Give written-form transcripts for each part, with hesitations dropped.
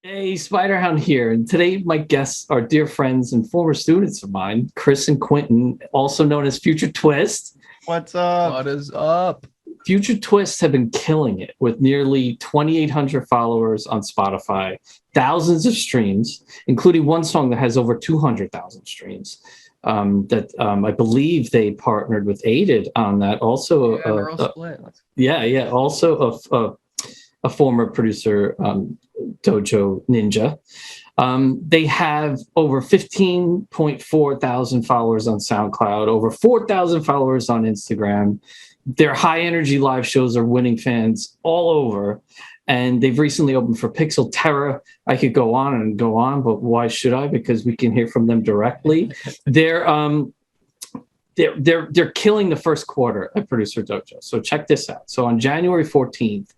Hey, Spiderhound here, and today my guests are dear friends and former students of mine, Chris and Quentin, also known as Future Twist. What's up? What is up? Future Twist have been killing it with nearly 2,800 followers on Spotify, thousands of streams, including one song that has over 200,000 streams. I believe they partnered with Aided on that. Also, also a former producer, Dojo Ninja. They have over 15.4 thousand followers on SoundCloud, over 4,000 followers on Instagram. Their high energy live shows are winning fans all over. And they've recently opened for Pixel Terra. I could go on and go on, but why should I? Because we can hear from them directly. They're killing the first quarter at Producer Dojo. So check this out. So on January 14th,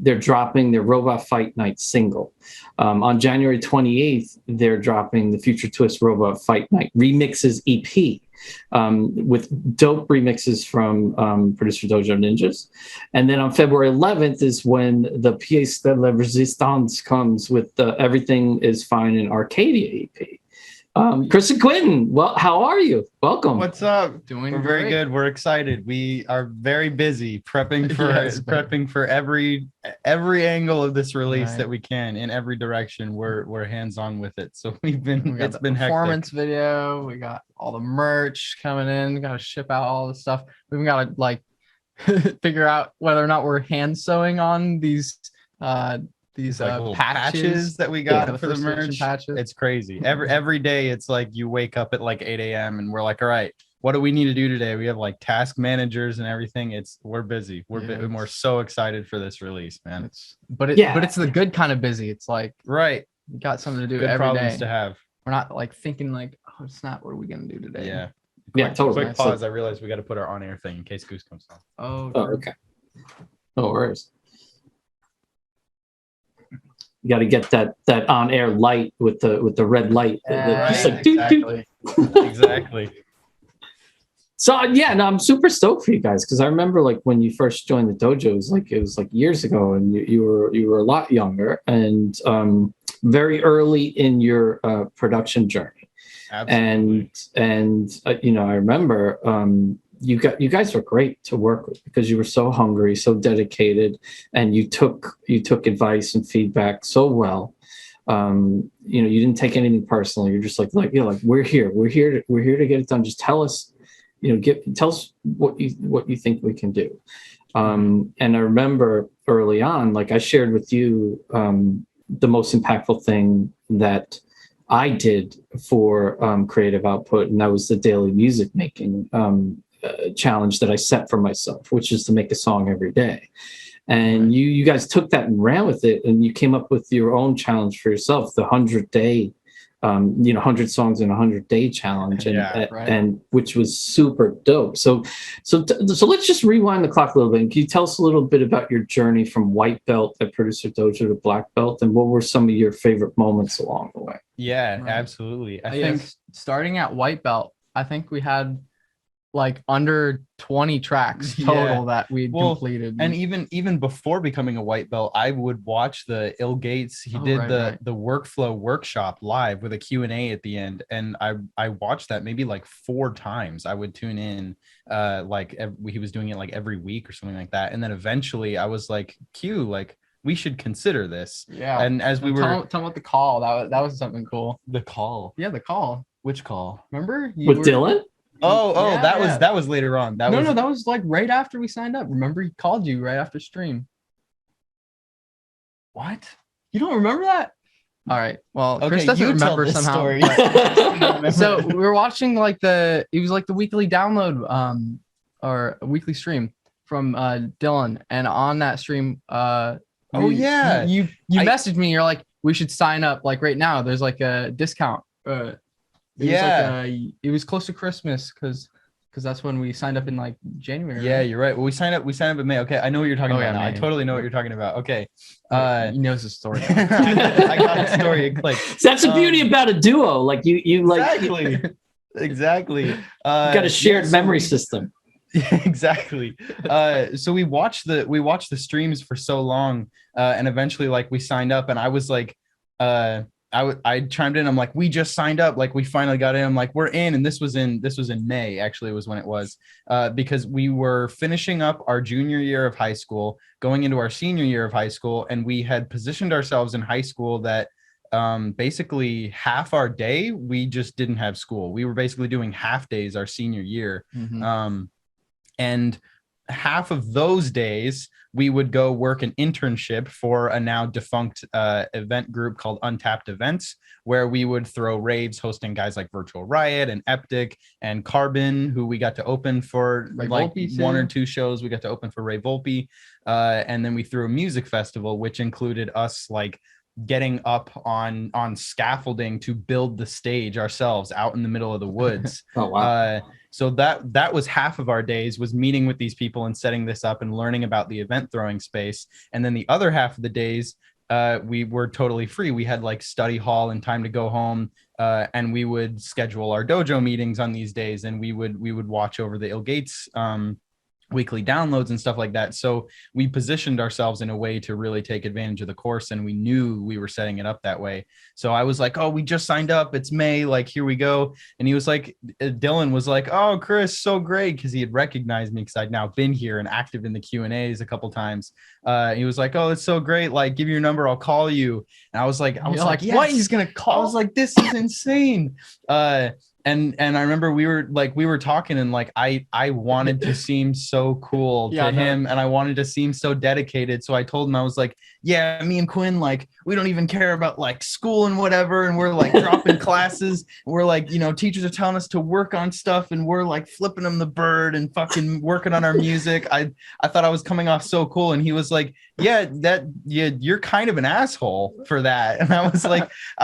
they're dropping their Robot Fight Night single. On January 28th, they're dropping the Future Twist Robot Fight Night Remixes EP with dope remixes from Producer Dojo Ninjas. And then on February 11th is when the Pièce de la Résistance comes with the Everything is Fine in Arcadia EP. Chris and Quentin, well, how are you? Welcome. What's up? We're very good. We're excited. We are very busy prepping for every angle of this release that we can in every direction. We're hands on with it. So it's been performance hectic. video. We got all the merch coming in. We got to ship out all the stuff. We've got to figure out whether or not we're hand sewing on these little patches that we got for the merch. Patches. It's crazy. Every day it's like you wake up at like 8 a.m. and we're like, all right, what do we need to do today? We have like task managers and everything. We're busy. We're so excited for this release, man. But it's the good kind of busy. It's like right. You got something to do good every problems day. To have. We're not like thinking like, oh, it's not what are we gonna do today? Yeah. Totally. Quick pause. I realized we got to put our on-air thing in case Goose comes on. Oh, okay. No worries. You got to get that on-air light with the red light. Right, exactly. Exactly. So yeah, no, I'm super stoked for you guys because I remember like when you first joined the dojo, it was like years ago, and you were a lot younger and very early in your production journey. Absolutely. And I remember you guys were great to work with because you were so hungry, so dedicated, and you took advice and feedback so well. You didn't take anything personally. You're just like we're here to get it done. Just tell us, tell us what you think we can do. And I remember early on, like I shared with you the most impactful thing that I did for creative output, and that was the daily music making challenge that I set for myself, which is to make a song every day. And you guys took that and ran with it, and you came up with your own challenge for yourself, the 100-day, 100 songs in a 100-day challenge, and which was super dope. So let's just rewind the clock a little bit. And can you tell us a little bit about your journey from white belt at Producer Dojo to black belt, and what were some of your favorite moments along the way? Yeah, absolutely. I think starting at white belt, I think we had like under 20 tracks total that we completed. And even before becoming a white belt, I would watch the Il Gates. He did the workflow workshop live with a Q&A at the end. And I watched that maybe like 4 times. I would tune in he was doing it like every week or something like that. And then eventually I was like, Q, like we should consider this. Yeah. And as we were tell them about the call, that was something cool. The call. Yeah, the call. Which call? Remember? With Dylan? That was later on. That was like right after we signed up. Remember, he called you right after stream. What? You don't remember that? All right. Well, Chris doesn't remember somehow. Story. So we were watching it was like the weekly download or a weekly stream from Dylan, and on that stream, you messaged me. You're like, we should sign up like right now. There's like a discount. It was close to Christmas because that's when we signed up in like January. Yeah, you're right. Well, we signed up in May. Okay, I know what you're talking about now. I totally know what you're talking about. Okay. He knows the story. I got the story. That's the beauty about a duo. Like you like exactly. Got a shared memory system. Exactly. So we watched the streams for so long, and eventually like we signed up, and I was like, I chimed in. I'm like, we just signed up. Like, we finally got in. I'm like, we're in. And this was in May, actually, was when it was, because we were finishing up our junior year of high school, going into our senior year of high school. And we had positioned ourselves in high school that basically half our day, we just didn't have school. We were basically doing half days our senior year. And half of those days we would go work an internship for a now defunct event group called Untapped Events, where we would throw raves hosting guys like Virtual Riot and Eptic and Carbon, who we got to open for Ray like Volpe, one or two shows. We got to open for Ray Volpe. And then we threw a music festival, which included us like getting up on scaffolding to build the stage ourselves out in the middle of the woods. Oh, wow. So that was half of our days, was meeting with these people and setting this up and learning about the event throwing space. And then the other half of the days, we were totally free. We had like study hall and time to go home, and we would schedule our dojo meetings on these days, and we would watch over the Ill Gates weekly downloads and stuff like that. So we positioned ourselves in a way to really take advantage of the course, and we knew we were setting it up that way. So I was like, oh, we just signed up, it's May, like, here we go. And he was like, Dylan was like, oh, Chris, so great, because he had recognized me because I'd now been here and active in the Q&As a couple times. He was like, oh, it's so great, like, give me your number, I'll call you. And I was like yes. What, he's gonna call? I was like, this is insane. And I remember we were talking, and like I wanted to seem so cool to him, and I wanted to seem so dedicated. So I told him, I was like, yeah, me and Quinn, like, we don't even care about like school and whatever, and we're like dropping classes, and we're like, you know, teachers are telling us to work on stuff, and we're like flipping them the bird and fucking working on our music. I thought I was coming off so cool, and he was like, yeah, you're kind of an asshole for that. And I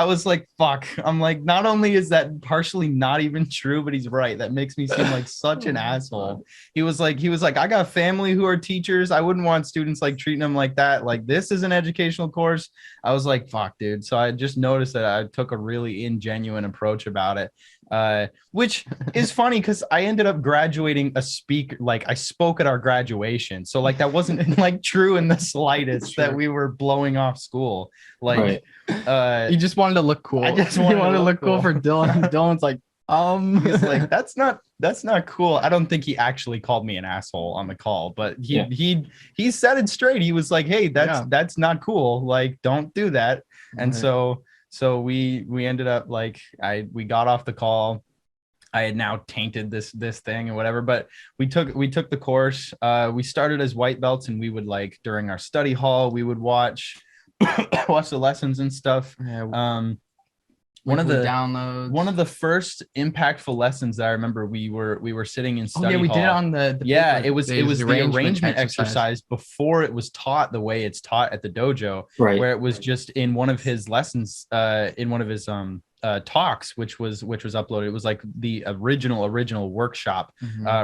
was like, fuck. I'm like, not only is that partially not even true, but he's right. That makes me seem like such an asshole. He was like, I got family who are teachers. I wouldn't want students like treating them like that. Like, this is an educational course. I was like, fuck, dude. So I just noticed that I took a really ingenuine approach about it. Which is funny because I ended up graduating I spoke at our graduation. So like that wasn't like true in the slightest that we were blowing off school. Like, right. You just wanted to look cool. I just wanted to look cool for Dylan. Dylan's like, he's like, that's not cool. I don't think he actually called me an asshole on the call, but he said it straight. He was like, hey, that's not cool. Like, don't do that. And so we ended up like, we got off the call. I had now tainted this thing and whatever, but we took the course. We started as white belts, and we would like during our study hall, we would watch the lessons and stuff. One of the first impactful lessons that I remember, we were sitting in study hall. We did it on the it was the arrangement exercise before it was taught the way it's taught at the dojo, right? Where it was just in one of his lessons, in one of his talks, which was uploaded. It was like the original workshop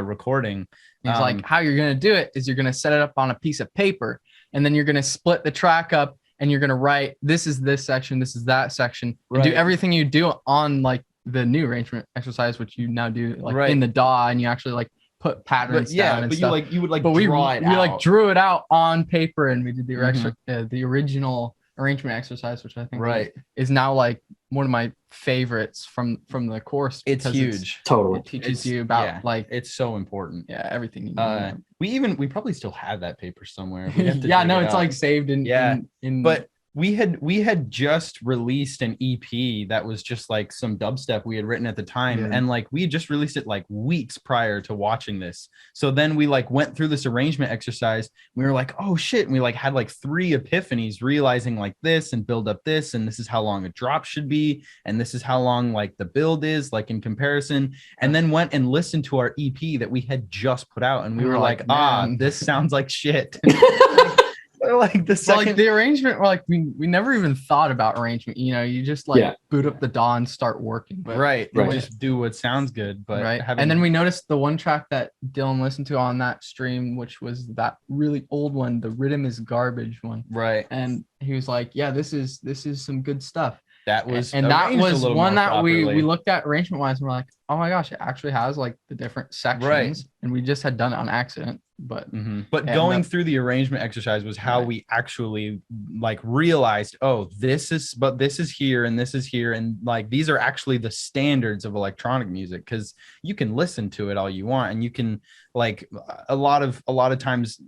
recording. He's like, how you're gonna do it is you're gonna set it up on a piece of paper, and then you're gonna split the track up. And you're going to write, this is this section, this is that section, and do everything you do on like the new arrangement exercise, which you now do like in the DAW, and you actually like put patterns down and stuff. You would draw it out. We like drew it out on paper, and we did the original arrangement exercise, which I think is now like one of my favorites from the course. It's huge. Totally. It teaches you about like, it's so important. Yeah, everything you need. We probably still have that paper somewhere. It's like saved in but we had just released an EP that was just like some dubstep we had written at the time, and like we had just released it like weeks prior to watching this. So then we like went through this arrangement exercise. We were like, oh shit, and we like had like 3 epiphanies, realizing like this and build up this, and this is how long a drop should be, and this is how long like the build is like in comparison, and then went and listened to our EP that we had just put out, and we were like, this sounds like shit. Like the arrangement, like we never even thought about arrangement. You know, you just like boot up the DAW and start working. But just do what sounds good. But and then we noticed the one track that Dylan listened to on that stream, which was that really old one, the Rhythm is Garbage one. Right. And he was like, yeah, this is some good stuff. That was one that we looked at arrangement wise, and we're like, oh my gosh, it actually has like the different sections, and we just had done it on accident. but going through the arrangement exercise was how we actually like realized, oh, this is here and this is here, and like these are actually the standards of electronic music, because you can listen to it all you want, and you can like a lot of times.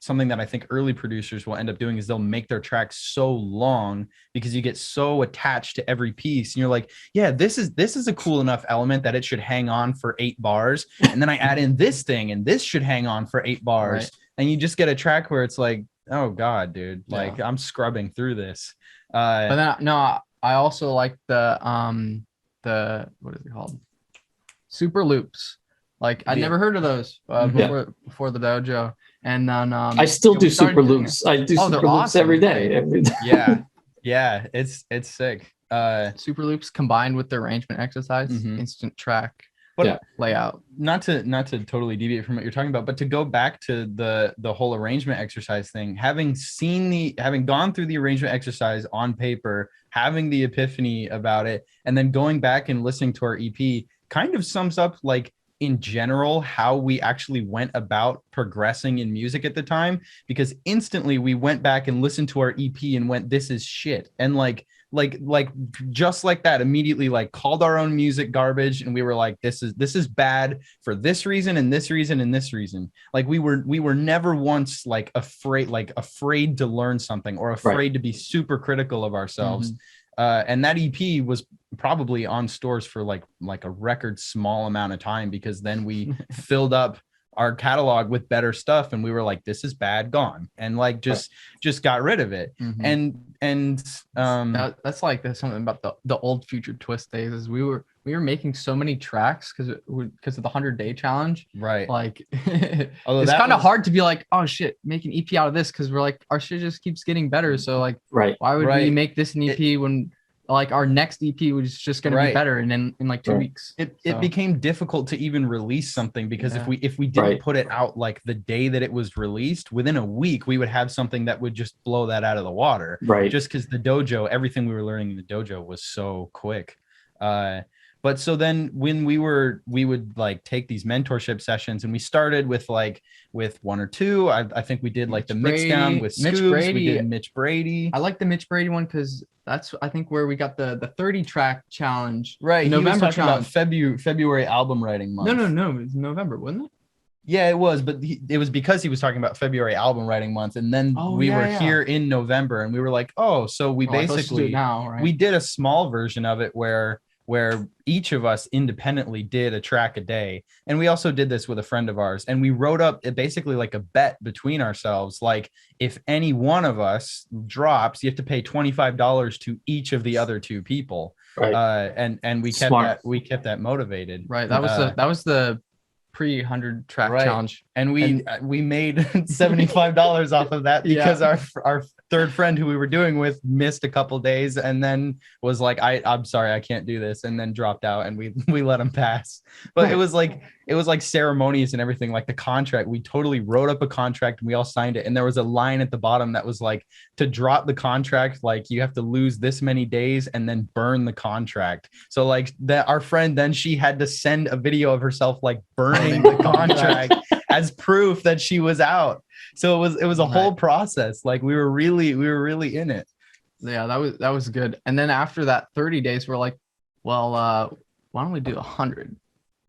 Something that I think early producers will end up doing is they'll make their tracks so long because you get so attached to every piece, and you're like, yeah, this is a cool enough element that it should hang on for 8 bars, and then I add in this thing and this should hang on for 8 bars, and you just get a track where it's like, oh god, dude, like I'm scrubbing through this. But then no, I also like the what is it called, super loops. Like I never heard of those before the dojo. And then I still do super loops. I do super loops every day. Yeah, it's sick. Super loops combined with the arrangement exercise, instant track layout. Not to totally deviate from what you're talking about, but to go back to the whole arrangement exercise thing, having gone through the arrangement exercise on paper, having the epiphany about it, and then going back and listening to our EP kind of sums up like in general how we actually went about progressing in music at the time, because instantly we went back and listened to our EP and went, this is shit, and like just like that immediately like called our own music garbage, and we were like, this is bad for this reason and this reason and this reason. Like we were never once like afraid to learn something or afraid to be super critical of ourselves. And that EP was probably on stores for like a record small amount of time, because then we filled up our catalog with better stuff, and we were like, this is bad, gone, and like just got rid of it. And that's like there's something about the old Future Twist days, is we were making so many tracks because of the 100-day challenge, right? Like it's kind of hard to be like, oh shit, make an EP out of this, because we're like, our shit just keeps getting better, so like why would we make this an EP when like our next EP was just going to be better, and then in like 2 weeks it became difficult to even release something, because if we didn't put it out like the day that it was released, within a week we would have something that would just blow that out of the water, just because the dojo, everything we were learning in the dojo was so quick. But so then when we would like take these mentorship sessions, and we started with 1 or 2. I think we did like the mix down with Scoobs. We did Mitch Brady. I like the Mitch Brady one because that's, I think, where we got the 30 track challenge. Right. November challenge. About February album writing month. No. It was November, wasn't it? Yeah, it was. But it was because he was talking about February album writing month. And then we were here in November, and we were like, oh, so we basically we did a small version of it where each of us independently did a track a day. And we also did this with a friend of ours, and we wrote up basically like a bet between ourselves. Like, if any one of us drops, you have to pay $25 to each of the other 2 people. And we kept that motivated. Right. That was the pre-100 track challenge, and we made $75 off of that, because our third friend who we were doing with missed a couple days, and then was like, I'm sorry, I can't do this, and then dropped out, and we let him pass. But it was like ceremonious and everything. Like the contract, we totally wrote up a contract and we all signed it, and there was a line at the bottom that was like, to drop the contract, like you have to lose this many days and then burn the contract. So like that, our friend, then she had to send a video of herself like burning the contract as proof that she was out. So it was a whole process. Like we were really in it. Yeah, that was good. And then after that 30 days, we're like, well, why don't we do 100?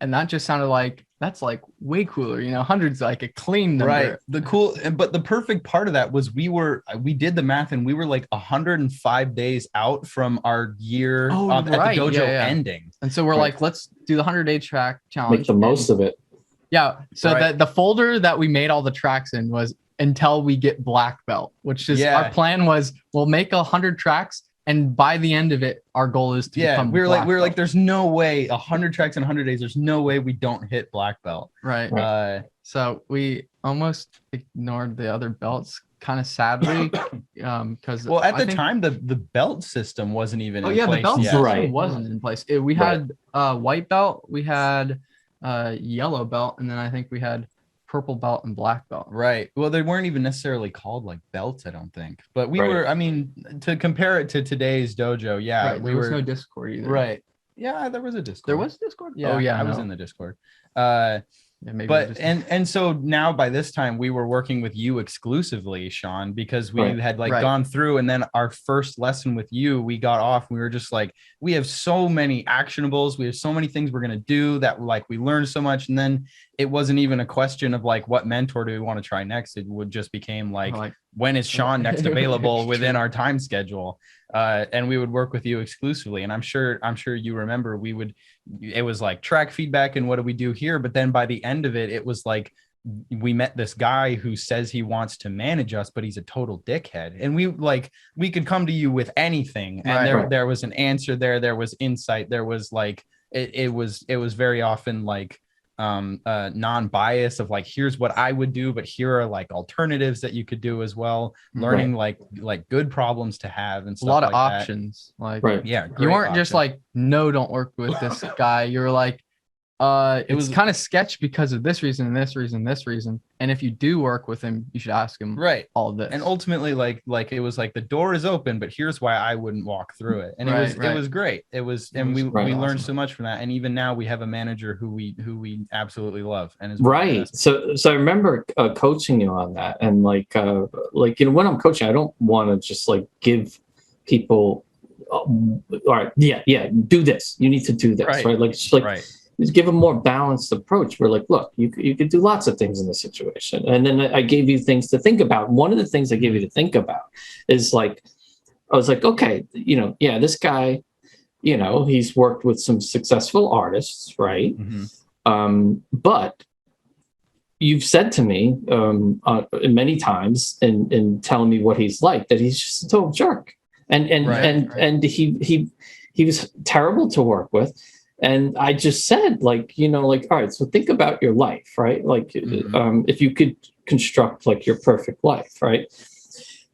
And that just sounded like, that's like way cooler. 100's like a clean number. Right. But the perfect part of that was we did the math, and we were like 105 days out from our year at the dojo ending. And so we're like, let's do the 100-day track challenge. Make the most of it. Yeah. So the folder that we made all the tracks in was until we get black belt, which is our plan was we'll make 100 tracks, and by the end of it, our goal is to become we were like, there's no way 100 tracks in 100 days. There's no way we don't hit black belt. Right. So we almost ignored the other belts, kind of sadly, because at the time the belt system wasn't even in place. The belt system wasn't in place. We had white belt, we had yellow belt, and then I think we had purple belt and black belt. Right. Well, they weren't even necessarily called like belts, I don't think. But we were, I mean, to compare it to today's dojo, there was no Discord either. Right. Yeah, there was a Discord. There was Discord? Yeah, I was in the Discord. maybe but and so now by this time we were working with you exclusively, Sean, because we had like gone through, and then our first lesson with you, we got off. We were just like, we have so many actionables, we have so many things we're gonna do that like we learned so much, and then it wasn't even a question of like what mentor do we want to try next. It would just became like when is Sean next available within our time schedule, and we would work with you exclusively. And I'm sure you remember it was like track feedback and what do we do here, but then by the end of it, it was like we met this guy who says he wants to manage us, but he's a total dickhead. And we could come to you with anything, and there was an answer there was insight, there was like it was very often like non-bias of like, here's what I would do, but here are like alternatives that you could do as well, learning like good problems to have and stuff. A lot of like options that. like you weren't just like, no, don't work with this guy. You're like, it was kind of sketch because of this reason and this reason, this reason. And if you do work with him, you should ask him all of this. And ultimately, like it was like the door is open, but here's why I wouldn't walk through it. And it was great. It was, and we learned so much from that. And even now we have a manager who we absolutely love. And is so I remember coaching you on that, and like when I'm coaching, I don't want to just like give people, all right, do this. You need to do this, right? Like just like. Just give a more balanced approach. We're like, look, you could do lots of things in this situation. And then I gave you things to think about. One of the things I gave you to think about is like, I was like, okay, this guy, he's worked with some successful artists, right? Mm-hmm. But you've said to me many times in telling me what he's like, that he's just a total jerk. And he was terrible to work with. And I just said, like, all right, so think about your life, right? Like, if you could construct like your perfect life, right?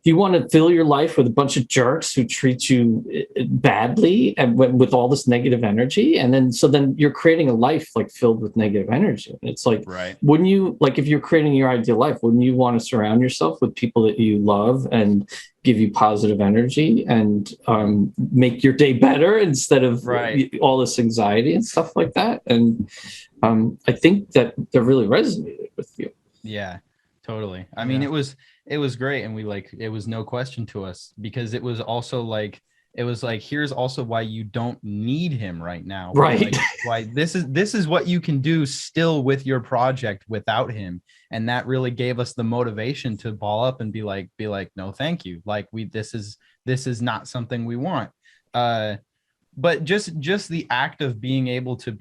Do you want to fill your life with a bunch of jerks who treat you badly and with all this negative energy? And then you're creating a life like filled with negative energy. And it's like, wouldn't you, like, if you're creating your ideal life, wouldn't you want to surround yourself with people that you love and give you positive energy and make your day better instead of all this anxiety and stuff like that? And I think that really resonated with you. Yeah, totally. I mean, it was great. And it was no question to us, because it was also like, here's also why you don't need him right now. Right. Like, why this is what you can do still with your project without him. And that really gave us the motivation to ball up and be like, no, thank you. Like this is not something we want. But just the act of being able to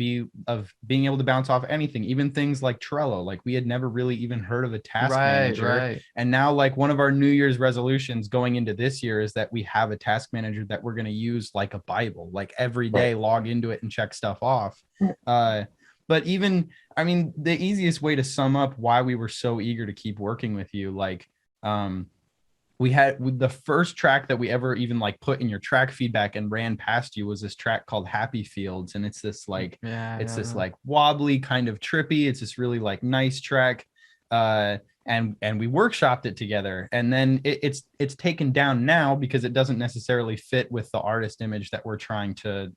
bounce off anything, even things like Trello, like we had never really even heard of a task manager. And now, like, one of our New Year's resolutions going into this year is that we have a task manager that we're going to use like a Bible, like every day, log into it and check stuff off. But even, I mean, the easiest way to sum up why we were so eager to keep working with you, like, we had the first track that we ever even like put in your track feedback and ran past you was this track called Happy Fields. And it's this like, like wobbly kind of trippy. It's this really like nice track. And we workshopped it together. And then it's taken down now because it doesn't necessarily fit with the artist image that we're trying to,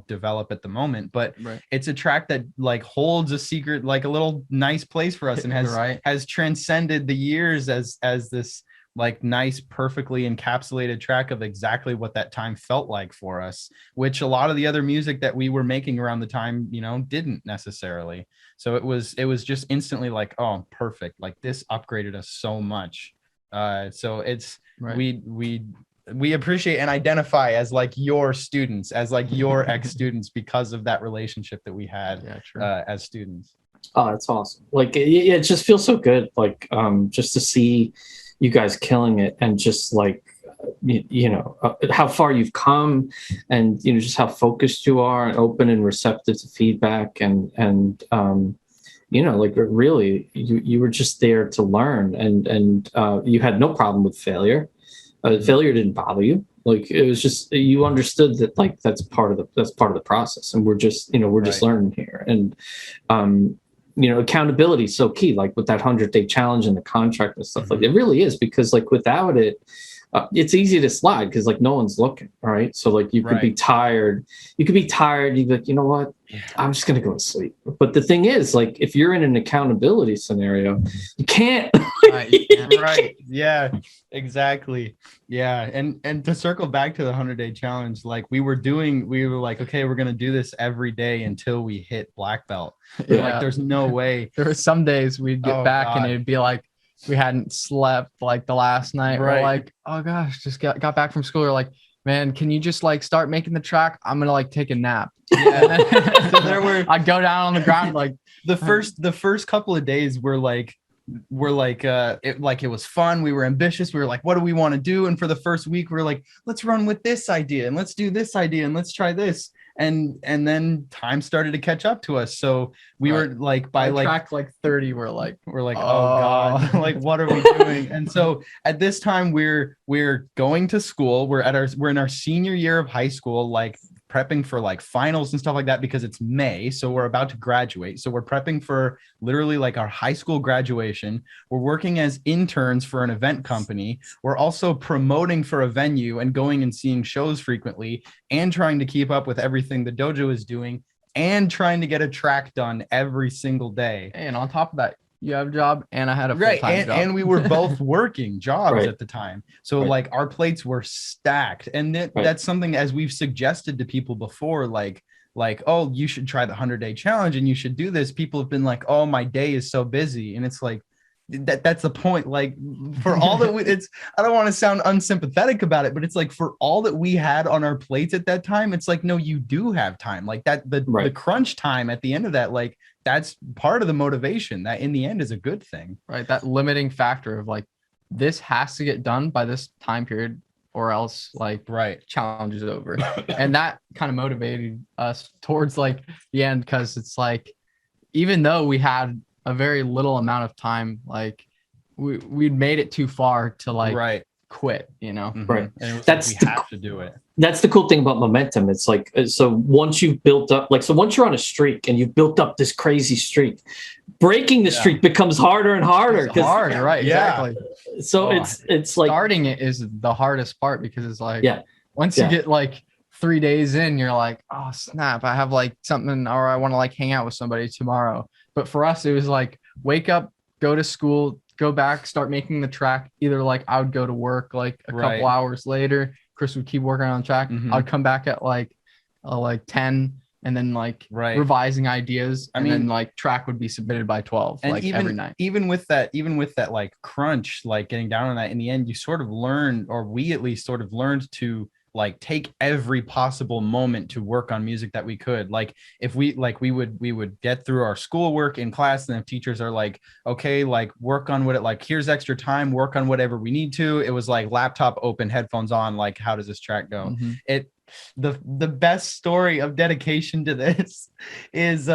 develop at the moment. But it's a track that like holds a secret, like a little nice place for us, and has transcended the years as this like nice, perfectly encapsulated track of exactly what that time felt like for us, which a lot of the other music that we were making around the time, didn't necessarily. So it was just instantly like, oh, perfect. Like this upgraded us so much. So it's, we appreciate and identify as like your students, as like your ex-students, because of that relationship that we had as students. Oh, that's awesome. Like, it just feels so good. Like, just to see you guys killing it, and just like, how far you've come, and, just how focused you are and open and receptive to feedback. And like really you were just there to learn, and you had no problem with failure. Failure didn't bother you. Like, it was just, you understood that like, that's part of the process. And we're just, just learning here. And, accountability is so key, like with that 100-day challenge and the contract and stuff like it really is, because like without it, it's easy to slide because like no one's looking, right? So like you could be tired. You could be tired. You'd be like, you know what? I'm just gonna go to sleep. But the thing is, like, if you're in an accountability scenario, you can't. Right. Yeah, exactly. Yeah. And to circle back to the 100-day challenge, like we were like, okay, we're gonna do this every day until we hit black belt. Yeah. Like there's no way. There were some days we'd get back and it'd be like we hadn't slept like the last night. Right. We're like, oh gosh, just got back from school. We're like, man, can you just like start making the track? I'm gonna like take a nap. Yeah. So I'd go down on the ground like the first couple of days were like it was fun. We were ambitious. We were like, what do we want to do? And for the first week, we were like, let's run with this idea and let's do this idea and let's try this. And then time started to catch up to us. So we were like by track like 30, we're like, oh God, like what are we doing? And so at this time we're going to school. We're in our senior year of high school, like prepping for like finals and stuff like that because it's May. So we're about to graduate. So we're prepping for literally like our high school graduation. We're working as interns for an event company. We're also promoting for a venue and going and seeing shows frequently and trying to keep up with everything the dojo is doing and trying to get a track done every single day. And on top of that, you have a job and I had a full-time job. And we were both working jobs at the time. So like our plates were stacked. And that's something, as we've suggested to people before, like, oh, you should try the 100-day challenge and you should do this. People have been like, oh, my day is so busy. And it's like, that's the point. Like for all that I don't want to sound unsympathetic about it, but it's like for all that we had on our plates at that time, it's like, no, you do have time like that. The crunch time at the end of that, like that's part of the motivation that in the end is a good thing. Right. That limiting factor of like, this has to get done by this time period or else like challenge is over. And that kind of motivated us towards like the end. Cause it's like, even though we had a very little amount of time, like we'd made it too far to like quit, you know. Right. And that's like we have to do it. That's the cool thing about momentum. It's like, so once you've built up, like, so once you're on a streak and you've built up this crazy streak, breaking the streak becomes harder and harder. It's hard, right? Exactly. So it's like starting it is the hardest part because it's like, once you get like 3 days in, you're like, oh snap, I have like something, or I want to like hang out with somebody tomorrow. But for us, it was like, wake up, go to school, go back, start making the track. Either like I would go to work like a couple hours later. Chris would keep working on the track. I'd come back at like 10 and then like revising ideas. And then like track would be submitted by 12, and like every night. Even with that like crunch, like getting down on that in the end, you sort of learn, or we at least sort of learned to like take every possible moment to work on music that we could. Like if we would get through our schoolwork in class, and if teachers are like, okay, like work on here's extra time, work on whatever we need to. It was like laptop open, headphones on, like how does this track go? The best story of dedication to this is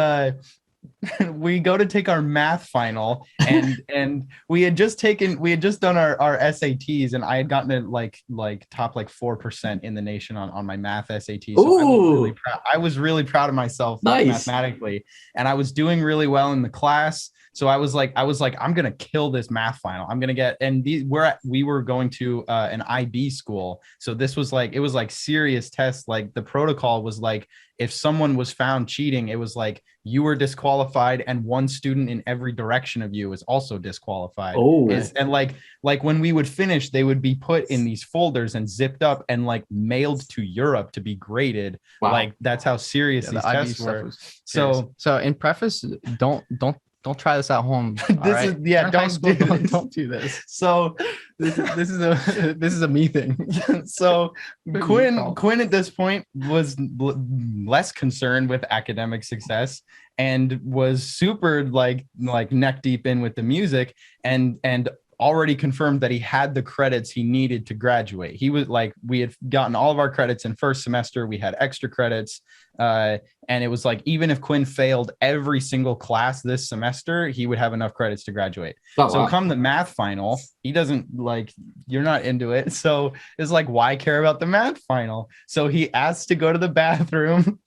we go to take our math final and we had just done our SATs, and I had gotten it like top like 4% in the nation on my math SAT. So I was really proud of myself mathematically, and I was doing really well in the class. So I was like, I'm going to kill this math final. I'm going to get, and we were going to an IB school. So this was like, it was like serious tests. Like the protocol was like, if someone was found cheating, it was like you were disqualified and one student in every direction of you is also disqualified. And like when we would finish, they would be put in these folders and zipped up and like mailed to Europe to be graded. Wow. Like that's how serious these tests were. So in preface, don't try this at home. Don't do this. So this is a me thing. So Quinn at this point was less concerned with academic success and was super like neck deep in with the music and already confirmed that he had the credits he needed to graduate. He was like, we had gotten all of our credits in first semester. We had extra credits. And it was like, even if Quinn failed every single class this semester, he would have enough credits to graduate. Come the math final, he doesn't like, you're not into it. So it's like, why care about the math final? So he asks to go to the bathroom,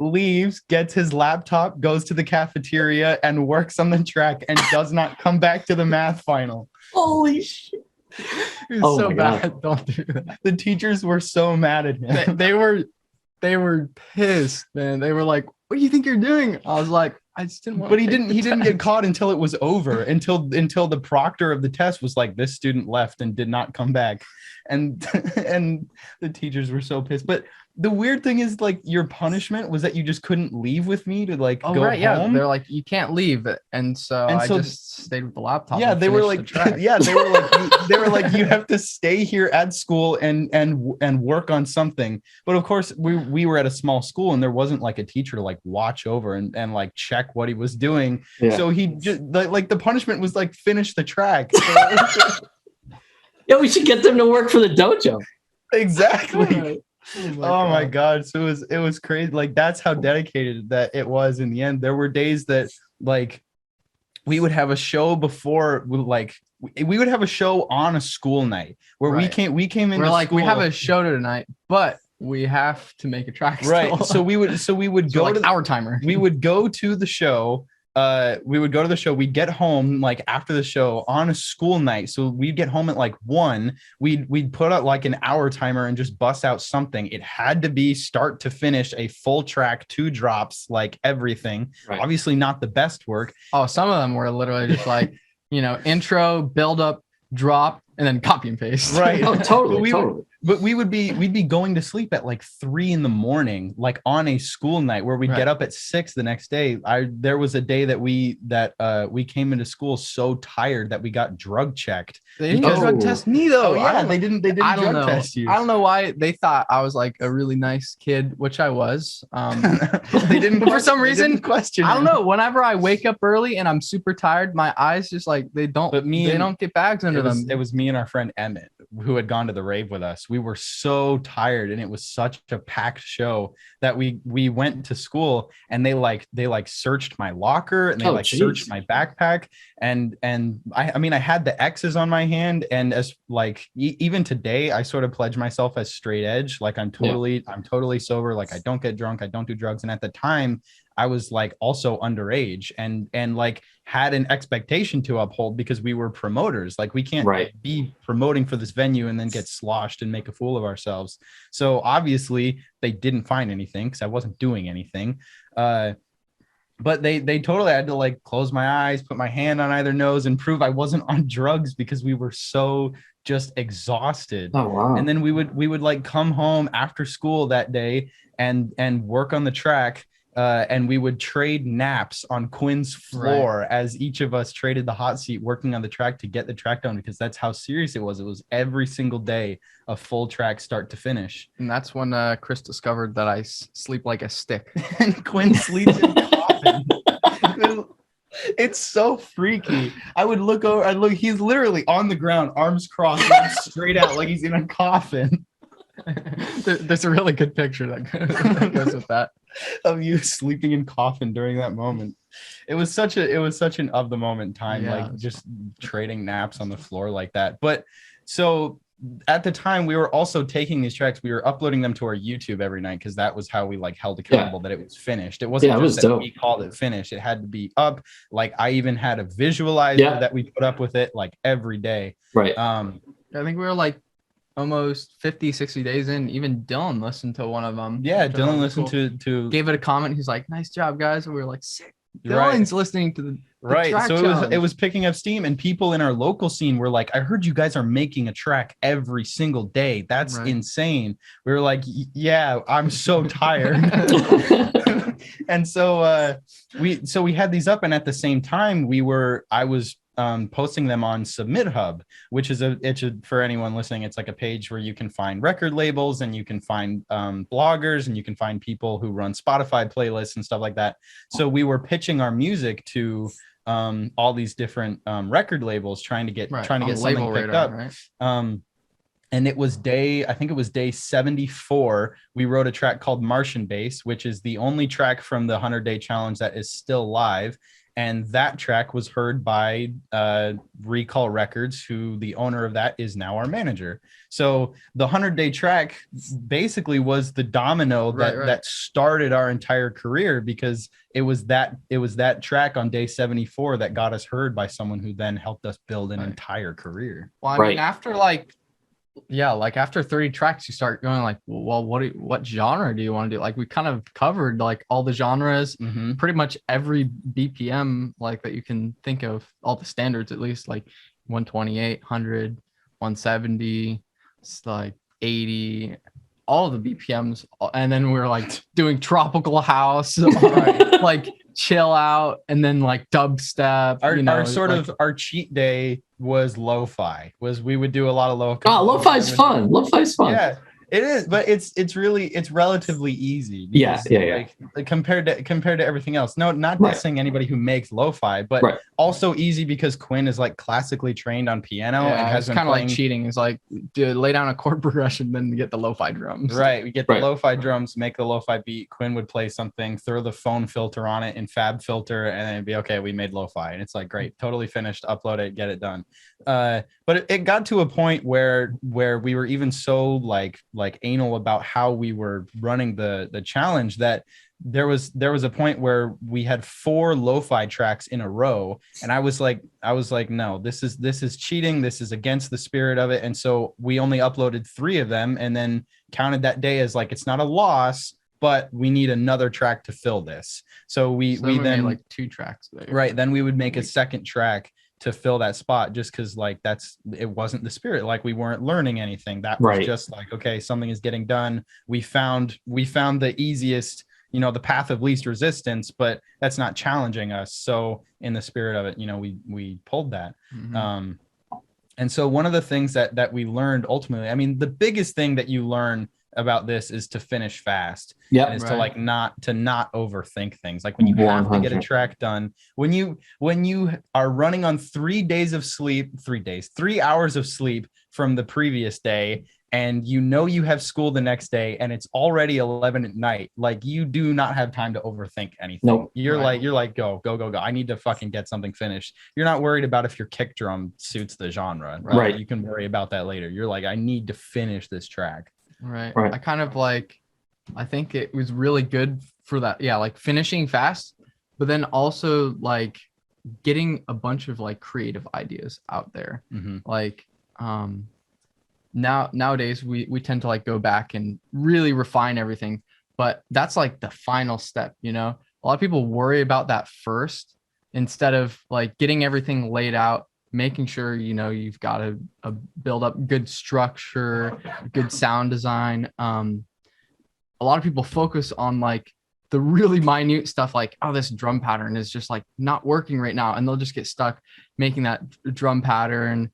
leaves, gets his laptop, goes to the cafeteria and works on the track and does not come back to the math final. Holy shit. It was Oh so my bad. God. Don't do that. The teachers were so mad at him. They were pissed, man. They were like, "What do you think you're doing?" I was like, "I just didn't want." But he didn't get caught until it was over, until the proctor of the test was like, this student left and did not come back. And and the teachers were so pissed. But the weird thing is, like, your punishment was that you just couldn't leave with me to like go right, yeah. home. They're like, you can't leave, and so I just stayed with the laptop. Yeah, and they were finished like, the track. they were like, you have to stay here at school and work on something. But of course, we were at a small school, and there wasn't like a teacher to like watch over and like check what he was doing. Yeah. So he just like the punishment was like finish the track. Yeah, we should get them to work for the dojo. Exactly. Oh my God. So it was crazy. Like, that's how dedicated that it was in the end. There were days that like we would have a show before, like we would have a show on a school night where we came into we're like, school. we have a show tonight, but we have to make a track. Right. Still. So we would go like to our timer. We would go to the show. We'd get home like after the show on a school night. So we'd get home at like 1. We'd put out like an hour timer and just bust out something. It had to be start to finish a full track, 2 drops, like everything. Right. Obviously not the best work. Oh, some of them were literally just like, intro, build up, drop, and then copy and paste. Right. Oh, totally. But we'd be going to sleep at like 3 a.m, like on a school night where we'd get up at 6 the next day. There was a day that we came into school so tired that we got drug checked. They didn't drug test me though. Oh, yeah, they didn't drug test you. I don't know why they thought I was like a really nice kid, which I was. They didn't for some reason question. I don't know. Whenever I wake up early and I'm super tired, my eyes just like they don't get bags under them. It was me and our friend Emmett who had gone to the rave with us. We were so tired, and it was such a packed show that we went to school, and they searched my locker, and they searched my backpack, and I mean I had the X's on my hand, and as like even today I sort of pledge myself as straight edge, like I'm totally sober, like I don't get drunk, I don't do drugs. And at the time I was like also underage and like had an expectation to uphold because we were promoters. Like we can't be promoting for this venue and then get sloshed and make a fool of ourselves. So obviously they didn't find anything because I wasn't doing anything. But they totally had to like close my eyes, put my hand on either nose and prove I wasn't on drugs because we were so just exhausted. Oh, wow. And then we would like come home after school that day and work on the track. And we would trade naps on Quinn's floor as each of us traded the hot seat working on the track to get the track done, because that's how serious it was. It was every single day, a full track start to finish. And that's when Chris discovered that I sleep like a stick. And Quinn sleeps in a coffin. It's so freaky. I would look over, he's literally on the ground, arms crossed, straight out like he's in a coffin. There's a really good picture that goes with that. Of you sleeping in coffin during that moment. It was such an of the moment time, like just trading naps on the floor like that. But so at the time we were also taking these tracks, we were uploading them to our YouTube every night because that was how we like held accountable that it was finished. It wasn't just that we called it finished. It had to be up. Like I even had a visualizer that we put up with it like every day. Right. I think we were like almost 50-60 days in. Even Dylan listened to one of them. Dylan listened to gave it a comment. He's like, nice job guys. And we were like, sick. Dylan's listening to the track so challenge. it was picking up steam, and people in our local scene were like, I heard you guys are making a track every single day. That's insane. We were like, yeah, I'm so tired. And so we had these up, and at the same time I was posting them on Submit Hub, which is for anyone listening, it's like a page where you can find record labels and you can find bloggers and you can find people who run Spotify playlists and stuff like that. So we were pitching our music to all these different record labels, trying to get something picked up. And it was day 74. We wrote a track called Martian Base, which is the only track from the 100-day challenge that is still live. and that track was heard by Recall Records, who the owner of that is now our manager. So the 100-day track basically was the domino that started our entire career, because it was that track on day 74 that got us heard by someone who then helped us build an entire career. Well, I mean, after after 30 tracks, you start going like, well, what genre do you want to do? Like, we kind of covered like all the genres, pretty much every BPM like that you can think of, all the standards at least, like 128, 100, 170, like 80, all the BPMs. And then we're like doing tropical house, like chill out, and then like dubstep. Our cheat day was lo-fi. We would do a lot of lo-fi. Oh, lo-fi's fun. Lo-fi's fun. Yeah, it is, but it's relatively easy. Like, compared to everything else. No, not dissing anybody who makes lo-fi, but also easy because Quinn is like classically trained on piano and has kind of like cheating. It's like lay down a chord progression, then get the lo-fi drums. Right, we get the lo-fi drums, make the lo-fi beat. Quinn would play something, throw the phone filter on it in Fab Filter, and then it'd be okay. We made lo-fi, and it's like great, totally finished. Upload it, get it done. But it got to a point where we were even so like anal about how we were running the challenge that there was a point where we had 4 lo-fi tracks in a row, and I was like, no, this is cheating. This is against the spirit of it. And so we only uploaded 3 of them, and then counted that day as like, it's not a loss, but we need another track to fill this. So we then made like 2 tracks there. Right. Then we would make a second track to fill that spot, just because like it wasn't the spirit. Like, we weren't learning anything. That was just like, okay, something is getting done. We found the easiest, the path of least resistance, but that's not challenging us. So in the spirit of it, we pulled that. And so one of the things that we learned ultimately, I mean, the biggest thing that you learn about this is to finish fast. To like not overthink things. Like, when you have to get a track done, when you are running on 3 hours of sleep from the previous day, and you have school the next day, and it's already 11 at night, like, you do not have time to overthink anything. Nope. You're like, go. I need to fucking get something finished. You're not worried about if your kick drum suits the genre, right? You can worry about that later. You're like, I need to finish this track. Right. I kind of like, I think it was really good for that. Yeah. Like finishing fast, but then also like getting a bunch of like creative ideas out there. Like, nowadays we tend to like go back and really refine everything, but that's like the final step. A lot of people worry about that first, instead of like getting everything laid out, making sure you've got a build up good structure, good sound design. A lot of people focus on like the really minute stuff, like, oh, this drum pattern is just like not working right now, and they'll just get stuck making that drum pattern,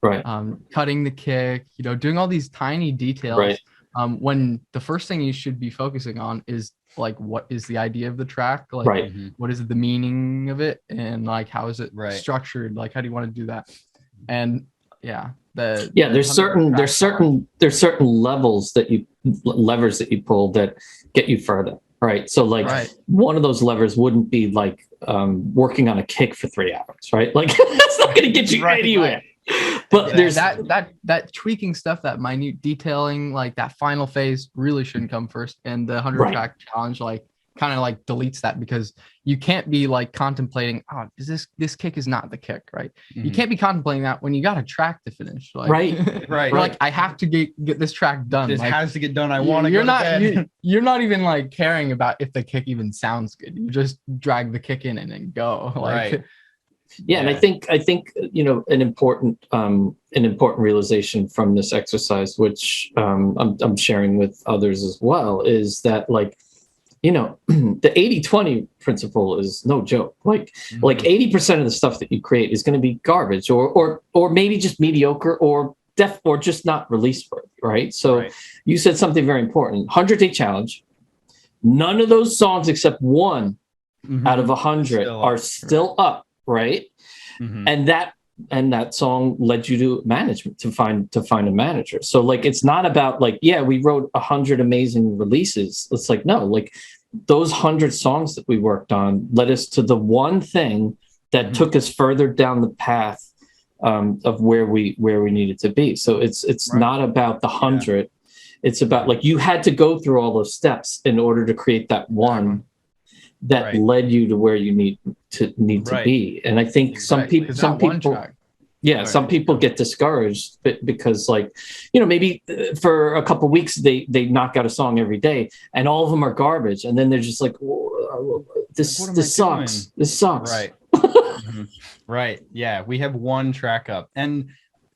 cutting the kick, doing all these tiny details, when the first thing you should be focusing on is like, what is the idea of the track, like what is the meaning of it, and like how is it structured, like how do you want to do that. And there's certain levers that you pull that get you further, right? So like one of those levers wouldn't be like working on a kick for 3 hours, right? Like that's not going to get you anywhere. But there's that tweaking stuff, that minute detailing, like that final phase really shouldn't come first. And the 100 track challenge like kind of like deletes that, because you can't be like contemplating, oh, is this kick is not the kick, right? You can't be contemplating that when you got a track to finish, like, like I have to get this track done. This like, has to get done. I want to. You're not even like caring about if the kick even sounds good. You just drag the kick in and then go. Like, and I think an important realization from this exercise, which I'm sharing with others as well, is that like, the 80-20 principle is no joke. Like 80% of the stuff that you create is going to be garbage, or maybe just mediocre, or just not released worthy, right? So you said something very important. 100-day challenge. None of those songs except one out of 100 are still up, right? And that song led you to management, to find a manager. So like, it's not about like, we wrote 100 amazing releases. It's like, no, like those 100 songs that we worked on led us to the one thing that took us further down the path of where we needed to be. So it's not about the 100. It's about like you had to go through all those steps in order to create that one that led you to where you need to be. And I think some people some people get discouraged because like, you know, maybe for a couple weeks they knock out a song every day and all of them are garbage, and then they're just like, this sucks doing? This sucks. Right. Right. Yeah, we have one track up, and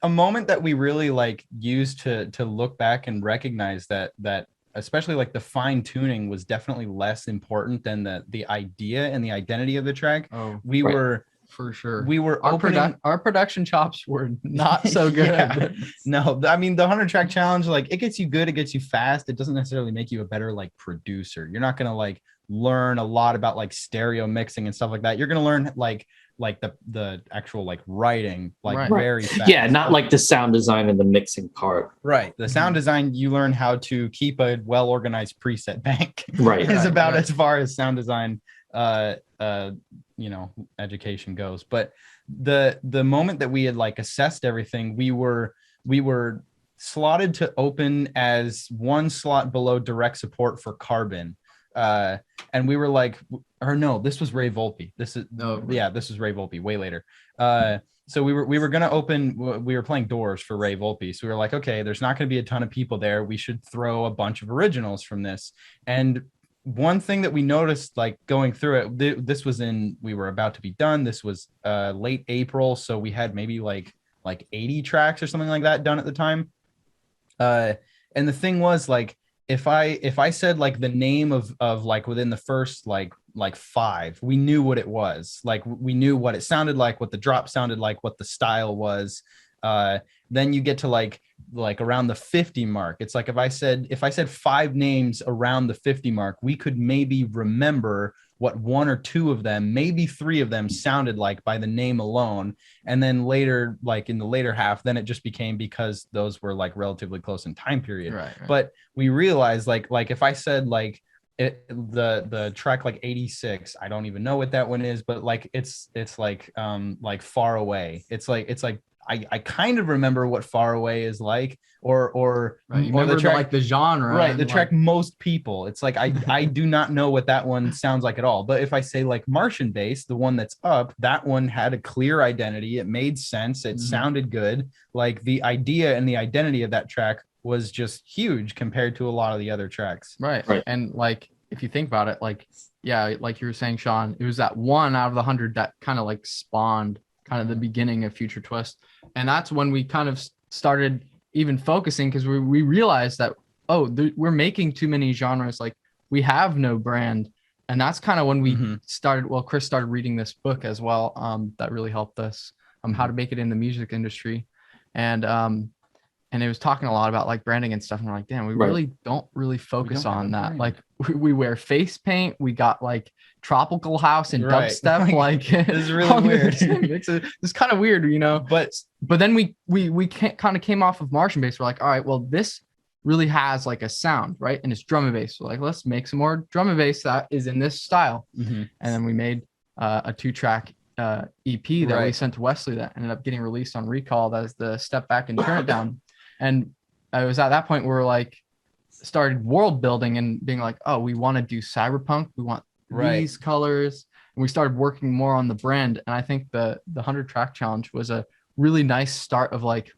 a moment that we really like used to look back and recognize that especially like the fine tuning was definitely less important than the idea and the identity of the track. We were for sure. We were our production chops were not so good. No, I mean the 100 track challenge, like it gets you good, it gets you fast. It doesn't necessarily make you a better like producer. You're not gonna like learn a lot about like stereo mixing and stuff like that. You're gonna learn like the actual like writing very fast. Yeah, not like the sound design and the mixing part. Right. The sound design, you learn how to keep a well organized preset bank. Right. Is about as far as sound design you know, education goes. But the moment that we had like assessed everything, we were slotted to open as one slot below direct support for Carbon. And we were like, or no, this was Ray Volpe. This is Ray Volpe way later. So we were going to open, we were playing Doors for Ray Volpe. So we were like, okay, there's not going to be a ton of people there. We should throw a bunch of originals from this. And one thing that we noticed, like going through it, this was we were about to be done. This was late April. So we had maybe like 80 tracks or something like that done at the time. And the thing was like, if I said like the name of like within the first like 5, we knew what it was. Like we knew what it sounded like, what the drop sounded like, what the style was. Then you get to like around the 50 mark. It's like if I said 5 names around the 50 mark, we could maybe remember what 1 or 2 of them, maybe 3 of them sounded like by the name alone. And then later, like in the later half, then it just became because those were like relatively close in time period. Right. But we realized like if I said like the track like 86, I don't even know what that one is, but like it's like Far Away. It's like I kind of remember what Far Away is like, or right. You remember the track, like the genre, right? The track most people. It's like I do not know what that one sounds like at all. But if I say like Martian Bass, the one that's up, that one had a clear identity. It made sense. It sounded good. Like the idea and the identity of that track was just huge compared to a lot of the other tracks. Right. And like if you think about it, like like you were saying, Sean, it was that 1 out of the 100 that kind of like spawned kind of the beginning of Future Twist. And that's when we kind of started even focusing, because we realized that, we're making too many genres. Like we have no brand. And that's kind of when we started. Well, Chris started reading this book as well. That really helped us how to make it in the music industry. And it was talking a lot about like branding and stuff. And we're like, damn, we really don't really focus on that. Like we wear face paint. We got like tropical house and dubstep. Like it's really weird. It's kind of weird, you know. But then we kind of came off of Martian Bass. We're like, all right, well, this really has like a sound, right? And it's drum and bass. So like, let's make some more drum and bass that is in this style. And then we made a 2-track EP that we sent to Wesley that ended up getting released on Recall. That is the Step Back and Turn It Down. And I was at that point where like started world building and being like, we want to do cyberpunk. We want these colors. And we started working more on the brand. And I think the 100 track challenge was a really nice start of like,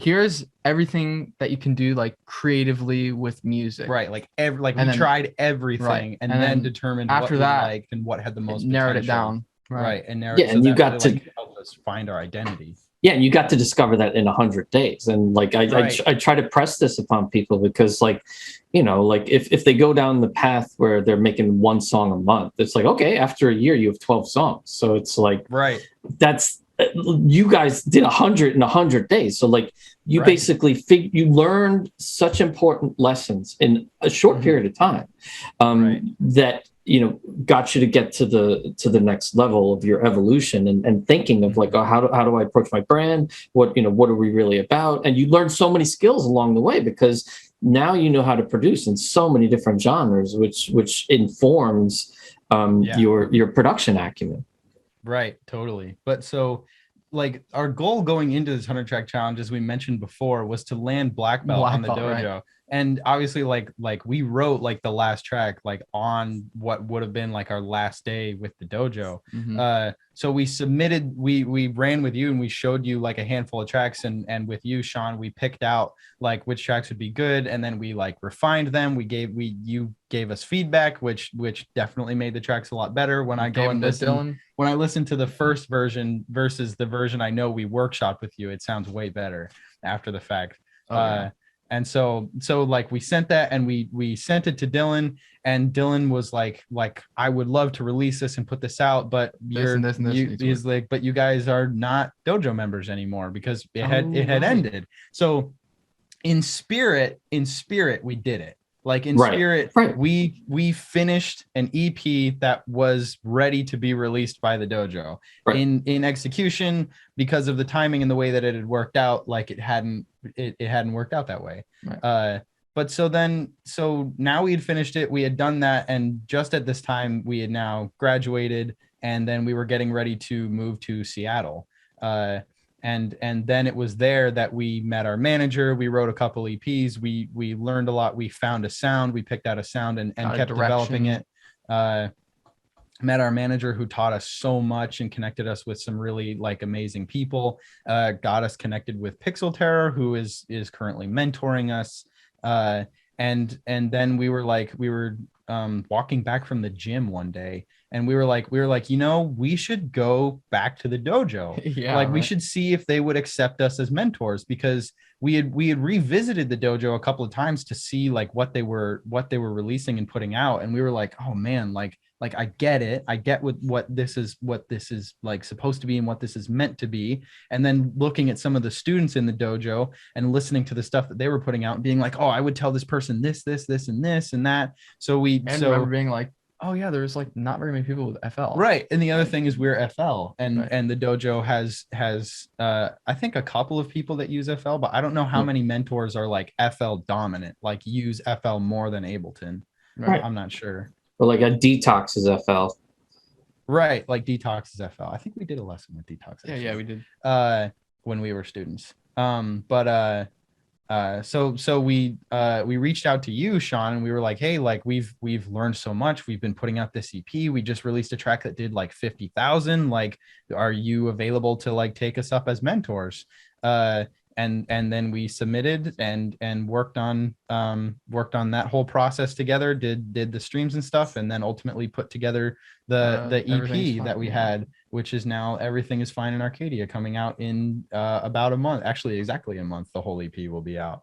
here's everything that you can do like creatively with music. Right. Like we tried everything and then determined after what we liked and what had the most narrowed potential. it down. Right. And narrowed and you got to help us find our identity. Yeah, and you got to discover that in 100 days. And like I try to press this upon people because like, you know, like if they go down the path where they're making 1 song a month, it's like, okay, after a year you have 12 songs. So it's like, that's, you guys did 100 in 100 days. So like you basically you learned such important lessons in a short period of time that, you know, got you to get to the next level of your evolution and thinking of like, how do I approach my brand? What are we really about? And you learn so many skills along the way because now you know how to produce in so many different genres, which informs your production acumen. Right, totally. But so like our goal going into this 100 track challenge, as we mentioned before, was to land black belt on the dojo. Right. And obviously like we wrote like the last track like on what would have been like our last day with the dojo. So we submitted, we ran with you and we showed you like a handful of tracks, and with you, Sean, we picked out like which tracks would be good, and then we like refined them. You gave us feedback, which definitely made the tracks a lot better. When I go and listen, when I listen to the first version versus the version I know we workshopped with you, it sounds way better after the fact. And so like we sent that, and we sent it to Dylan, and Dylan was like, I would love to release this and put this out, but he's like, but you guys are not dojo members anymore because it had ended. So in spirit, we did it. Like in spirit, we finished an EP that was ready to be released by the dojo. In execution, because of the timing and the way that it had worked out, like it hadn't worked out that way. But so now we had finished it, we had done that, and just at this time we had now graduated, and then we were getting ready to move to Seattle. And then it was there that we met our manager. We wrote a couple EPs. We learned a lot. We found a sound. We picked out a sound and kept developing it. Met our manager, who taught us so much and connected us with some really like amazing people. Got us connected with Pixel Terror, who is currently mentoring us. And then we were walking back from the gym one day, and we were like, we should go back to the dojo. We should see if they would accept us as mentors, because we had revisited the dojo a couple of times to see like what they were releasing and putting out. And we were like, oh man, like I get it. I get what this is like supposed to be and what this is meant to be. And then looking at some of the students in the dojo and listening to the stuff that they were putting out and being like, oh, I would tell this person this, and this and that. So remember being like, oh yeah, there's like not very many people with FL. Right. And the other thing is we're FL, and the dojo has I think a couple of people that use FL, but I don't know how many mentors are like FL dominant, like use FL more than Ableton. Right. I'm not sure. But like a Detox is FL. Right. Like Detox is FL. I think we did a lesson with Detox. Actually. Yeah, we did. When we were students. So we reached out to you, Sean, and we were like, hey, like we've learned so much. We've been putting out this EP. We just released a track that did like 50,000. Like, are you available to like take us up as mentors? And then we submitted and worked on that whole process together, did the streams and stuff, and then ultimately put together the EP that we had, which is now Everything Is Fine in Arcadia, coming out in about a month. Actually, exactly a month. The whole EP will be out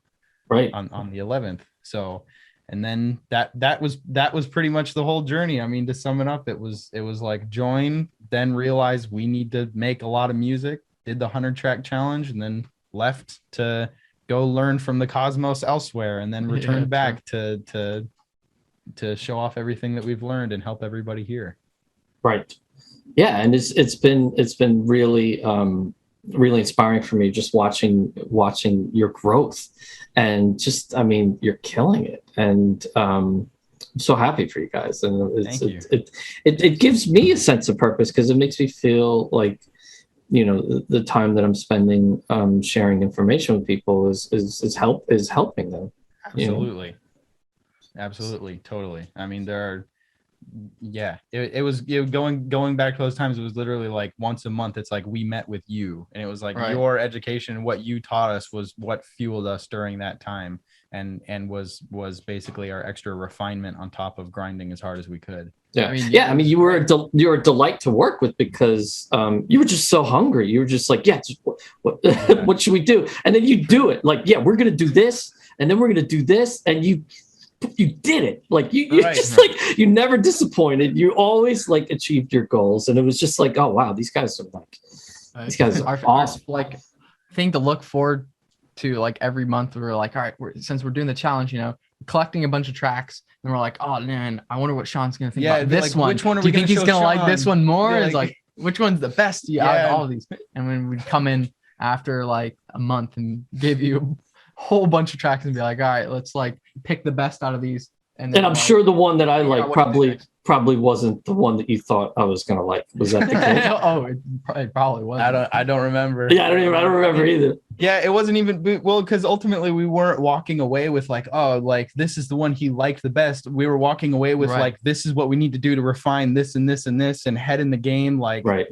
on the 11th. So, and then that was pretty much the whole journey. I mean, to sum it up, it was like join, then realize we need to make a lot of music, did the 100-track challenge, and then left to go learn from the cosmos elsewhere, and then returned back to show off everything that we've learned and help everybody here. Right. Yeah, and it's been really really inspiring for me, just watching your growth, and just, I mean, you're killing it, and I'm so happy for you guys, and it gives me a sense of purpose, because it makes me feel like, you know, the time that I'm spending sharing information with people is helping them. Absolutely. You know? Absolutely. Totally. I mean, it was going back to those times. It was literally like once a month. It's like we met with you, and it was like your education and what you taught us was what fueled us during that time, and was basically our extra refinement on top of grinding as hard as we could. Yeah, I mean, you were a delight to work with, because you were just so hungry. You were just like, what should we do? And then you do it. Like, we're gonna do this, and then we're gonna do this, and you did it. Like you like, you never disappointed. You always like achieved your goals, and it was just like, oh wow, these guys are awesome. Like thing to look forward to, like every month we're like, all right, since we're doing the challenge, you know, collecting a bunch of tracks, and we're like, oh man, I wonder what Sean's gonna think about this one. Which one do you think he's gonna like this one more? It's like, which one's the best out of all of these? And when we'd come in after like a month and give you a whole bunch of tracks and be like, all right, let's like pick the best out of these. And I'm sure the one that I like probably wasn't the one that you thought I was gonna like. Was that the case? Oh, it probably was. I don't remember. Yeah, I don't remember either. Yeah, it wasn't even well, because ultimately we weren't walking away with like, oh, like this is the one he liked the best. We were walking away with like, this is what we need to do to refine this and this and this and head in the game, like right.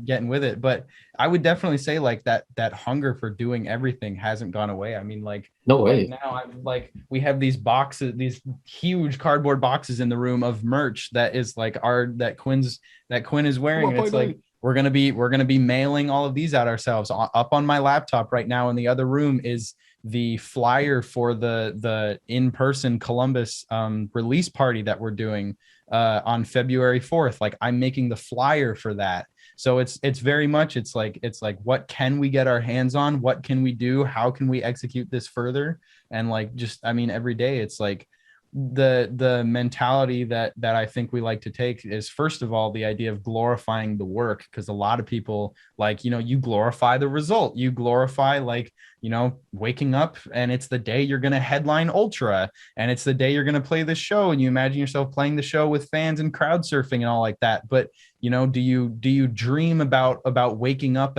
Getting with it. But I would definitely say like that hunger for doing everything hasn't gone away. I mean, like no way. Now I'm like, we have these boxes, these huge cardboard boxes in the room of merch that is like that Quinn is wearing. And it's like we're gonna be mailing all of these out ourselves. Up on my laptop right now in the other room is the flyer for the in-person Columbus release party that we're doing on February 4th. Like I'm making the flyer for that. So it's very much, it's like, what can we get our hands on? What can we do? How can we execute this further? And like, just, I mean, every day it's like the mentality that I think we like to take is, first of all, the idea of glorifying the work. Because a lot of people, like, you know, you glorify the result, you glorify, like, you know, waking up and it's the day you're going to headline Ultra and it's the day you're going to play the show, and you imagine yourself playing the show with fans and crowd surfing and all like that. But, you know, do you dream about waking up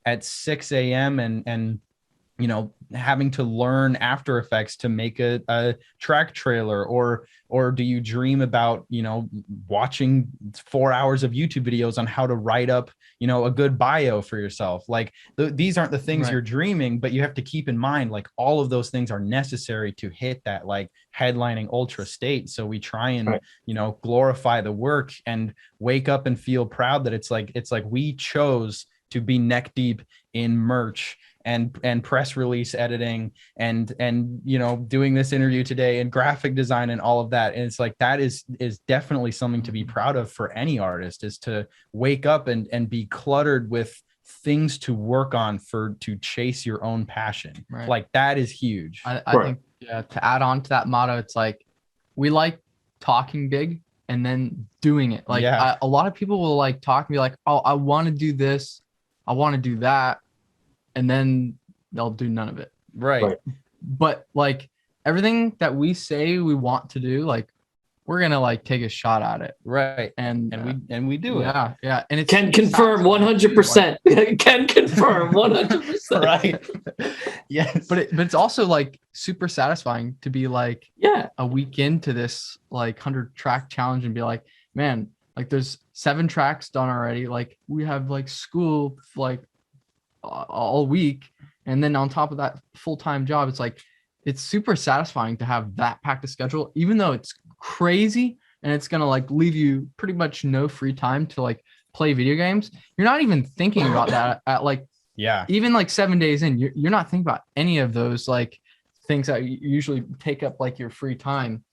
at 6 a.m. and you know, having to learn After Effects to make a track trailer, or do you dream about, you know, watching 4 hours of YouTube videos on how to write up, you know, a good bio for yourself? Like these aren't the things you're dreaming, but you have to keep in mind, like, all of those things are necessary to hit that like headlining Ultra state. So we try and, you know, glorify the work and wake up and feel proud that it's like we chose to be neck deep in merch and press release editing and you know, doing this interview today and graphic design and all of that. And it's like, that is definitely something to be proud of for any artist, is to wake up and be cluttered with things to work on to chase your own passion. Like that is huge. I think, yeah, to add on to that motto, it's like, we like talking big and then doing it. Like a lot of people will like talk and be like, oh, I want to do this, I want to do that, and then they'll do none of it. Right. But like everything that we say we want to do, like we're gonna like take a shot at it. Right. And we do it. Yeah. Yeah. And it can confirm 100%. Can confirm 100%. Right. Yes. But it's also like super satisfying to be like, a week into this like 100-track challenge and be like, man, like there's 7 tracks done already. Like we have like school like all week, and then on top of that full-time job, it's like, it's super satisfying to have that packed a schedule, even though it's crazy and it's gonna like leave you pretty much no free time to like play video games. You're not even thinking about that at like, even like 7 days in, you're not thinking about any of those like things that usually take up like your free time.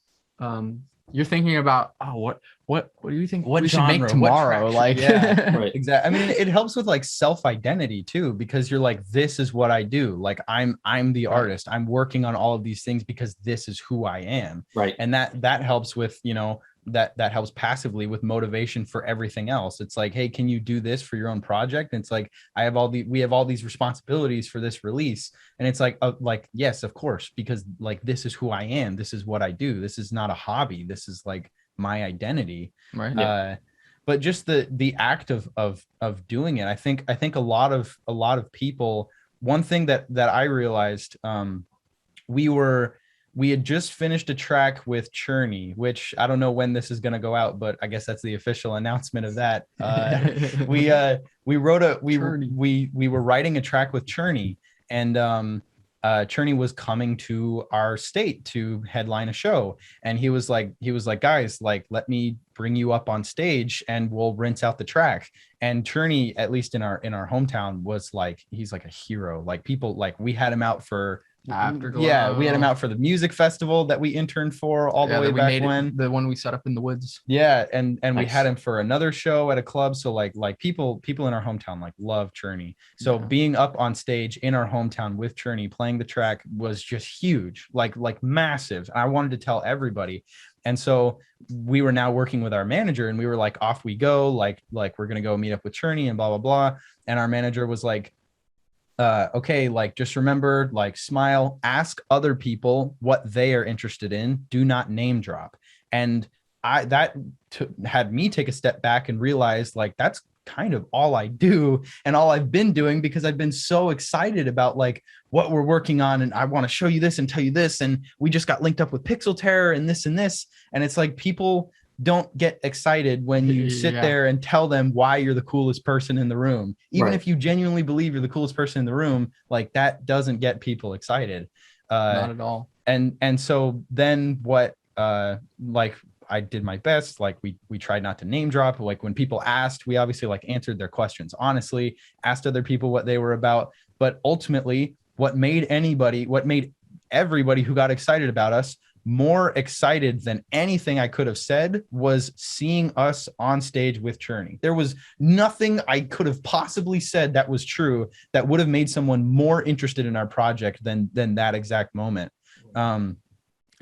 You're thinking about, oh, what do you think we should make tomorrow? Like, exactly. I mean, it helps with like self-identity too, because you're like, this is what I do. Like I'm the artist. I'm working on all of these things because this is who I am. Right. And that helps with, you know, that helps passively with motivation for everything else. It's like, hey, can you do this for your own project? And it's like, we have all these responsibilities for this release. And it's like, yes, of course, because like, this is who I am. This is what I do. This is not a hobby. This is like my identity. Right. But just the act of doing it. I think a lot of people, one thing that I realized, we had just finished a track with Churney, which I don't know when this is going to go out, but I guess that's the official announcement of that. We were writing a track with Churney, and Churney was coming to our state to headline a show, and he was like, guys, like, let me bring you up on stage and we'll rinse out the track. And Churney, at least in our hometown, was like, he's like a hero. Like people, like we had him out for Afterglow. Yeah, we had him out for the music festival that we interned for all the way back when. The one we set up in the woods. Yeah, and we had him for another show at a club. So like people in our hometown like love Churney. So being up on stage in our hometown with Churney playing the track was just huge, like massive. I wanted to tell everybody. And so we were now working with our manager, and we were like, off we go, like we're gonna go meet up with Churney and blah blah blah. And our manager was like, okay, like just remember, like smile, ask other people what they are interested in, do not name drop. And had me take a step back and realize like that's kind of all I do and all I've been doing, because I've been so excited about like what we're working on, and I want to show you this and tell you this, and we just got linked up with Pixel Terror and this, and it's like people don't get excited when you sit there and tell them why you're the coolest person in the room. Even if you genuinely believe you're the coolest person in the room, like that doesn't get people excited. Not at all. And so then what, like I did my best. Like we tried not to name drop. Like when people asked, we obviously like answered their questions honestly, asked other people what they were about. But ultimately what made everybody who got excited about us more excited than anything I could have said was seeing us on stage with Churney. There was nothing I could have possibly said that was true that would have made someone more interested in our project than that exact moment.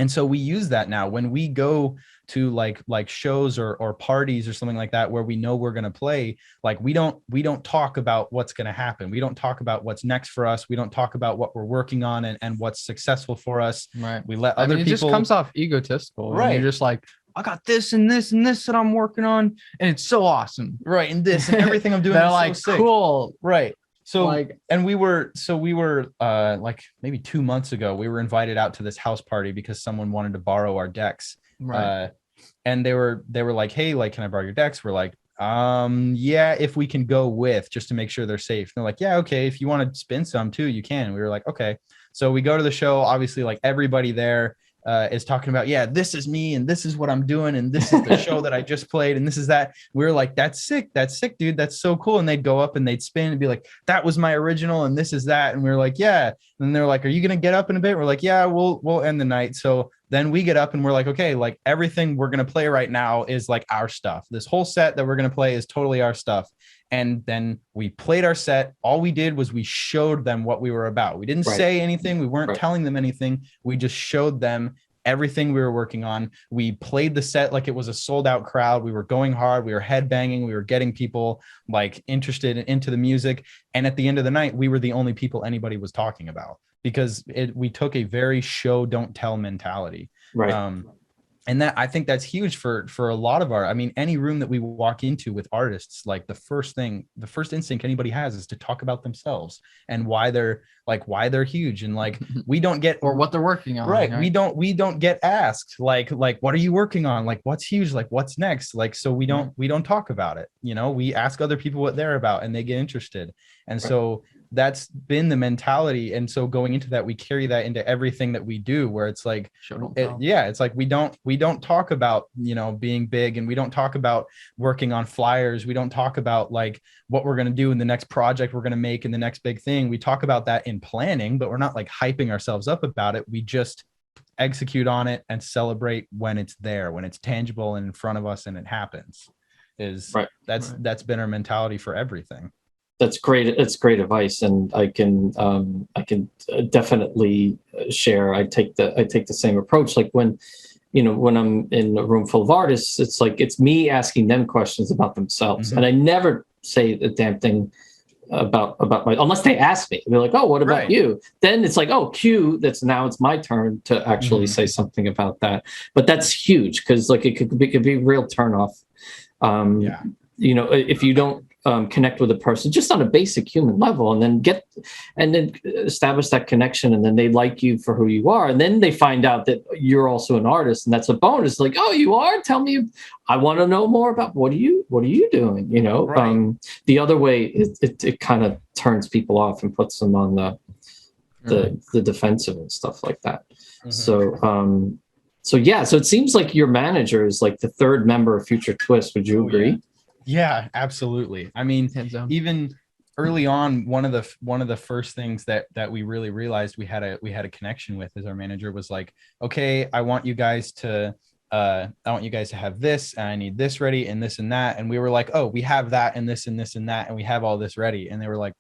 And so we use that now when we go to like shows or parties or something like that, where we know we're going to play. Like we don't talk about what's going to happen. We don't talk about what's next for us. We don't talk about what we're working on and what's successful for us. Right. We let other people. It just comes off egotistical. Right. You're just like, I got this and this and this that I'm working on, and it's so awesome. Right. And this and everything I'm doing. They're is like, so sick. cool. Right. So like, and we were like maybe 2 months ago, we were invited out to this house party because someone wanted to borrow our decks. Right. And they were like, hey, like, can I borrow your decks? We're like, yeah, if we can go with, just to make sure they're safe. And they're like, yeah, okay, if you want to spin some too, you can. And we were like, okay. So we go to the show. Obviously, like everybody there is talking about, yeah, this is me and this is what I'm doing and this is the show that I just played and this is that. We were like, that's sick, dude, that's so cool. And they'd go up and they'd spin and be like, that was my original and this is that. And we were like, yeah. And they're like, are you gonna get up in a bit? We're like, yeah, we'll end the night. So then we get up and we're like, okay, like everything we're gonna play right now is like our stuff. This whole set that we're gonna play is totally our stuff. And then we played our set. All we did was we showed them what we were about. We didn't say anything. We weren't telling them anything. We just showed them everything we were working on. We played the set like it was a sold out crowd. We were going hard. We were headbanging. We were getting people like interested into the music. And at the end of the night, we were the only people anybody was talking about because we took a very show, don't tell mentality. Right. And that I think that's huge for a lot of any room that we walk into with artists, like the first instinct anybody has is to talk about themselves and why they're huge. And like, we don't get, or what they're working on. Right. We don't get asked like, what are you working on? Like, what's huge? Like, what's next? Like, so we don't talk about it. You know, we ask other people what they're about and they get interested. And so that's been the mentality. And so going into that, we carry that into everything that we do, where it's like, it's like we don't talk about, being big, and we don't talk about working on flyers. We don't talk about like what we're going to do in the next project we're going to make in the next big thing. We talk about that in planning, but we're not like hyping ourselves up about it. We just execute on it and celebrate when it's there, when it's tangible and in front of us and it happens. That's been our mentality for everything. That's great. It's great advice, and I can definitely share. I take the same approach. Like when I'm in a room full of artists, it's like it's me asking them questions about themselves, and I never say a damn thing about my, unless they ask me. They're like, "Oh, what about you?" Then it's like, "Oh, cue. It's my turn to actually say something about that." But that's huge because like it could be a real turnoff. If you don't connect with a person just on a basic human level, and then establish that connection, and then they like you for who you are, and then they find out that you're also an artist, and that's a bonus. Like, oh, you are? Tell me, I want to know more about what are you doing? The other way, it kind of turns people off and puts them on the defensive and stuff like that. So it seems like your manager is like the third member of Future Twist. Would you agree? Yeah, absolutely. I mean, even early on, one of the first things that we really realized we had a connection with as our manager was like, okay, I want you guys to have this, and I need this ready and this and that. And we were like, oh, we have that and this and this and that, and we have all this ready. And they were like,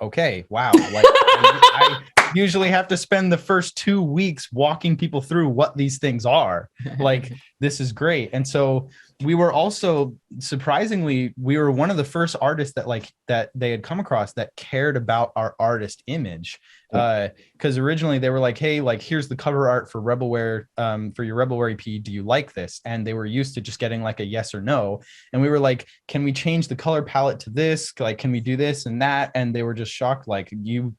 okay, wow. Like I usually have to spend the first 2 weeks walking people through what these things are. Like, this is great. And so we were also surprisingly, we were one of the first artists that they had come across that cared about our artist image. Because originally they were like, hey, like, here's the cover art for Rebelware, for your Rebelware EP. Do you like this? And they were used to just getting like a yes or no. And we were like, can we change the color palette to this? Like, can we do this and that? And they were just shocked. Like you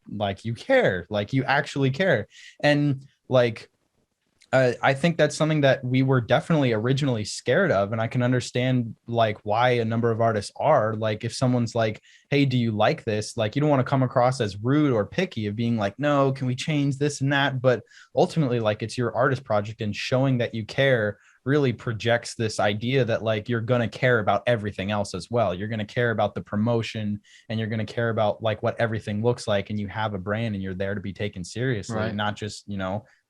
care, like you actually care. And like, I think that's something that we were definitely originally scared of. And I can understand like why a number of artists are like, if someone's like, hey, do you like this? Like, you don't want to come across as rude or picky of being like, no, can we change this and that? But ultimately, like, it's your artist project, and showing that you care really projects this idea that like, you're going to care about everything else as well. You're going to care about the promotion, and you're going to care about like what everything looks like. And you have a brand, and you're there to be taken seriously, right? Not just,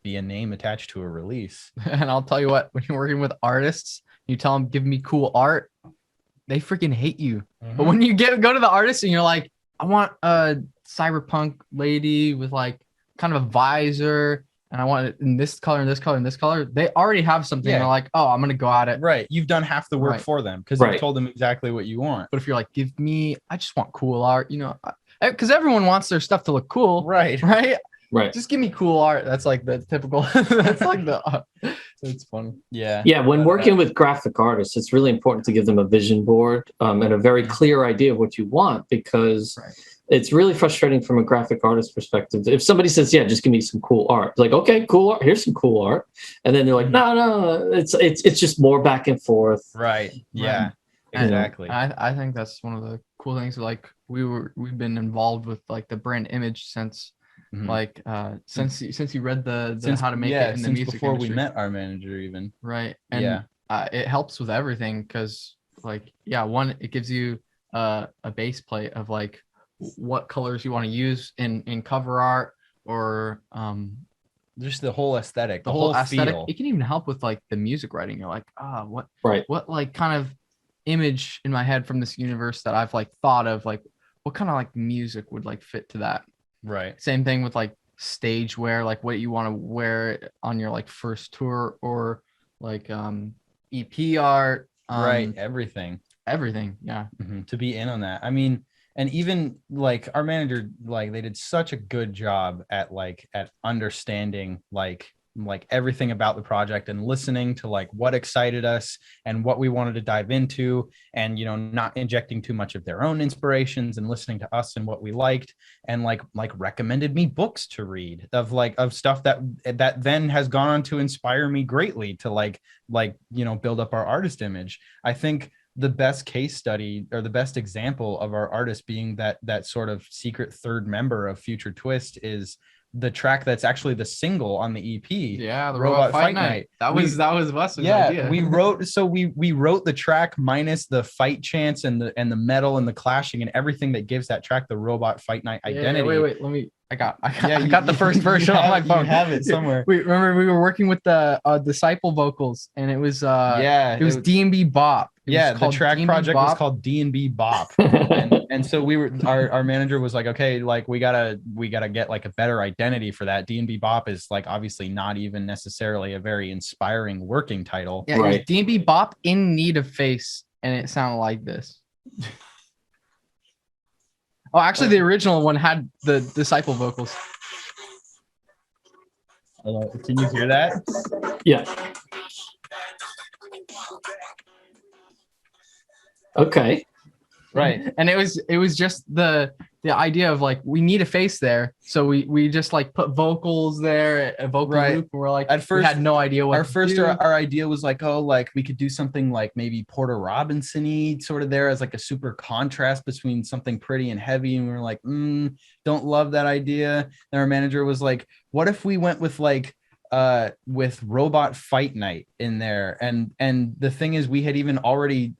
be a name attached to a release. And I'll tell you what, when you're working with artists, you tell them, give me cool art, they freaking hate you. Mm-hmm. But when you go to the artist and you're like, I want a cyberpunk lady with like kind of a visor, and I want it in this color and this color and this color, they already have something. Yeah. And they're like, oh, I'm going to go at it. Right. You've done half the work for them because you told them exactly what you want. But if you're like, I just want cool art, because everyone wants their stuff to look cool. Right. Right. Just give me cool art. That's like the typical. That's like it's funny. Yeah. Yeah. When working with graphic artists, it's really important to give them a vision board and a very clear idea of what you want, because it's really frustrating from a graphic artist perspective. If somebody says, yeah, just give me some cool art. It's like, okay, cool art. Here's some cool art. And then they're like, no, it's just more back and forth. Right. Yeah. Exactly. I think that's one of the cool things. Like we've been involved with like the brand image since. Mm-hmm. Like since you read the how to make it in the music before industry. We met our manager even. Right. And it helps with everything, because like one, it gives you a base plate of like what colors you want to use in cover art, or just the whole aesthetic, the whole aesthetic feel. It can even help with like the music writing. You're like, what like kind of image in my head from this universe that I've like thought of, like what kind of like music would like fit to that. Right. Same thing with like stage wear, like what you want to wear on your like first tour, or like EP art. Right. Everything. Yeah. Mm-hmm. To be in on that. I mean, and even like our manager, like they did such a good job at understanding like everything about the project, and listening to like what excited us and what we wanted to dive into, and not injecting too much of their own inspirations, and listening to us and what we liked, and like recommended me books to read of stuff that then has gone on to inspire me greatly to like build up our artist image. I think the best case study, or the best example of our artist being that sort of secret third member of Future Twist, is the track that's actually the single on the EP. Yeah, the Robot Fight Night. That was Wes's idea. we wrote the track minus the fight chants and the metal and the clashing and everything that gives that track the Robot Fight Night identity. Wait, I got the first version on my phone. You have it somewhere. Remember we were working with the Disciple vocals, and it was it was D&B Bop. The track D&B project Bop. Was called D&B Bop. and so our manager was like, okay, like we gotta get like a better identity for that. D&B Bop is like obviously not even necessarily a very inspiring working title. Yeah, right. D&B Bop in Need of Face, and it sounded like this. Oh, actually, the original one had the Disciple vocals. Can you hear that? Yeah. Okay. Right. And it was just the idea of like, we need a face there, so we just like put vocals there, a vocal loop, and we're like, at first we had no idea what our idea was like, oh, like we could do something like maybe Porter Robinson-y sort of there as like a super contrast between something pretty and heavy, and we were like, don't love that idea. And our manager was like, what if we went with like with Robot Fight Night in there, and the thing is, we had even already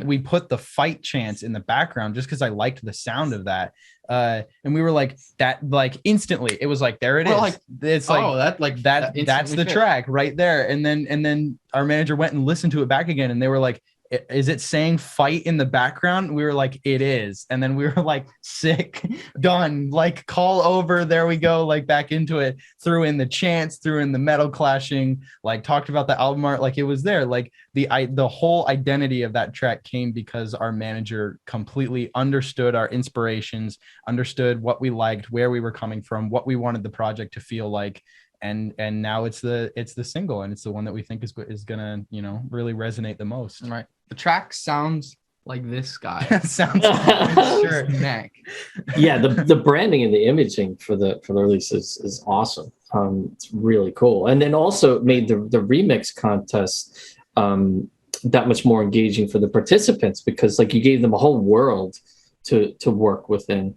we put the fight chants in the background just because I liked the sound of that, and we were like that, like instantly it was like, there it is, like it's like that's the track right there. And then our manager went and listened to it back again, and they were like, is it saying fight in the background? We were like, it is. And then we were like, sick, done, like call over. There we go. Like back into it, threw in the chants, threw in the metal clashing, like talked about the album art. Like it was there. Like the whole identity of that track came because our manager completely understood our inspirations, understood what we liked, where we were coming from, what we wanted the project to feel like. And now it's the single, and it's the one that we think is gonna, you know, really resonate the most. Right. The track sounds like this guy. Sounds like sure. Neck. Yeah, the branding and the imaging for the release is awesome. It's really cool. And then also it made the remix contest that much more engaging for the participants, because like you gave them a whole world to work within.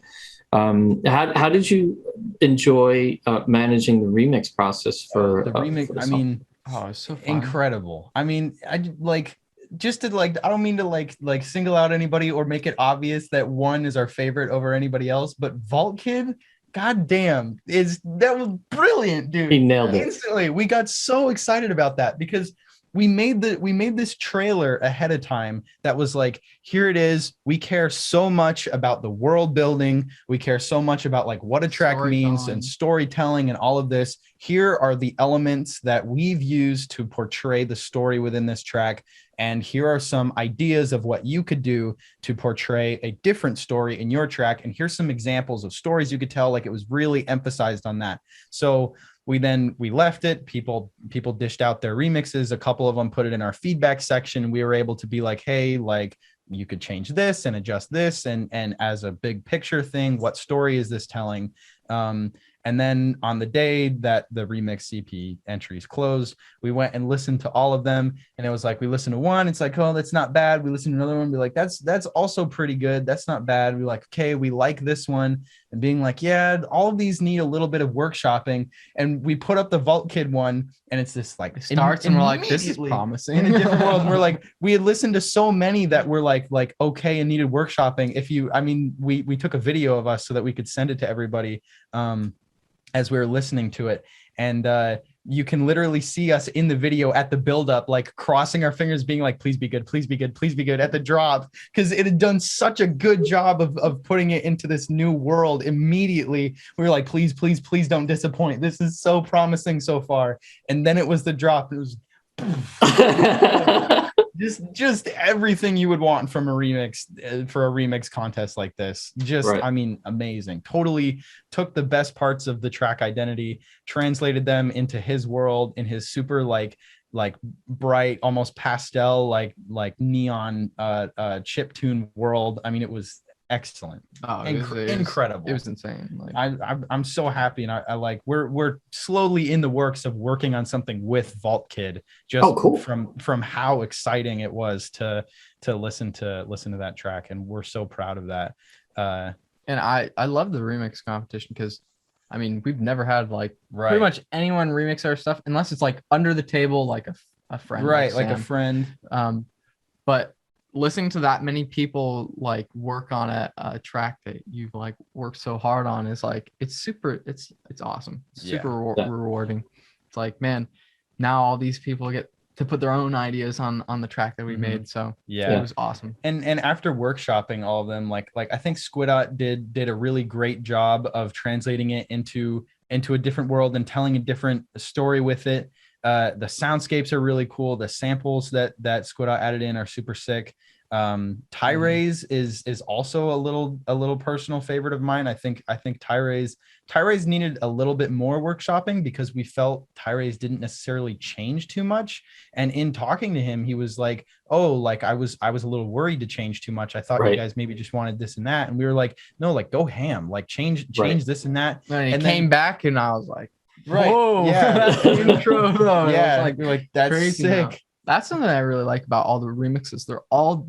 How did you enjoy managing the remix process for the remix? for the I song? mean, Oh, it's so fun. incredible. I mean, I like just to like, I don't mean to like single out anybody or make it obvious that one is our favorite over anybody else, but Vault Kid, god damn, that was brilliant, dude. He nailed it. Instantly. We got so excited about that because we made this trailer ahead of time that was like, here it is. We care so much about the world building. We care so much about like what a track means and storytelling and all of this. Here are the elements that we've used to portray the story within this track. And here are some ideas of what you could do to portray a different story in your track. And here's some examples of stories you could tell. Like it was really emphasized on that. So we left it. People dished out their remixes. A couple of them put it in our feedback section. We were able to be like, hey, like you could change this and adjust this. And as a big picture thing, what story is this telling? And then on the day that the remix CP entries closed, we went and listened to all of them. And it was like, we listened to one. It's like, oh, that's not bad. We listened to another one. Be like, that's also pretty good. That's not bad. We're like, okay, we like this one. And being like, yeah, all of these need a little bit of workshopping. And we put up the Vault Kid one, and it's this like it starts and we're like, this is promising in a different world. And we're like, we had listened to so many that were like okay and needed workshopping. We took a video of us so that we could send it to everybody as we were listening to it. And you can literally see us in the video at the buildup, like crossing our fingers, being like, please be good, please be good, please be good at the drop. Because it had done such a good job of putting it into this new world immediately. We were like, please, please, please don't disappoint. This is so promising so far. And then it was the drop. It was just everything you would want from a remix for a remix contest like this. Right. I mean, amazing. Totally took the best parts of the track identity, translated them into his world, in his super like bright, almost pastel, like neon chip tune world. I mean, it was excellent. Incredible. It was insane. Like, I'm so happy, and I like we're slowly in the works of working on something with Vault Kid, just cool. from how exciting it was to listen to that track, and we're so proud of that. And I love the remix competition because I mean, we've never had like pretty much anyone remix our stuff unless it's like under the table, like a friend, right? Like a friend. But listening to that many people like work on a track that you've like worked so hard on is like, it's awesome. It's super rewarding. It's like, man, now all these people get to put their own ideas on the track that we made. So it was awesome. And after workshopping all of them, like I think Squidot did a really great job of translating it into a different world and telling a different story with it. The soundscapes are really cool. The samples that Squidot added in are super sick. Tyra's is also a little personal favorite of mine. I think Tyra's needed a little bit more workshopping because we felt Tyra's didn't necessarily change too much. And in talking to him, he was like, oh, like I was a little worried to change too much. I thought you guys maybe just wanted this and that. And we were like, no, like go ham, like change this and that. And he came back and I was like, right. Whoa, yeah. intro. Yeah. We're like that's crazy sick. Now. That's something I really like about all the remixes. They're all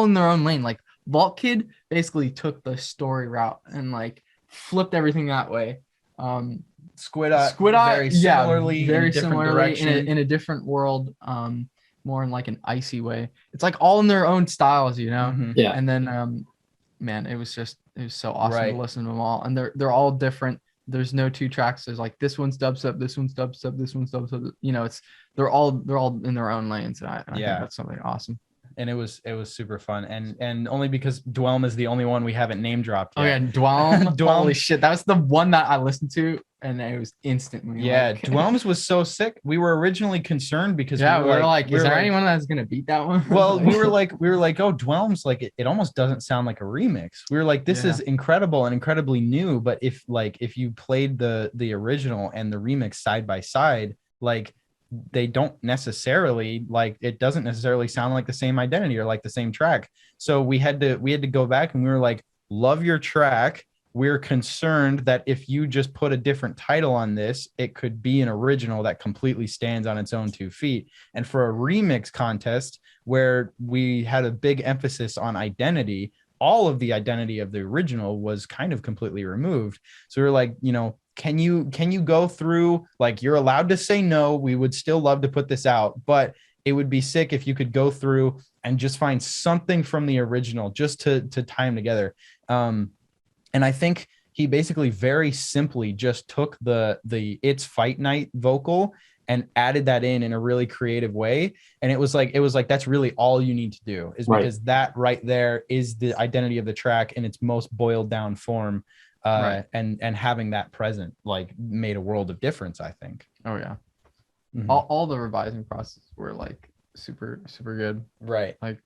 in their own lane. Like Vault Kid basically took the story route and like flipped everything that way. Squidot very similarly in a different world, more in like an icy way. It's like all in their own styles, you know? Mm-hmm. Yeah. And then man, it was so awesome to listen to them all. And they're all different. There's no two tracks. There's like this one's dubstep, this one's dubstep, this one's dubstep. You know, they're all in their own lanes. And I think that's something awesome. and it was super fun, and only because Dwelm is the only one we haven't name dropped yet. Oh yeah, Dwelm. Holy shit, that was the one that I listened to, and it was instantly. Yeah, Dwelm's was so sick. We were originally concerned because we were like, is there anyone that's gonna beat that one? Well, we were like, oh, Dwelm's like it almost doesn't sound like a remix. We were like, this is incredible and incredibly new, but if you played the original and the remix side by side, like they don't necessarily, like it doesn't necessarily sound like the same identity or like the same track. So we had to go back and we were like, love your track. We're concerned that if you just put a different title on this, it could be an original that completely stands on its own 2 feet. And for a remix contest where we had a big emphasis on identity, all of the identity of the original was kind of completely removed. So we were like, you know, can you go through, like, you're allowed to say no, we would still love to put this out, but it would be sick if you could go through and just find something from the original just to tie them together. And I think he basically very simply just took the It's Fight Night vocal and added that in a really creative way. And it was like, that's really all you need to do, is because that right there is the identity of the track in its most boiled down form. And having that present, like, made a world of difference, I think. Oh yeah. Mm-hmm. All the revising process were like super good. Right. Like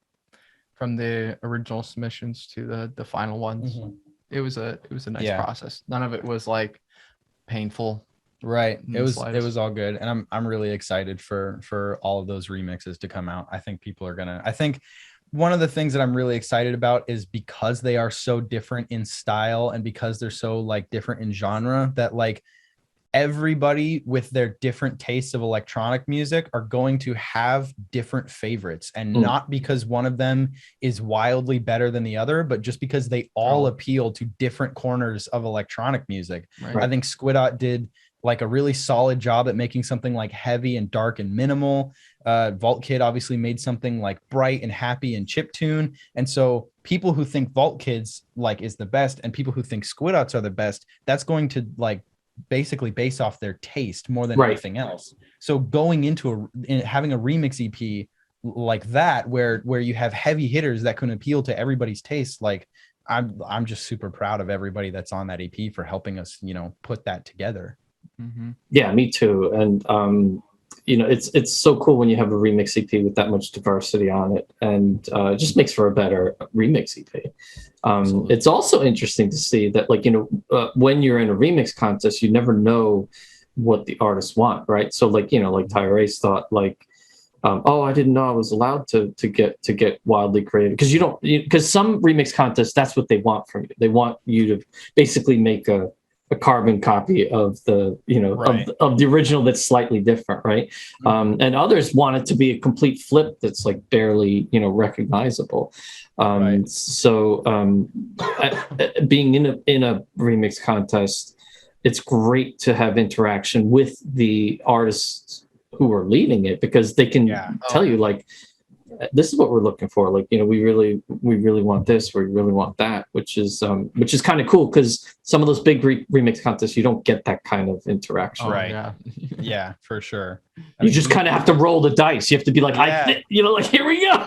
from the original submissions to the final ones. Mm-hmm. It was a nice process. None of it was like painful. Right. It was all good. And I'm really excited for all of those remixes to come out. I think people are gonna, I think one of the things that I'm really excited about is because they are so different in style and because they're so like different in genre, that like everybody with their different tastes of electronic music are going to have different favorites, and not because one of them is wildly better than the other, but just because they all appeal to different corners of electronic music. Right. I think Squidot did like a really solid job at making something like heavy and dark and minimal. Vault Kid obviously made something like bright and happy and chiptune. And so people who think Vault Kids like is the best and people who think Squidots are the best, that's going to like basically base off their taste more than anything else. So going into having a remix EP like that, where you have heavy hitters that can appeal to everybody's taste, like I'm just super proud of everybody that's on that EP for helping us, you know, put that together. Mm-hmm. Yeah, me too. And you know, it's so cool when you have a remix EP with that much diversity on it, and it just makes for a better remix EP. It's also interesting to see that, like, you know, when you're in a remix contest, you never know what the artists want, right? So, like, you know, like Tyrese thought, like, oh, I didn't know I was allowed to get wildly creative, because some remix contests, that's what they want from you. They want you to basically make a carbon copy of the, you know, of the original that's slightly different, right? And others want it to be a complete flip that's like barely, you know, recognizable. So being in a remix contest, it's great to have interaction with the artists who are leading it, because they can tell you, like, this is what we're looking for. Like, you know, we really want this, we really want that, which is kind of cool, because some of those big remix contests, you don't get that kind of interaction. Yeah, for sure. You just kind of have to roll the dice. You have to be like, you know, like, here we go.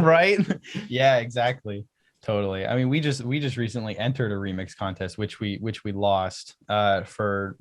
Right. Yeah, exactly. Totally. I mean, we just recently entered a remix contest, which we lost for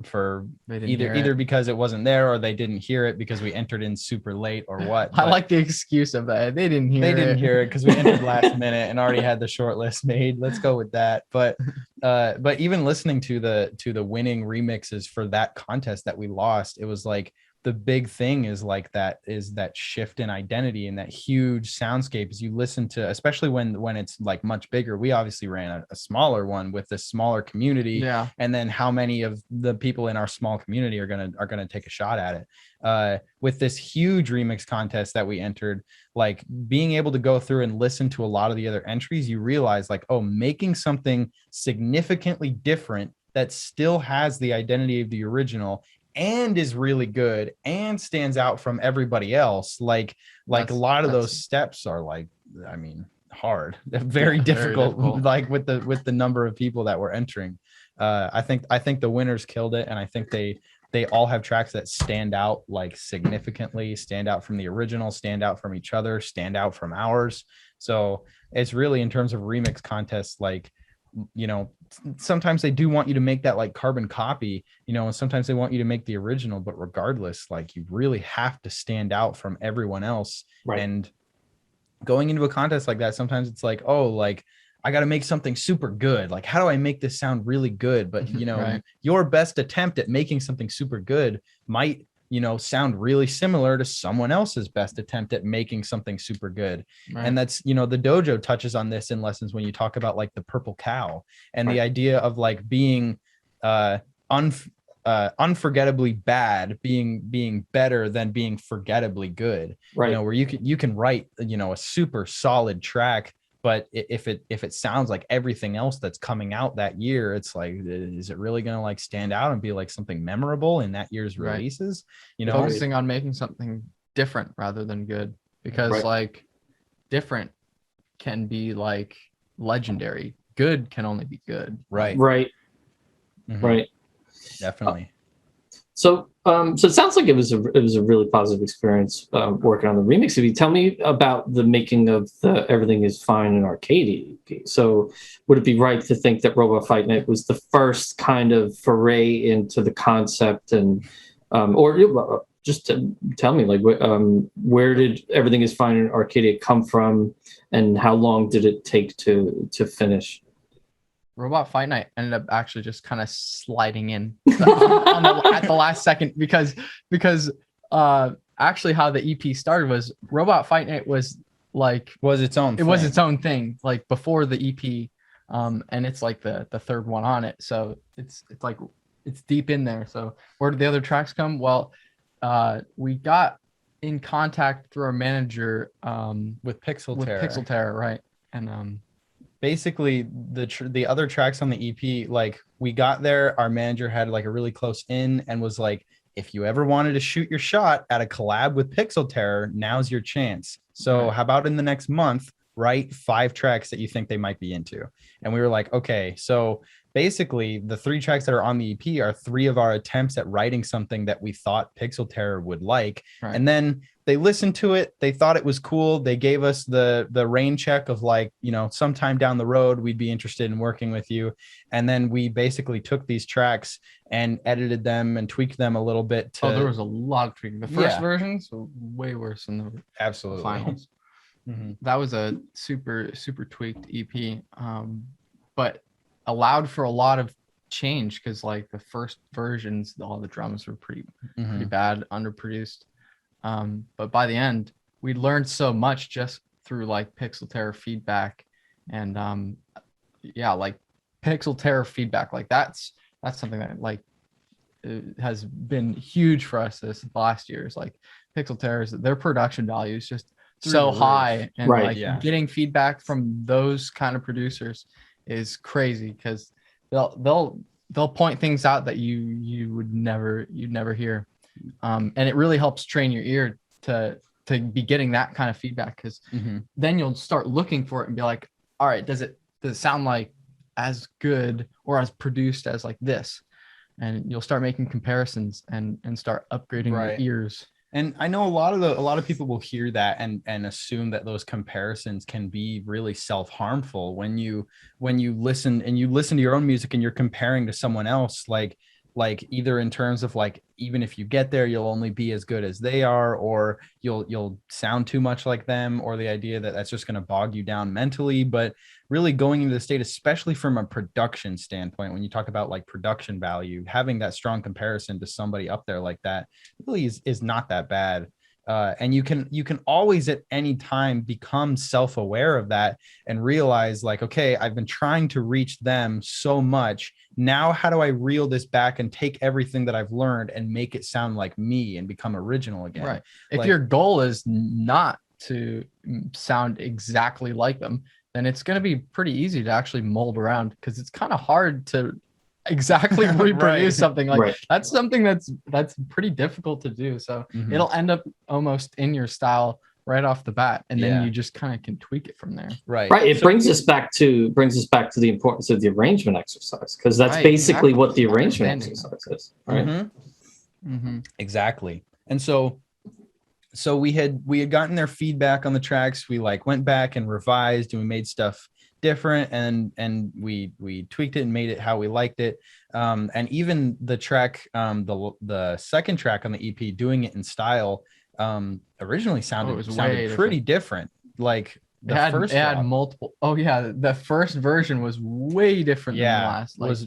either because it wasn't there, or they didn't hear it because we entered in super late, or what. I like the excuse of that. They didn't hear it because we entered last minute and already had the short list made. Let's go with that. But even listening to the winning remixes for that contest that we lost, it was like, the big thing is that shift in identity and that huge soundscape as you listen to, especially when it's like much bigger. We obviously ran a smaller one with a smaller community. Yeah. And then how many of the people in our small community are gonna take a shot at it? With this huge remix contest that we entered, like, being able to go through and listen to a lot of the other entries, you realize, like, oh, making something significantly different that still has the identity of the original and is really good and stands out from everybody else. Like a lot of those steps are, like, I mean, hard, very difficult. Like with the number of people that were entering. I think the winners killed it, and I think they they all have tracks that stand out like significantly, stand out from the original, stand out from each other, stand out from ours. So it's really, in terms of remix contests, like, you know, sometimes they do want you to make that like carbon copy, you know, and sometimes they want you to make the original, but regardless, like, you really have to stand out from everyone else. Right. And going into a contest like that, sometimes it's like, oh, like, I got to make something super good. Like, how do I make this sound really good? But, you know, your best attempt at making something super good might, you know, sound really similar to someone else's best attempt at making something super good. Right. And that's, you know, the dojo touches on this in lessons when you talk about like the purple cow and the idea of like being unforgettably bad, being better than being forgettably good. Right. You know, where you can write, you know, a super solid track, but if it sounds like everything else that's coming out that year, it's like, is it really going to like stand out and be like something memorable in that year's releases? You know, focusing on making something different rather than good, because like different can be like legendary. Good can only be good. Right. Mm-hmm. Right. Definitely. So it sounds like it was a really positive experience working on the remix EP. Tell me about the making of the Everything Is Fine in Arcade EP. So would it be right to think that Robot Fight Night was the first kind of foray into the concept, and or just to tell me, like, where did Everything Is Fine in Arcade come from, and how long did it take to finish? Robot Fight Night ended up actually just kind of sliding in at the last second, because actually how the EP started was Robot Fight Night was its own thing, like before the EP, and it's like the third one on it, so it's like it's deep in there. So where did the other tracks come? Well, we got in contact through our manager with Pixel Terror, right? And basically the other tracks on the EP, like, we got there, our manager had like a really close in and was like, if you ever wanted to shoot your shot at a collab with Pixel Terror, now's your chance. So how about in the next month, write 5 tracks that you think they might be into? And we were like, okay. So basically the 3 tracks that are on the EP are 3 of our attempts at writing something that we thought Pixel Terror would like. Right. And then they listened to it. They thought it was cool. They gave us the rain check of like, you know, sometime down the road, we'd be interested in working with you. And then we basically took these tracks and edited them and tweaked them a little bit. There was a lot of tweaking. The first versions were way worse than the finals. Mm-hmm. That was a super, super tweaked EP. But allowed for a lot of change, because like the first versions, all the drums were pretty bad, underproduced. But by the end, we learned so much just through like Pixel Terror feedback, and like Pixel Terror feedback, like that's something that like has been huge for us this last year. Is like Pixel Terror's, their production value is just so high, and getting feedback from those kind of producers is crazy, because they'll point things out that you'd never hear. And it really helps train your ear to be getting that kind of feedback, because then you'll start looking for it and be like, all right, does it sound like as good or as produced as like this? And you'll start making comparisons and start upgrading your ears. And I know a lot of people will hear that and assume that those comparisons can be really self-harmful when you listen to your own music and you're comparing to someone else, like either in terms of like, even if you get there, you'll only be as good as they are, or you'll sound too much like them, or the idea that that's just going to bog you down mentally. But really going into the state, especially from a production standpoint, when you talk about like production value, having that strong comparison to somebody up there like that really is not that bad. And you can always at any time become self-aware of that and realize like, okay, I've been trying to reach them so much. Now, how do I reel this back and take everything that I've learned and make it sound like me and become original again? Right. If your goal is not to sound exactly like them, then it's going to be pretty easy to actually mold around, because it's kind of hard to exactly reproduce something like that's something that's pretty difficult to do. So it'll end up almost in your style right off the bat, and then you just kind of can tweak it from there. Right. It brings us back to the importance of the arrangement exercise, because that's basically what the arrangement exercise is. Right. Exactly. And so we had gotten their feedback on the tracks. We like went back and revised, and we made stuff different, and we tweaked it and made it how we liked it. And even the track, the second track on the EP, Doing It in Style, originally sounded pretty different. Like it had multiple. Oh yeah, the first version was way different than the last. Like,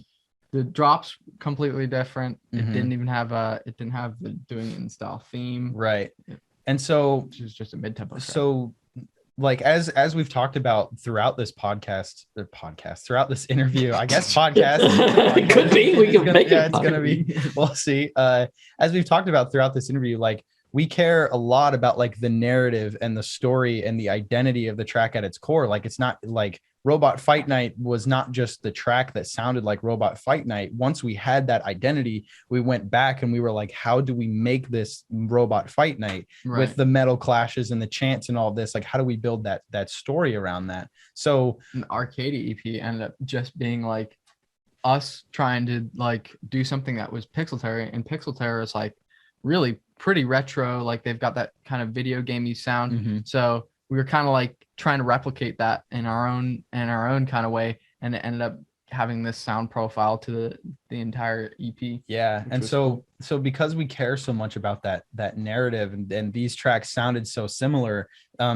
the drops completely different. It didn't even have the Doing It in Style theme. Right. And so it was just a mid-tempo track. So like as we've talked about throughout this throughout this interview, I guess it could be. We can make it. It's gonna be. We'll see. As we've talked about throughout this interview, like we care a lot about like the narrative and the story and the identity of the track at its core. Like it's not like Robot Fight Night was not just the track that sounded like Robot Fight Night. Once we had that identity, we went back and we were like, how do we make this Robot Fight Night with the metal clashes and the chants and all of this? Like, how do we build that story around that? So an Arcade EP ended up just being like us trying to like do something that was Pixel Terror, and Pixel Terror is like really pretty retro. Like they've got that kind of video gamey sound. So we were kind of like trying to replicate that in our own kind of way, and it ended up having this sound profile to the entire EP. Yeah, and so because we care so much about that narrative, and these tracks sounded so similar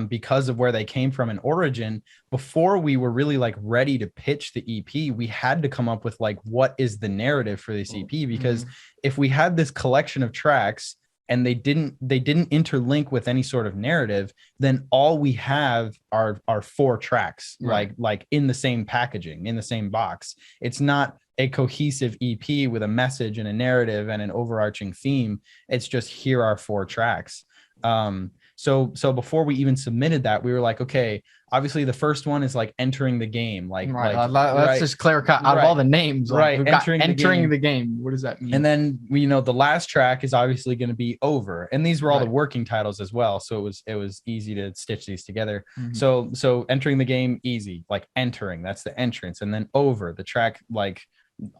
because of where they came from in origin. Before we were really like ready to pitch the EP, we had to come up with like what is the narrative for this EP, because if we had this collection of tracks and they didn't interlink with any sort of narrative, then all we have are 4 tracks, like in the same packaging, in the same box. It's not a cohesive EP with a message and a narrative and an overarching theme. It's just, here are 4 tracks. So before we even submitted that, we were like, okay, obviously the first one is like Entering the Game. Let's just clear cut out of all the names. Like, entering the game. What does that mean? And then the last track is obviously going to be Over. And these were all the working titles as well. So it was easy to stitch these together. So Entering the Game, easy, like entering, that's the entrance. And then Over, the track, like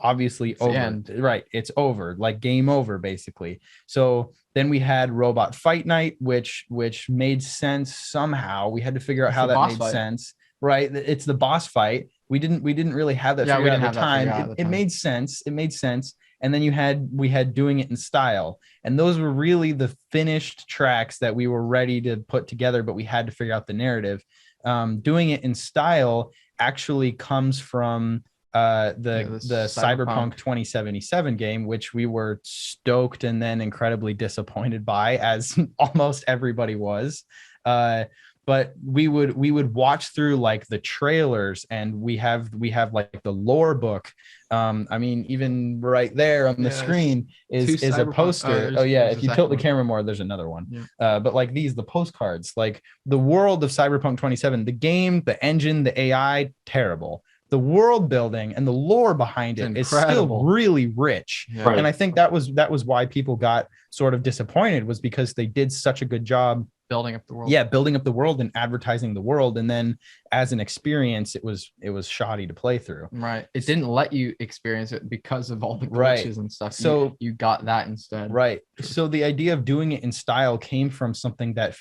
obviously it's over, right? It's over, like game over, basically. So then we had Robot Fight Night, which made sense somehow. We had to figure out how that made sense, right? It's the boss fight. We didn't really have that figured out at the time. It made sense. And then we had Doing It in Style, and those were really the finished tracks that we were ready to put together, but we had to figure out the narrative. Doing It in Style actually comes from the Cyberpunk 2077 game, which we were stoked and then incredibly disappointed by, as almost everybody was. But we would watch through like the trailers, and we have like the lore book. I mean, even right there on the screen is a poster. If you tilt the camera more, there's another one. But like the postcards, like the world of Cyberpunk 27, the game, the engine, the AI, terrible. The world building and the lore behind it is still really rich. And I think that was why people got sort of disappointed, was because they did such a good job building up the world. Building up the world and advertising the world, and then as an experience, it was shoddy to play through. Right. It didn't let you experience it because of all the glitches and stuff. So you got that instead. Right. So the idea of Doing It in Style came from something that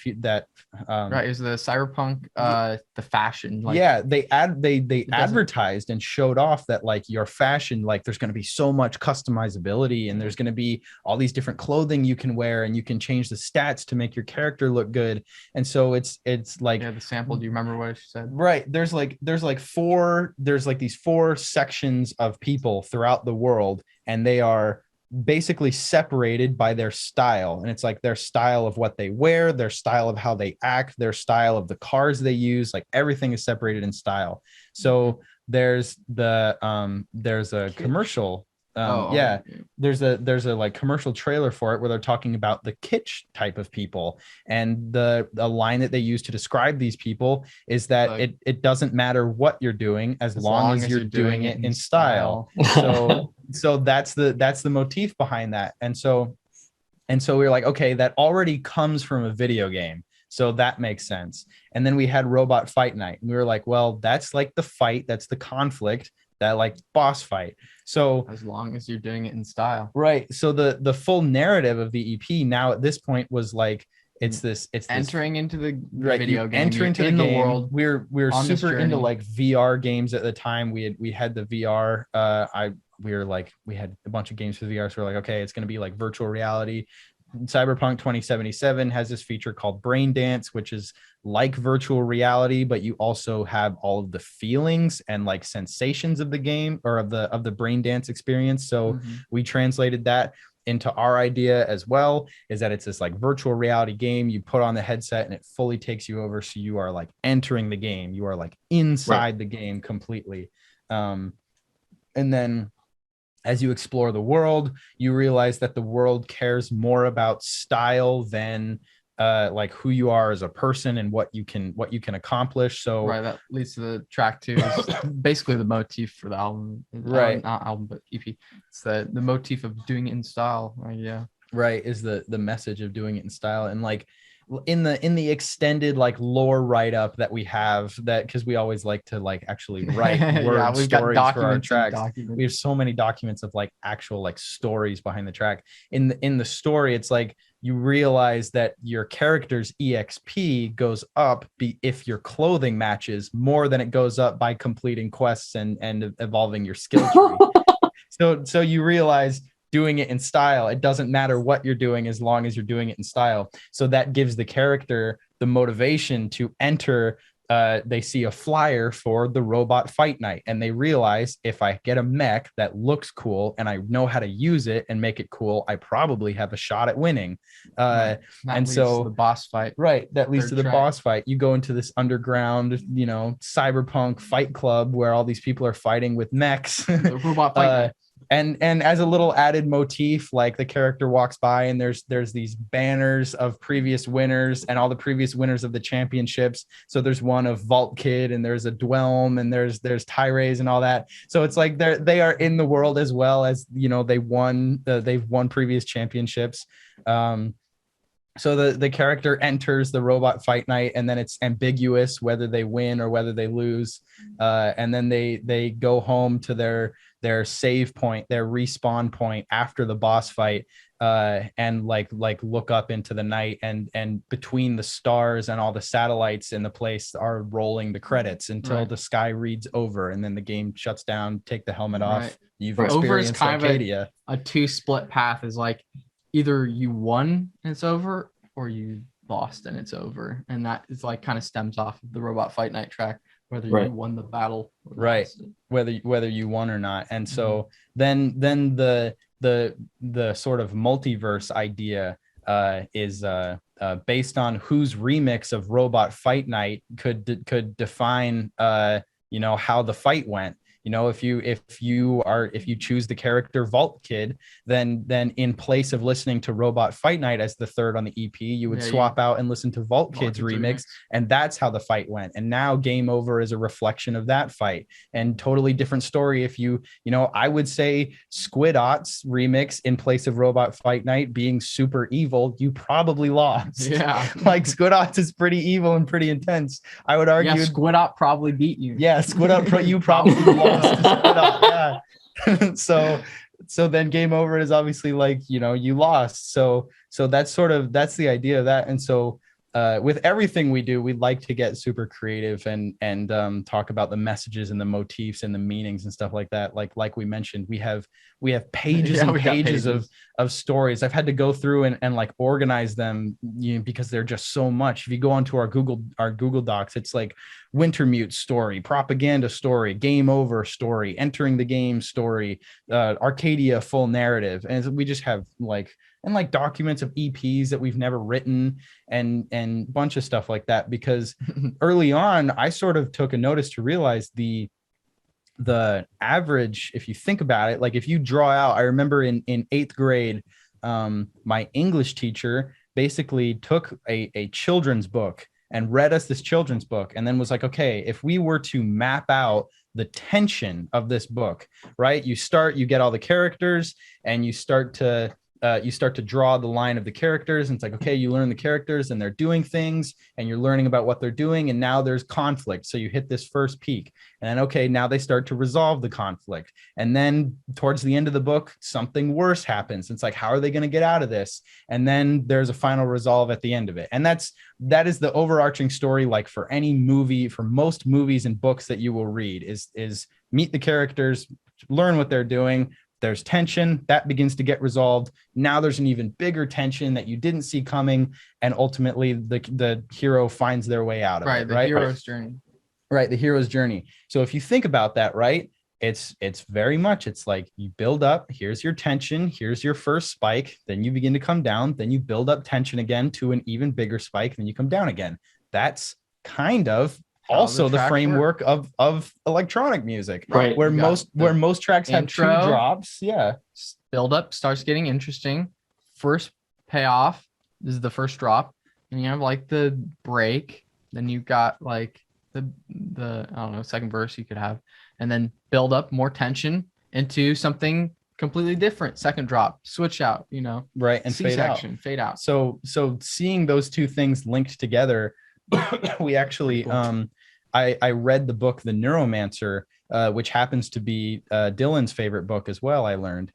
right, is the Cyberpunk the fashion. They advertised and showed off that like your fashion, like there's going to be so much customizability, and there's going to be all these different clothing you can wear, and you can change the stats to make your character look good. And so it's like the sample. Do you remember what she said? Right. There's these 4 sections of people throughout the world, and they are basically separated by their style. And it's like their style of what they wear, their style of how they act, their style of the cars they use, like everything is separated in style. So there's a commercial. There's a like commercial trailer for it where they're talking about the kitsch type of people, and the line that they use to describe these people is that it doesn't matter what you're doing as long as you're doing it in style. So that's the motif behind that. And so we were like, okay, that already comes from a video game, so that makes sense. And then we had Robot Fight Night, and we were like, well, that's like the fight, that's the conflict. like boss fight. So as long as you're doing it in style. Right. So the full narrative of the EP now at this point was like it's entering into the right, video game, enter into in the the game. world. We're super into like VR games at the time. We had the VR. We had a bunch of games for the VR. So we're like, okay, it's gonna be like virtual reality. Cyberpunk 2077 has this feature called Brain Dance, which is like virtual reality, but you also have all of the feelings and like sensations of the game or of the Brain Dance experience. So we translated that into our idea as well, is that it's this like virtual reality game. You put on the headset and it fully takes you over. So you are like entering the game. You are like inside the game completely. And then as you explore the world, you realize that the world cares more about style than like who you are as a person and what you can accomplish. So that leads to the track 2 is basically the motif for the album, not album but EP. It's the motif of doing it in style. Right, is the message of doing it in style. And like in the extended like lore write-up that we have, that because we always like to like actually write word stories for our tracks. We have so many documents of like actual like stories behind the track. In the story, it's like you realize that your character's EXP goes up if your clothing matches more than it goes up by completing quests and evolving your skill tree. So you realize doing it in style, it doesn't matter what you're doing as long as you're doing it in style. So that gives the character the motivation to enter. They see a flyer for the robot fight night and they realize, if I get a mech that looks cool and I know how to use it and make it cool, I probably have a shot at winning. And so the boss fight, that leads to the boss fight. You go into this underground, cyberpunk fight club where all these people are fighting with mechs. The robot fight night. And as a little added motif, like the character walks by and there's these banners of previous winners and all the previous winners of the championships. So there's one of Vault Kid and there's a Dwelm and there's Tyraze and all that. So it's like they are in the world as well as, they've won previous championships. So the character enters the robot fight night and then it's ambiguous whether they win or whether they lose. And then they go home to their save point, their respawn point after the boss fight, and like look up into the night and between the stars and all the satellites in the place are rolling the credits until the sky reads over and then the game shuts down. Take the helmet off. You've experienced over is kind Arcadia. Of a 2 split path is like either you won and it's over or you lost and it's over. And that is like kind of stems off of the robot fight night track, whether you won the battle or lost it. Whether you won or not. And so then the sort of multiverse idea is based on whose remix of Robot Fight Night could define how the fight went. If you choose the character Vault Kid, then in place of listening to Robot Fight Night as the third on the EP, you would swap out and listen to Vault Kid's remix, and that's how the fight went. And now Game Over is a reflection of that fight, and totally different story. If I would say Squidot's remix in place of Robot Fight Night being super evil, you probably lost. Yeah, like Squidot's is pretty evil and pretty intense. I would argue Squidot probably beat you. Yeah, Squidot, you probably lost. Yeah. So then Game Over is obviously like, you lost. So that's the idea of that. And so with everything we do, we like to get super creative and talk about the messages and the motifs and the meanings and stuff like that. Like we mentioned, we have pages and pages of stories. I've had to go through and like organize them, because they're just so much. If you go onto our Google Docs, it's like Wintermute story, propaganda story, Game Over story, entering the game story, Arcadia full narrative, and we just have like documents of EPs that we've never written and bunch of stuff like that. Because early on, I sort of took a notice to realize the average, if you think about it, like if you draw out, I remember in 8th grade, my English teacher basically took a children's book and read us this children's book and then was like, okay, if we were to map out the tension of this book, right? You get all the characters and you start to you start to draw the line of the characters, and it's like, okay, you learn the characters and they're doing things and you're learning about what they're doing, and now there's conflict. So you hit this first peak, and then okay, now they start to resolve the conflict, and then towards the end of the book something worse happens. It's like, how are they going to get out of this? And then there's a final resolve at the end of it. And that is the overarching story, like for any movie, for most movies and books that you will read, is meet the characters, learn what they're doing. There's tension that begins to get resolved. Now there's an even bigger tension that you didn't see coming, and ultimately the hero finds their way out of it. The hero's journey. Right, the hero's journey. So if you think about that, right, it's very much, it's like you build up. Here's your tension. Here's your first spike. Then you begin to come down. Then you build up tension again to an even bigger spike. Then you come down again. That's kind of also the framework of electronic music, right? Where most tracks have two drops. Yeah, build up starts getting interesting. First payoff is the first drop, and you have like the break. Then you've got like the I don't know, second verse you could have, and then build up more tension into something completely different. Second drop, switch out, right, and fade out. So seeing those two things linked together. We actually I read the book The Neuromancer, which happens to be Dylan's favorite book as well, I learned,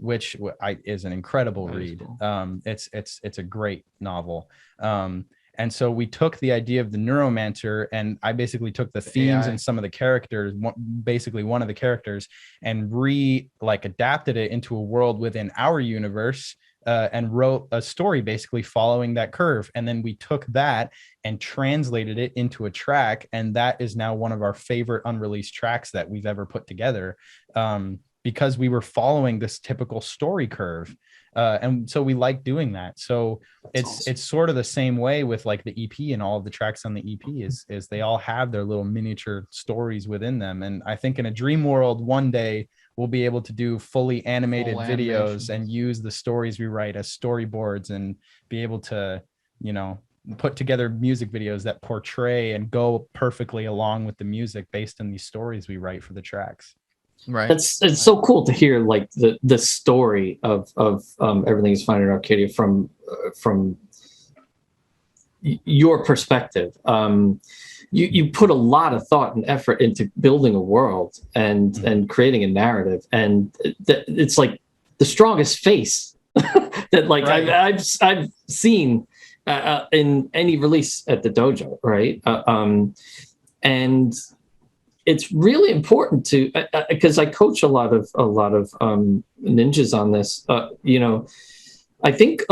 which is an incredible read. Cool. It's a great novel. And so we took the idea of the Neuromancer, and I basically took the themes and some of the characters, basically one of the characters, and adapted it into a world within our universe. And wrote a story basically following that curve. And then we took that and translated it into a track. And that is now one of our favorite unreleased tracks that we've ever put together, because we were following this typical story curve. And so we like doing that. So it's sort of the same way with like the EP, and all of the tracks on the EP is they all have their little miniature stories within them. And I think in a dream world, one day we'll be able to do fully animated videos and use the stories we write as storyboards, and be able to, put together music videos that portray and go perfectly along with the music based on these stories we write for the tracks. Right. It's so cool to hear like the story of Everything Is Fine in Arcadia from your perspective. You put a lot of thought and effort into building a world and creating a narrative, and it's like the strongest face that like I've seen in any release at the dojo, right? And it's really important to, because I coach a lot of ninjas on this. I think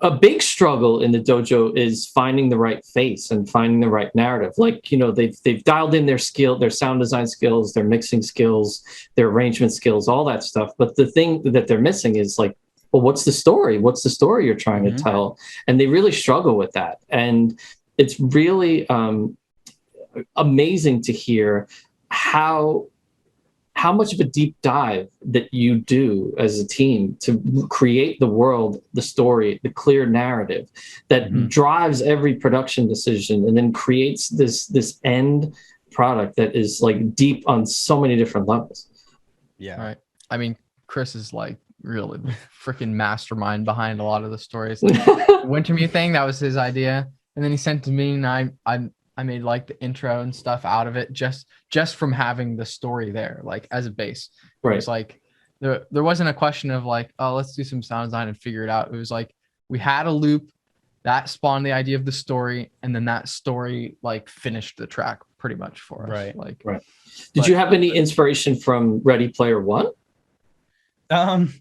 a big struggle in the dojo is finding the right face and finding the right narrative. Like, they've dialed in their sound design skills, their mixing skills, their arrangement skills, all that stuff. But the thing that they're missing is like, well, what's the story? What's the story you're trying to tell? And they really struggle with that. And it's really amazing to hear how much of a deep dive that you do as a team to create the world, the story, the clear narrative that drives every production decision, and then creates this end product that is like deep on so many different levels. Yeah. Right. I mean, Chris is like really the freaking mastermind behind a lot of the stories. Like, Wintermute thing, that was his idea. And then he sent to me, and I made like the intro and stuff out of it just from having the story there, like as a base. Right. It was like there wasn't a question of like, oh, let's do some sound design and figure it out. It was like we had a loop that spawned the idea of the story, and then that story like finished the track pretty much for us. Right. Did you have any inspiration from Ready Player One? I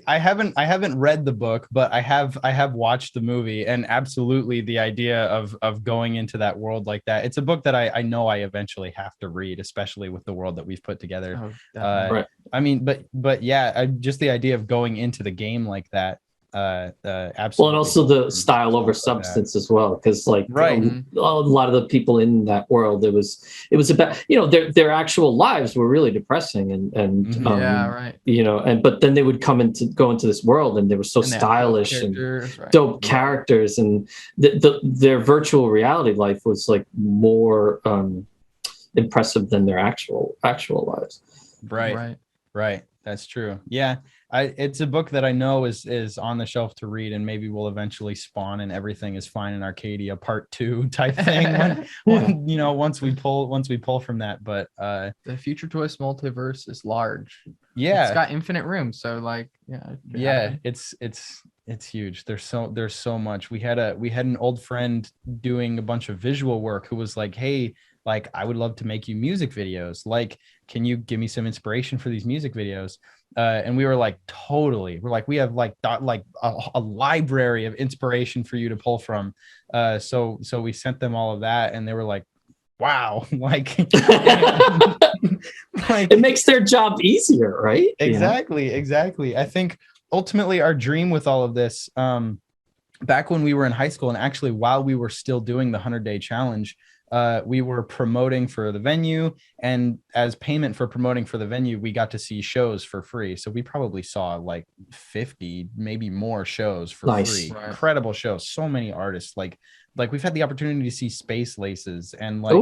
haven't read the book, but I have watched the movie, and absolutely the idea of going into that world like that. It's a book that I know I eventually have to read, especially with the world that we've put together. Right. I mean, but yeah, just the idea of going into the game like that. Absolutely. Well, and also the style over substance as well, because like a lot of the people in that world, it was about, their actual lives were really depressing and but then they would go into this world, and they were so stylish and dope characters, and their virtual reality life was like more impressive than their actual lives. Right. That's true. Yeah. It's a book that I know is on the shelf to read, and maybe will eventually spawn and Everything is Fine in Arcadia part 2 type thing when once we pull from that. But the Future Toys multiverse is large. Yeah, it's got infinite room. So like, it's huge. There's so much. We had an old friend doing a bunch of visual work who was like, hey, like, I would love to make you music videos. Like, can you give me some inspiration for these music videos? And we were like, totally. We're like, we have like a library of inspiration for you to pull from. So we sent them all of that, and they were like, wow, like, it makes their job easier, right? Exactly. I think ultimately our dream with all of this, back when we were in high school, and actually while we were still doing the 100-day challenge, we were promoting for the venue, and as payment for promoting for the venue, we got to see shows for free. So we probably saw like 50, maybe more shows for free. Right. Incredible shows. So many artists. Like we've had the opportunity to see Space Laces and like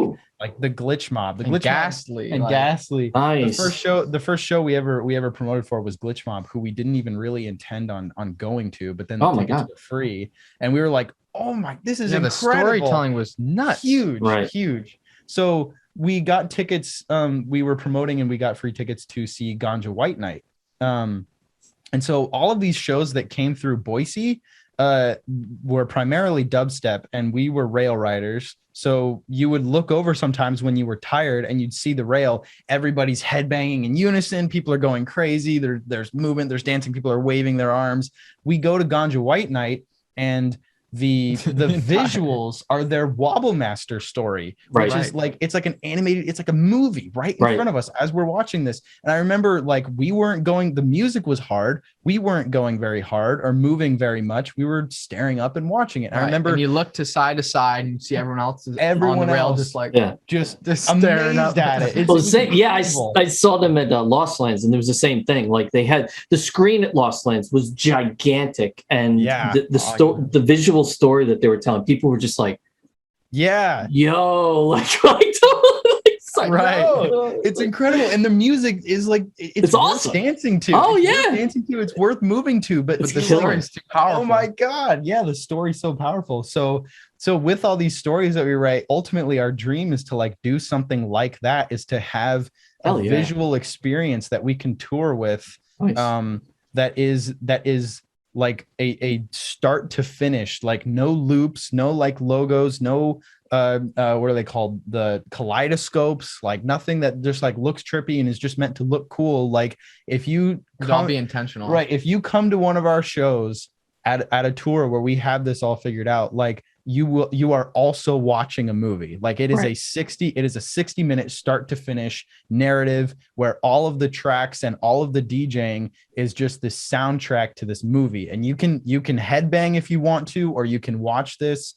the Glitch Mob, Ghastly. Ghastly. Nice. The first show we ever promoted for was Glitch Mob, who we didn't even really intend on going to, but then the tickets were free, and we were like, oh my, this is incredible. The storytelling was nuts. Huge. So we got tickets. We were promoting, and we got free tickets to see Ganja White Night. And so all of these shows that came through Boise were primarily dubstep, and we were rail riders. So you would look over sometimes when you were tired, and you'd see the rail. Everybody's headbanging in unison. People are going crazy. There's movement. There's dancing. People are waving their arms. We go to Ganja White Night, and the visuals are their Wobble Master story, which is like, it's like an animated, it's like a movie right in front of us as we're watching this. And I remember, like, the music was hard. We weren't going very hard or moving very much. We were staring up and watching it. I remember, and you look to side and you see everyone else on the rail, just like just staring up at it. I saw them at Lost Lands, and there was the same thing. Like, they had the screen at Lost Lands was gigantic, and the visual story that they were telling, people were just like, yo, like totally, it's incredible. And the music is like, it's awesome dancing to. It's worth moving to, but the story is too powerful. Oh my god, the story's so powerful. So with all these stories that we write, ultimately our dream is to like do something like that, is to have a visual experience that we can tour with. That is like a start to finish, like no loops, no like logos, no what are they called, the kaleidoscopes, like nothing that just like looks trippy and is just meant to look cool. Like, if you don't be intentional, if you come to one of our shows at a tour where we have this all figured out, like, you are also watching a movie. Like, it is a 60-minute start to finish narrative where all of the tracks and all of the DJing is just this soundtrack to this movie. And you can headbang if you want to, or you can watch this.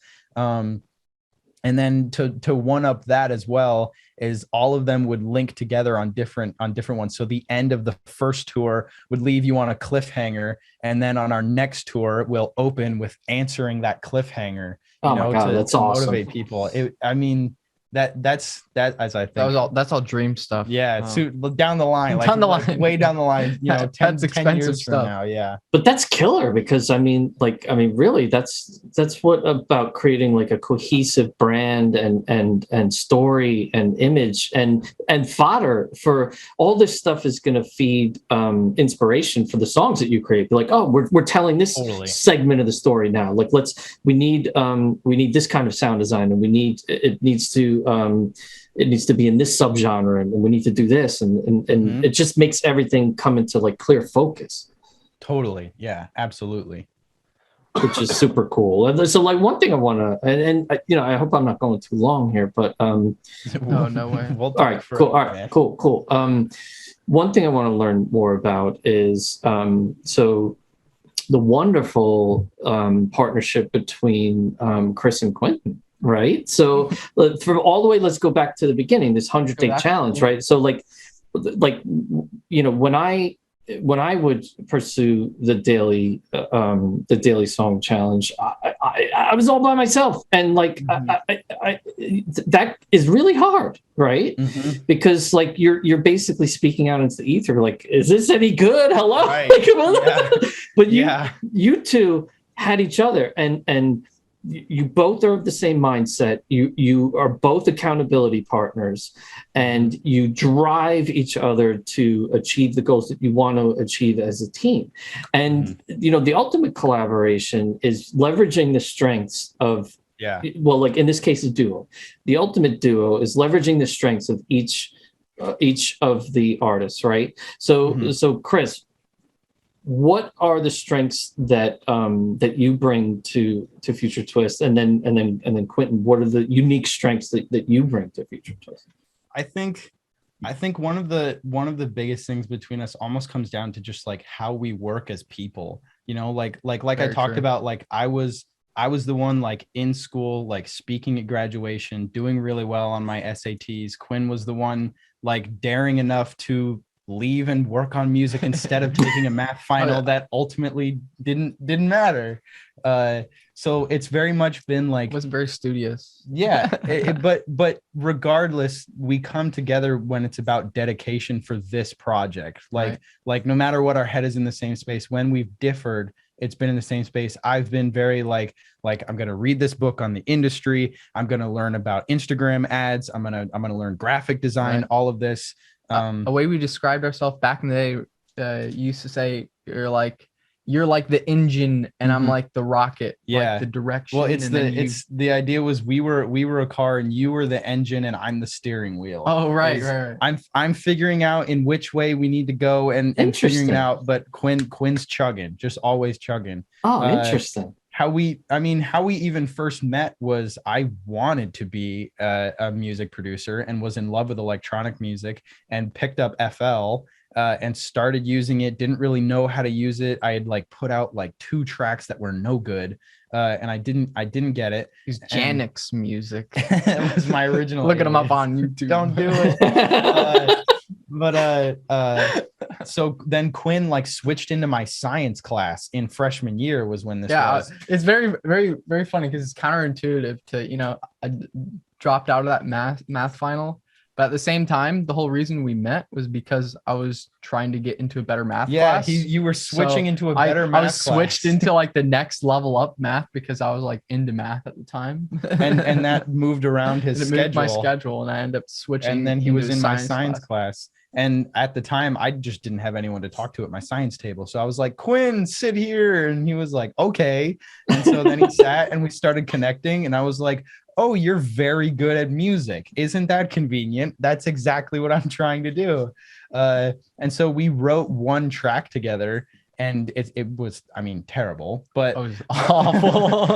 And then to one up that as well, is all of them would link together on different ones. So the end of the first tour would leave you on a cliffhanger, and then on our next tour we'll open with answering that cliffhanger. That's awesome. Motivate people. That's as I think that's all dream stuff. So down the line, way down the line, 10 years from now. But that's killer, because really that's what about creating like a cohesive brand and story and image and fodder for all this stuff is going to feed inspiration for the songs that you create. Be like, oh, we're telling this segment of the story now. Like, we need this kind of sound design, and it needs to be in this subgenre, and we need to do this, and it just makes everything come into like clear focus. Totally. Yeah, absolutely. Which is super cool. And so, like, one thing I want to, and I hope I'm not going too long here, but no way. All right, cool. One thing I want to learn more about is so the wonderful partnership between Chris and Quentin. Right. So from all the way, let's go back to the beginning, this 100-day challenge. Right. So when I when I would pursue the daily song challenge, I was all by myself, and like that is really hard, right? Because like you're basically speaking out into the ether, like, is this any good? Hello, right. But you two had each other, and you both are of the same mindset. You are both accountability partners, and you drive each other to achieve the goals that you want to achieve as a team. And the ultimate collaboration is leveraging the strengths of well, like in this case, a duo. The ultimate duo is leveraging the strengths of each of the artists, right? So Chris, what are the strengths that you bring to Future Twist, and then Quentin, what are the unique strengths that you bring to Future Twist? I think one of the biggest things between us almost comes down to just like how we work as people. Like I talked about, like I was the one like in school, like speaking at graduation, doing really well on my SATs. Quinn was the one like daring enough to leave and work on music instead of taking a math final that ultimately didn't matter. So it's very much been like, wasn't very studious. But regardless, we come together when it's about dedication for this project. Like no matter what, our head is in the same space. When we've differed, it's been in the same space. I've been very like I'm going to read this book on the industry. I'm going to learn about Instagram ads. I'm going to learn graphic design, all of this. A way we described ourselves back in the day, used to say you're like the engine and I'm like the rocket, like the direction. Well, the idea was we were a car and you were the engine and I'm the steering wheel. Oh, right. I'm figuring out in which way we need to go and figuring it out, but Quinn's chugging, just always chugging. Oh, interesting. How we even first met was I wanted to be a music producer and was in love with electronic music and picked up FL and started using it. Didn't really know how to use it. I had like put out like 2 tracks that were no good. And I didn't get it. It's Janix music. It was my original. Looking them up on YouTube. Don't do it. So then Quinn like switched into my science class in freshman year was when this was. It's very, very, very funny because it's counterintuitive to, I dropped out of that math final. But at the same time, the whole reason we met was because I was trying to get into a better math class. You were switching into a better math class. I was switched into like the next level up math because I was like into math at the time. and that moved around his schedule. Moved my schedule and I ended up switching. And then he was in my science class. And at the time, I just didn't have anyone to talk to at my science table. So I was like, Quinn, sit here. And he was like, okay. And so then he sat and we started connecting. And I was like, oh, you're very good at music. Isn't that convenient? That's exactly what I'm trying to do. And so we wrote 1 track together. And it was, I mean, terrible, but it was awful.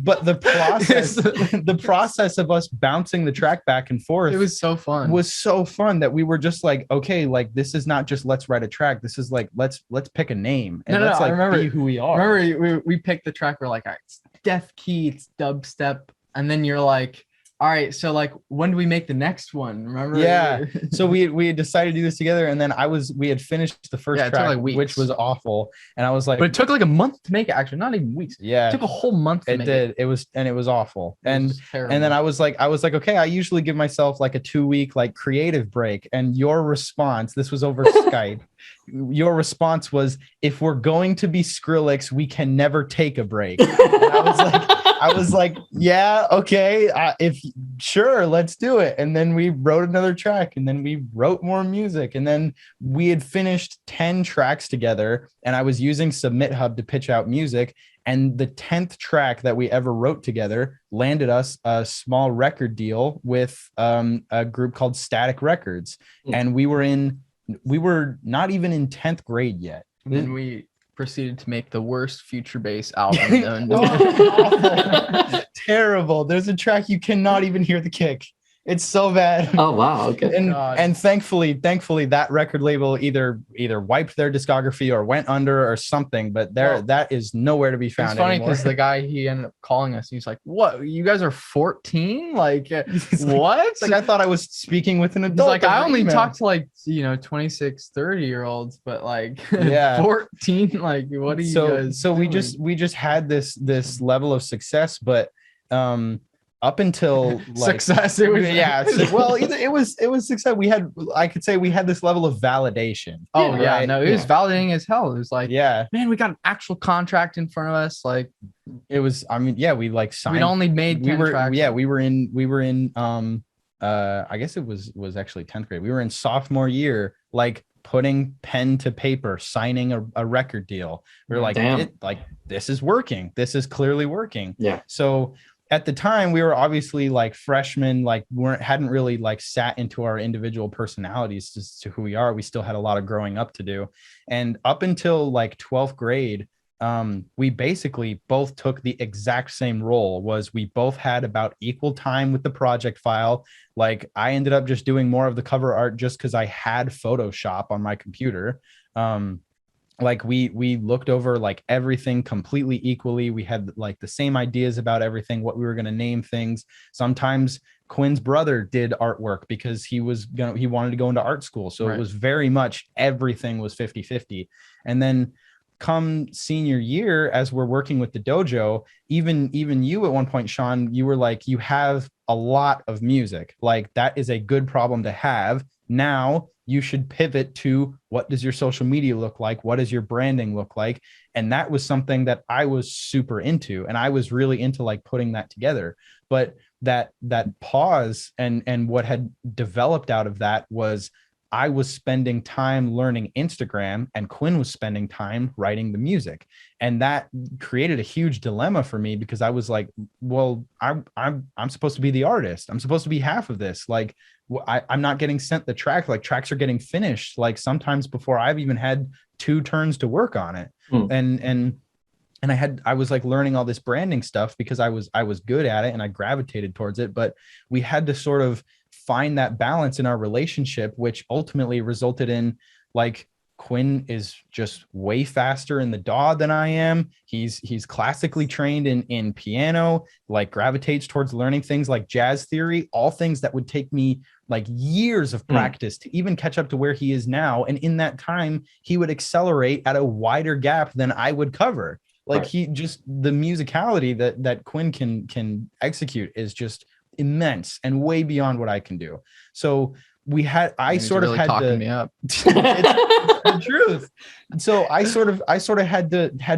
but the process of us bouncing the track back and forth, it was so fun. That we were just like, okay, like this is not just let's write a track. This is like let's pick a name and let's be who we are. Remember we picked the track. We're like, all right, it's Death Key, it's dubstep, and then you're like, all right, so like when do we make the next one? Remember? Yeah. So we had decided to do this together, and then we had finished the first track, like which was awful, and I was like, but it took like a month to make it. Actually, not even weeks. Yeah, it took a whole month. To make it. It was awful, and then I was like, okay, I usually give myself like a 2-week like creative break, and your response, this was over Skype. Your response was, if we're going to be Skrillex, we can never take a break. And I was like, yeah, okay, sure, let's do it. And then we wrote another track, and then we wrote more music, and then we had finished 10 tracks together, and I was using Submit Hub to pitch out music. And the 10th track that we ever wrote together landed us a small record deal with a group called Static Records. And we were not even in 10th grade yet. And then we proceeded to make the worst future bass album known. Terrible. There's a track you cannot even hear the kick. It's so bad. Oh wow, okay. And thankfully that record label either wiped their discography or went under or something, but that is nowhere to be found. It's funny because the guy, he ended up calling us. He's like, "What? You guys are 14? Like, what?" Like, I thought I was speaking with an adult. He's like, I only talk to like 26, 30-year-olds, but like 14. Like, what do you guys? So doing? we just had this level of success, but up until like success, it was it was success. I could say we had this level of validation. Oh yeah, right? No, it was validating as hell. It was like, man, we got an actual contract in front of us. Like, it was. I mean, we like signed. We'd only made 10 tracks. We were in I guess it was actually 10th grade. We were in sophomore year, like putting pen to paper, signing a record deal. We were like, this is working. This is clearly working. Yeah. So at the time, we were obviously like freshmen, like hadn't really like sat into our individual personalities as to who we are. We still had a lot of growing up to do. And up until like 12th grade, we basically both took the exact same role. Was we both had about equal time with the project file. Like, I ended up just doing more of the cover art just because I had Photoshop on my computer. Like, we looked over like everything completely equally. We had like the same ideas about everything, what we were going to name things. Sometimes Quinn's brother did artwork because he wanted to go into art school. So It was very much everything was 50-50. And then come senior year, as we're working with the dojo, even you at one point, Sean, you were like, you have a lot of music. Like, that is a good problem to have. Now you should pivot to, what does your social media look like? What does your branding look like? And that was something that I was super into. And I was really into like putting that together. But that pause and what had developed out of that was, I was spending time learning Instagram and Quinn was spending time writing the music. And that created a huge dilemma for me, because I was like, well, I'm supposed to be the artist. I'm supposed to be half of this. Like, I'm not getting sent the track. Like, tracks are getting finished, like sometimes before I've even had 2 turns to work on it. And I was like learning all this branding stuff because I was good at it and I gravitated towards it. But we had to sort of find that balance in our relationship, which ultimately resulted in, like, Quinn is just way faster in the DAW than I am. He's classically trained in piano, like gravitates towards learning things like jazz theory, all things that would take me like years of practice to even catch up to where he is now. And in that time, he would accelerate at a wider gap than I would cover. Like, he just, the musicality that Quinn can execute is just immense and way beyond what I can do. So I sort of had to me up. It's the truth. So I sort of had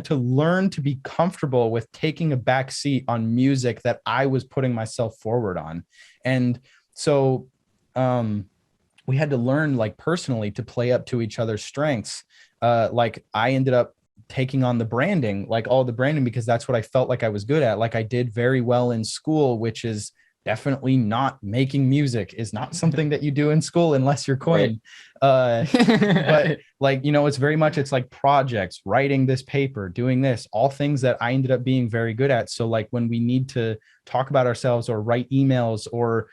to learn to be comfortable with taking a back seat on music that I was putting myself forward on. And so we had to learn, like, personally to play up to each other's strengths. Like, I ended up taking on the branding, like all the branding, because that's what I felt like I was good at. Like, I did very well in school, which is definitely not making music, is not something that you do in school unless you're Quinn. But like, it's very much, it's like projects, writing this paper, doing this, all things that I ended up being very good at. So like, when we need to talk about ourselves or write emails or,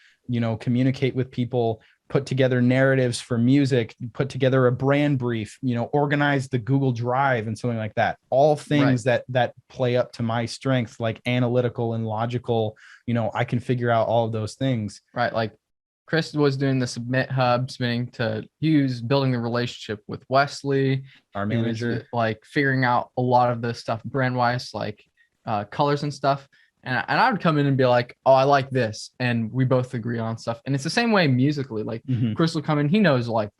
communicate with people, put together narratives for music, put together a brand brief, organize the Google Drive and something like that. All things that play up to my strength, like analytical and logical, I can figure out all of those things. Right. Like, Chris was doing the submit hub, submitting to use, building the relationship with Wesley, our manager, was, like, figuring out a lot of the stuff brand wise, like colors and stuff. And I would come in and be like, oh, I like this. And we both agree on stuff. And it's the same way musically. Like, Chris will come in, he knows like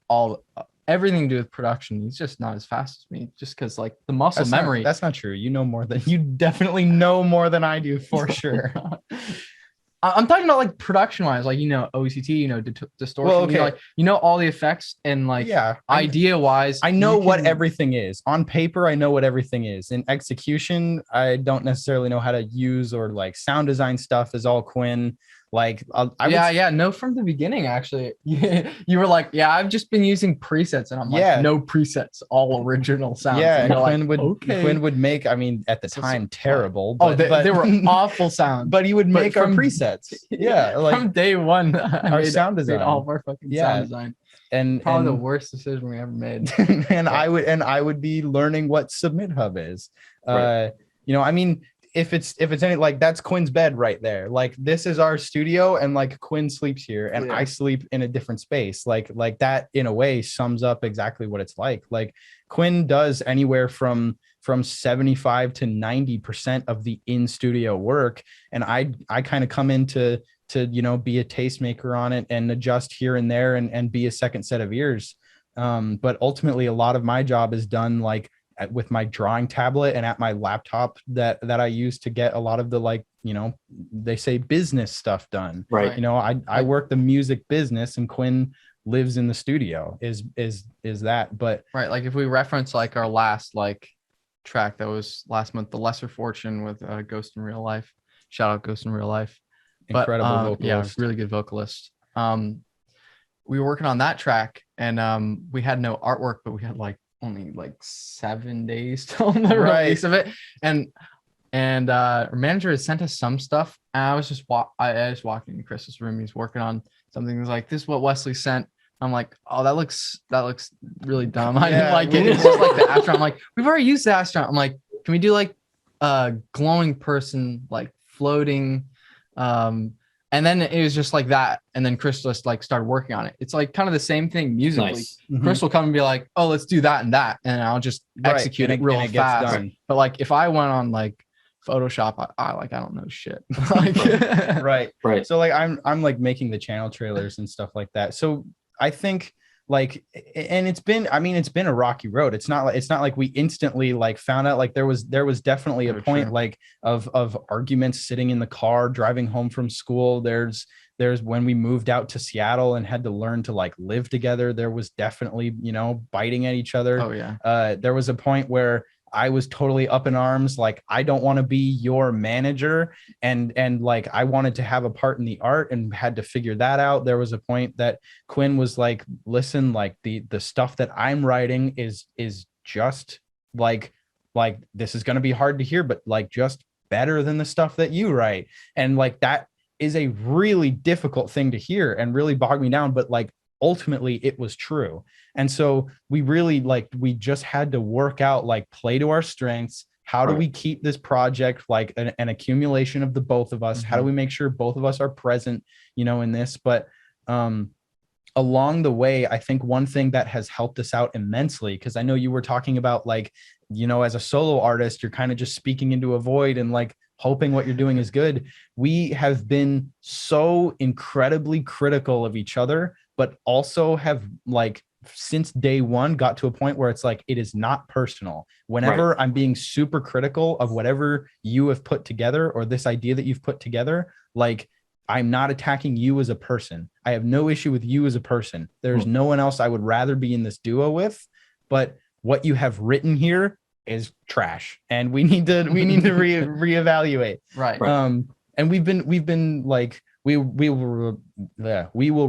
everything to do with production. He's just not as fast as me, just because like the muscle memory. That's not true. You definitely know more than I do, for sure. I'm talking about like production wise, like, OCT, distortion, well, okay. All the effects and like, idea wise. I know what everything is on paper. I know what everything is in execution. I don't necessarily know how to use, or like sound design stuff is all Quinn. Like no, from the beginning actually. You were like, yeah, I've just been using presets, and I'm like, no presets, all original sounds. Yeah, and Quinn would make, I mean, at the time, terrible. But they were awful sounds. But he would make our presets. Yeah, like from day one, our sound design, all of our fucking sound design. And probably the worst decision we ever made. And I would be learning what Submit Hub is. Right. You know, I mean, if it's any, like, that's Quinn's bed right there. Like, this is our studio, and like Quinn sleeps here, and I sleep in a different space. Like that in a way sums up exactly what it's like. Like, Quinn does anywhere from 75 to 90% of the in studio work, and I kind of come in to you know, be a tastemaker on it and adjust here and there and be a second set of ears. But ultimately, a lot of my job is done like with my drawing tablet and at my laptop that I use to get a lot of the, like, you know, they say business stuff done. Right. You know, I work the music business, and Quinn lives in the studio is that. But right, like if we reference like our last like track that was last month, The Lesser Fortune with Ghost in Real Life. Shout out Ghost in Real Life. Incredible vocalist. Yeah, really good vocalist. We were working on that track, and we had no artwork, but we had like only like 7 days till the release of it. And our manager had sent us some stuff, and I was just walking into Chris's room. He's working on something. He's like, "This is what Wesley sent." I'm like, "Oh, that looks really dumb. I didn't like it. It's just like the astronaut." I'm like, "We've already used the astronaut." I'm like, "Can we do like a glowing person, like floating?" And then it was just like that, and then Chris just like started working on it. It's like kind of the same thing musically. Nice. Chris will come and be like, "Oh, let's do that and that," and I'll just execute it real fast. But like if I went on like Photoshop, I don't know shit. Like, right. So like I'm like making the channel trailers and stuff like that. So I think like, and it's been a rocky road. It's not like we instantly like found out. Like there was definitely a point like of arguments sitting in the car driving home from school. There's when we moved out to Seattle and had to learn to like live together. There was definitely, you know, biting at each other. Oh yeah. There was a point where I was totally up in arms. Like, I don't want to be your manager. And like, I wanted to have a part in the art and had to figure that out. There was a point that Quinn was like, listen, like the stuff that I'm writing is just like this is going to be hard to hear, but like just better than the stuff that you write. And like, that is a really difficult thing to hear and really bogged me down. But like, ultimately it was true. And so we really we just had to work out, like, play to our strengths. How do we keep this project like an accumulation of the both of us? Mm-hmm. How do we make sure both of us are present, you know, in this? But along the way, I think one thing that has helped us out immensely, because I know you were talking about, like, you know, as a solo artist, you're kind of just speaking into a void and like hoping what you're doing is good. We have been so incredibly critical of each other, but also have like since day one got to a point where it's like, it is not personal. Whenever I'm being super critical of whatever you have put together or this idea that you've put together, like, I'm not attacking you as a person. I have no issue with you as a person. There's no one else I would rather be in this duo with, but what you have written here is trash, and we need to reevaluate. Right. And we've been like, we will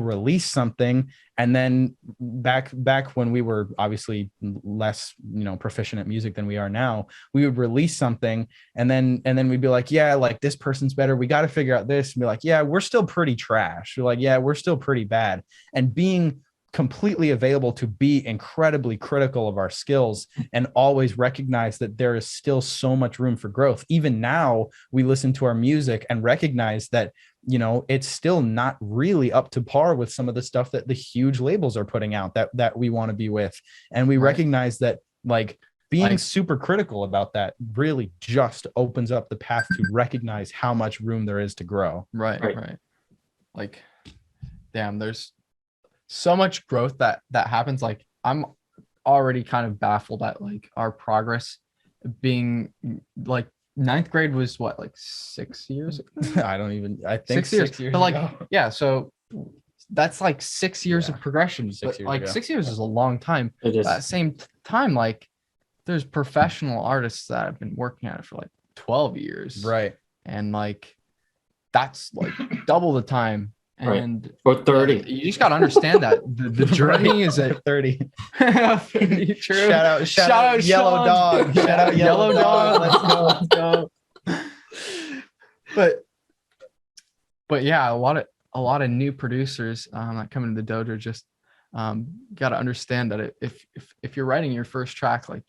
release something, and then back when we were obviously less, you know, proficient at music than we are now, we would release something, and then we'd be like, yeah, like, this person's better, we got to figure out this, and be like, yeah, we're still pretty trash. We're like, yeah, we're still pretty bad. And being completely available to be incredibly critical of our skills and always recognize that there is still so much room for growth. Even now, we listen to our music and recognize that, you know, it's still not really up to par with some of the stuff that the huge labels are putting out that we want to be with. And we recognize that, like, being super critical about that really just opens up the path to recognize how much room there is to grow. Right. Like, damn, there's so much growth that happens. Like, I'm already kind of baffled at like our progress being like, ninth grade was what, like 6 years ago? I think 6 years but like ago. Yeah, so that's like 6 years of progression. 6 years like ago. 6 years is a long time. It is. At the same time, like, there's professional artists that have been working at it for like 12 years, right? And like, that's like double the time. And or 30. You just got to understand that the journey is at 30. 30. True. Shout out Yellow Sean. Dog. Shout out Yellow Dog. Let's go. But yeah, a lot of new producers that come into the dojo just got to understand that if you're writing your first track, like,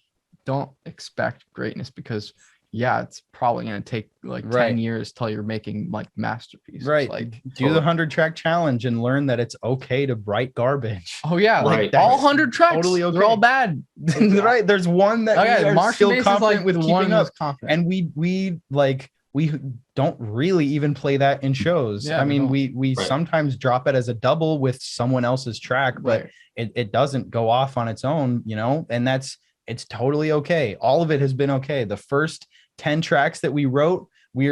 don't expect greatness, because it's probably going to take like 10 years till you're making like masterpieces. Right. Like, do the 100-track challenge and learn that it's okay to write garbage. Oh yeah. Like all 100 tracks, totally okay. They're all bad. Right. There's one that we are still confident with keeping up. And we don't really even play that in shows. I mean, we sometimes drop it as a double with someone else's track, but it doesn't go off on its own, and it's totally okay. All of it has been okay. The first 10 tracks that we wrote, we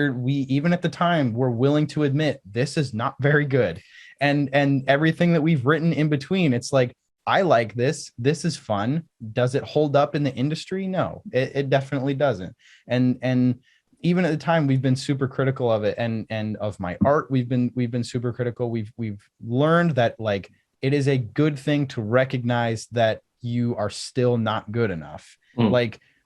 even at the time were willing to admit this is not very good. And everything that we've written in between, it's like, I like this. This is fun. Does it hold up in the industry? No, it definitely doesn't. And even at the time, we've been super critical of it, and of my art, we've been super critical. We've learned that, like, it is a good thing to recognize that you are still not good enough.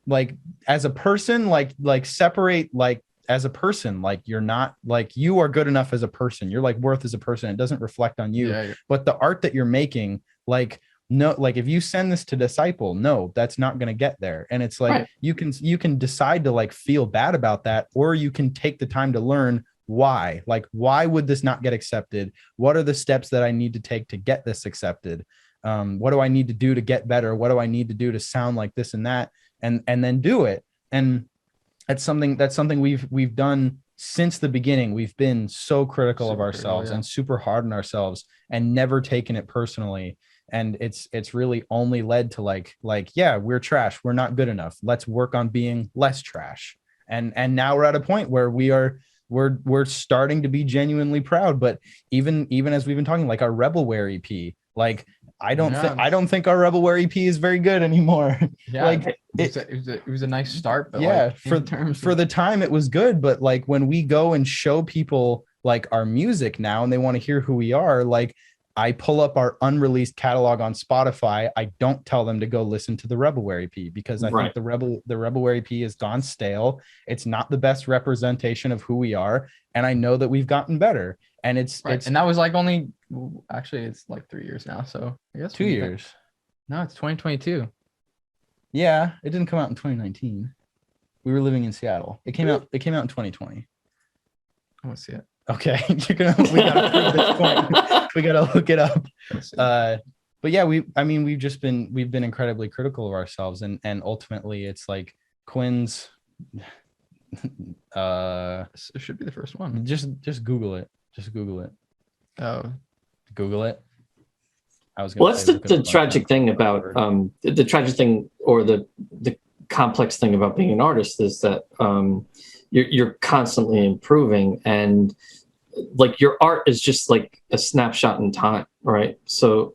Like as a person, like separate, like as a person, like you're not, like, you are good enough as a person. Your like worth as a person, it doesn't reflect on you. But the art that you're making, like, no, like if you send this to Disciple, no, that's not going to get there. And it's like, you can decide to like feel bad about that, or you can take the time to learn why. Like, why would this not get accepted? What are the steps that I need to take to get this accepted? What do I need to do to get better? What do I need to do to sound like this and that? And then do it. And that's something we've done since the beginning. We've been so critical of ourselves and super hard on ourselves, and never taken it personally. And it's really only led to like, yeah, we're trash. We're not good enough. Let's work on being less trash. And now we're at a point where we're starting to be genuinely proud. But even as we've been talking, like our Rebelware EP, like, I don't think our Rebelware EP is very good anymore. Yeah, like it was a nice start, but for the time it was good. But like when we go and show people like our music now, and they want to hear who we are, like, I pull up our unreleased catalog on Spotify. I don't tell them to go listen to the Rebelware EP, because I think the Rebelware EP has gone stale. It's not the best representation of who we are, and I know that we've gotten better. And it's and that was like only, actually it's like 3 years now, so I guess 2 years. No, it's 2022. Yeah, it didn't come out in 2019. We were living in Seattle. It came out in 2020. I want to see it. Okay, we gotta prove this point. We gotta look it up. But yeah, we've been incredibly critical of ourselves, and ultimately it's like Quinn's. It should be the first one. Just Google it. Just Google it. Oh, Google it. That's the tragic thing about the tragic thing, or the complex thing about being an artist, is that you're constantly improving, and like your art is just like a snapshot in time, right? So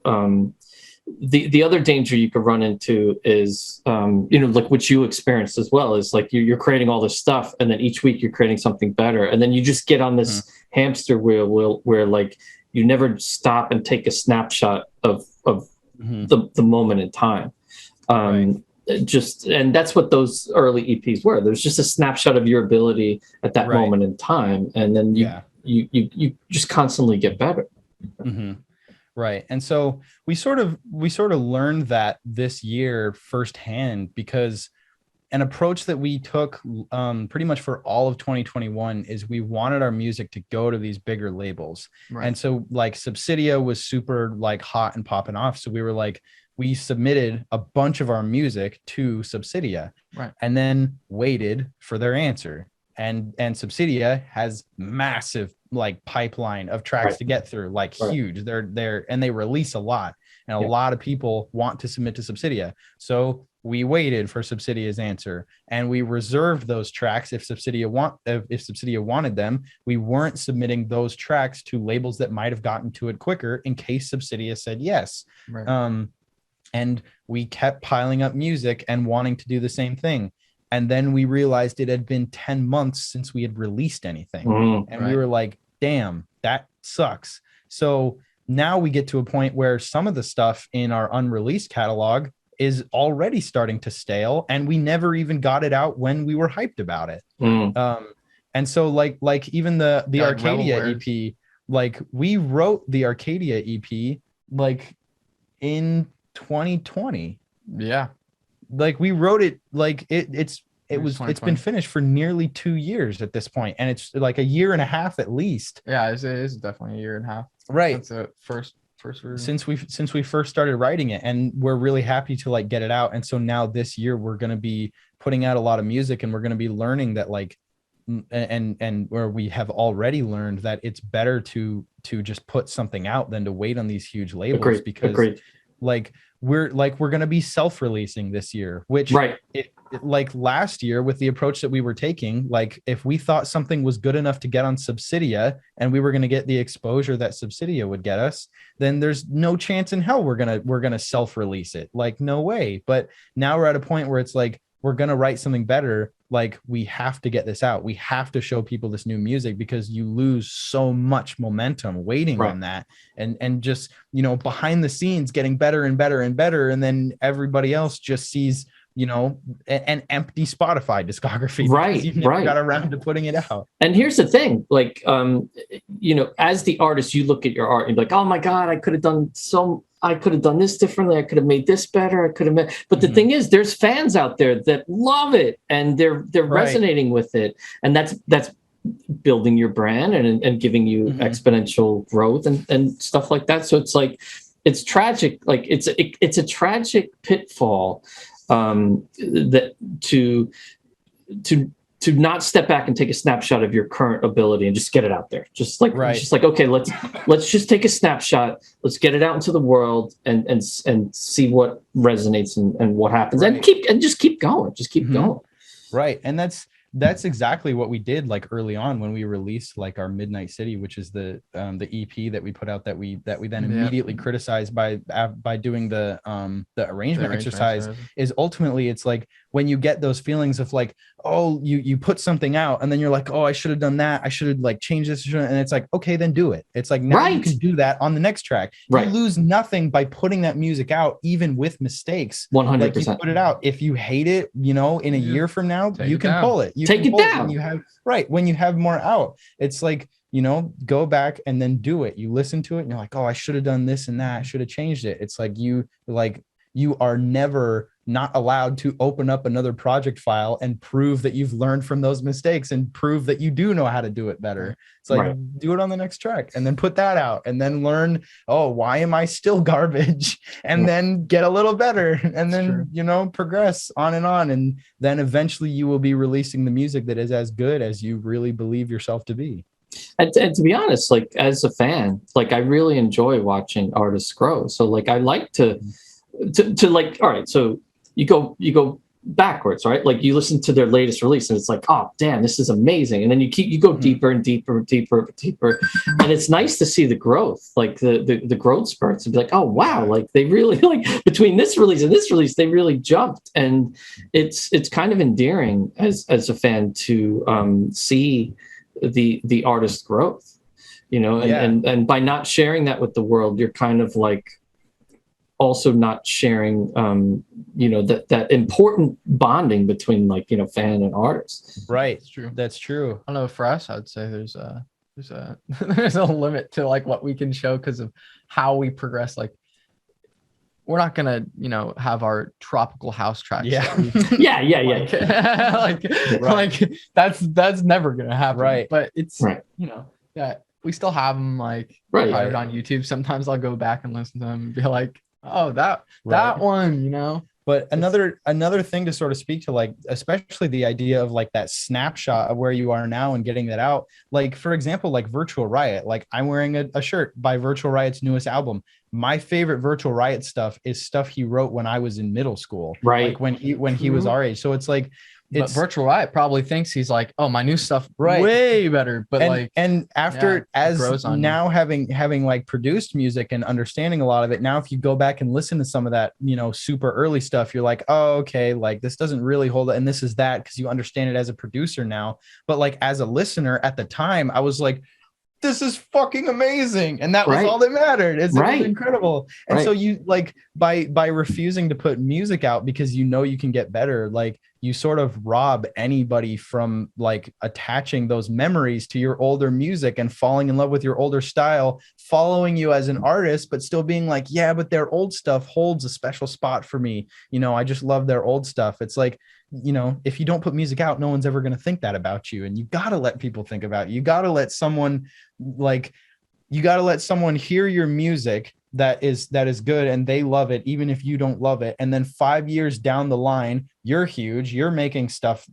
the other danger you could run into is like what you experienced as well, is like you're creating all this stuff, and then each week you're creating something better, and then you just get on this hamster wheel where like you never stop and take a snapshot of the moment in time. And that's what those early EPs were. There's just a snapshot of your ability at that moment in time, and then you just constantly get better. Right. And so we sort of learned that this year firsthand, because an approach that we took pretty much for all of 2021 is we wanted our music to go to these bigger labels. And so like Subsidia was super like hot and popping off. So we were like, we submitted a bunch of our music to Subsidia, and then waited for their answer. And Subsidia has massive like pipeline of tracks to get through, like huge. They're and they release a lot, and a lot of people want to submit to Subsidia. So we waited for Subsidia's answer, and we reserved those tracks if Subsidia wanted them. We weren't submitting those tracks to labels that might have gotten to it quicker in case Subsidia said yes. And we kept piling up music and wanting to do the same thing. And then we realized it had been 10 months since we had released anything. And we were like, damn, that sucks. So now we get to a point where some of the stuff in our unreleased catalog is already starting to stale, and we never even got it out when we were hyped about it. And so like even the Arcadia EP, like we wrote the Arcadia EP like in 2020. Yeah. Like we wrote it like it's been finished for nearly 2 years at this point, and it's like a year and a half at least. Yeah, it is definitely a year and a half. Right. That's the first version. Since we first started writing it, and we're really happy to like get it out. And so now this year we're going to be putting out a lot of music, and we're going to be learning that like and where we have already learned that it's better to just put something out than to wait on these huge labels. Because like we're going to be self-releasing this year, which like last year with the approach that we were taking, like if we thought something was good enough to get on Subsidia and we were going to get the exposure that Subsidia would get us, then there's no chance in hell we're going to self-release it. Like no way. But now we're at a point where it's like we're going to write something better. Like we have to get this out. We have to show people this new music, because you lose so much momentum waiting on that, and just, you know, behind the scenes getting better and better and better, and then everybody else just sees, you know, an empty Spotify discography. You've never got around to putting it out. And here's the thing, like, you know, as the artist, you look at your art and you're like, oh my God, I could have done this differently. I could have made this better. But the thing is, there's fans out there that love it, and they're resonating with it. And that's building your brand and giving you exponential growth and stuff like that. So it's like, it's tragic. Like it's a tragic pitfall that to not step back and take a snapshot of your current ability and just get it out there. Just like okay, let's just take a snapshot. Let's get it out into the world and see what resonates and what happens, and just keep going. Just keep going. Right. And that's exactly what we did like early on when we released like our Midnight City, which is the EP that we put out that we then immediately criticized by doing the arrangement exercise. Is ultimately it's like when you get those feelings of like, oh, you put something out and then you're like, oh, I should have done that. I should have like changed this. And it's like, okay, then do it. It's like, now you can do that on the next track. You lose nothing by putting that music out, even with mistakes. 100%. Like you put it out. If you hate it, you know, in a year from now, you can pull it. You take it down. When you have more out. It's like, you know, go back and then do it. You listen to it and you're like, oh, I should have done this and that. I should have changed it. It's like you are never not allowed to open up another project file and prove that you've learned from those mistakes and prove that you do know how to do it better. It's like, do it on the next track and then put that out and then learn, oh, why am I still garbage? And then get a little better and then, you know, progress on. And then eventually you will be releasing the music that is as good as you really believe yourself to be. And to be honest, like as a fan, like I really enjoy watching artists grow. So like I like to like, all right, so you go backwards, right? Like you listen to their latest release and it's like, oh damn, this is amazing. And then you go deeper and deeper and deeper and deeper. And it's nice to see the growth, like the growth spurts, and be like, oh wow, like they really, like between this release and this release, they really jumped. And it's kind of endearing as a fan to see the artist's growth, you know, and by not sharing that with the world, you're kind of like also not sharing, you know, that important bonding between like, you know, fan and artist. Right. That's true. I don't know. For us, I'd say there's a limit to like what we can show because of how we progress. Like we're not gonna, you know, have our tropical house tracks. Like that's never gonna happen. Right. But it's you know, we still have them like on YouTube. Sometimes I'll go back and listen to them and be like, oh, that one, you know. But another thing to sort of speak to, like, especially the idea of like that snapshot of where you are now and getting that out. Like, for example, like Virtual Riot, like I'm wearing a shirt by Virtual Riot's newest album. My favorite Virtual Riot stuff is stuff he wrote when I was in middle school, like when he was our age. So it's like, but Virtual Riot probably thinks he's like, oh, my new stuff way better. But after as now having like produced music and understanding a lot of it, now if you go back and listen to some of that, super early stuff, you're like, oh, okay, like this doesn't really hold it, and this is that, because you understand it as a producer now. But like as a listener at the time, I was like, this is fucking amazing, and that was all that mattered. It was incredible. And so you like by refusing to put music out because you can get better, like you sort of rob anybody from like attaching those memories to your older music and falling in love with your older style, following you as an artist, but still being like, yeah, but their old stuff holds a special spot for me. I just love their old stuff. It's like, if you don't put music out, no one's ever going to think that about you. And you got to let people think about you. You got to let someone hear your music that is good and they love it, even if you don't love it. And then 5 years down the line, you're huge. You're making stuff,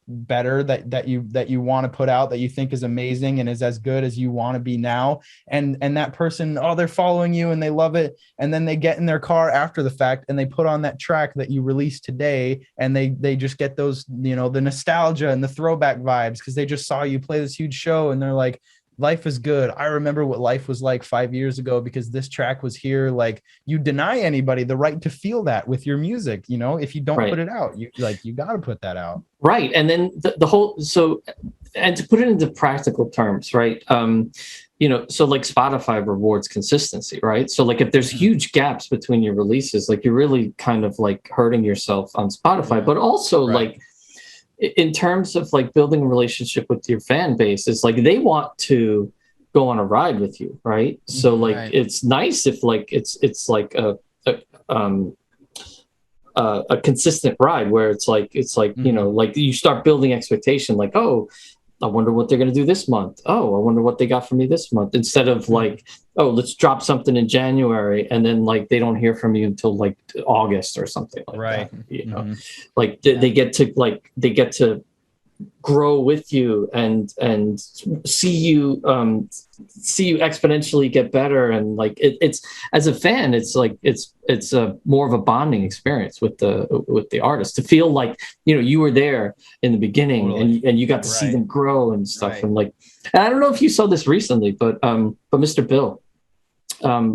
better that you want to put out, that you think is amazing and is as good as you want to be now. And that person, they're following you and they love it. And then they get in their car after the fact and they put on that track that you released today, and they just get those, the nostalgia and the throwback vibes because they just saw you play this huge show, and they're like, life is good. I remember what life was like 5 years ago because this track was here. Like, you deny anybody the right to feel that with your music. If you don't put it out, you got to put that out. Right. And then the whole, and to put it into practical terms, right. So like Spotify rewards consistency, right? So like if there's huge gaps between your releases, like you're really kind of like hurting yourself on Spotify, but also like, in terms of like building a relationship with your fan base, it's like they want to go on a ride with you, right? So like it's nice if like it's like a consistent ride where it's like like you start building expectation, like, oh, I wonder what they're going to do this month. Oh, I wonder what they got for me this month. Instead of like, oh, let's drop something in January and then like they don't hear from you until like August or something like that. Like they get to grow with you and see you exponentially get better, and like it's as a fan, it's like it's more of a bonding experience with the artist, to feel like you were there in the beginning and you got to see them grow and stuff. And like, and I don't know if you saw this recently, but Mr. Bill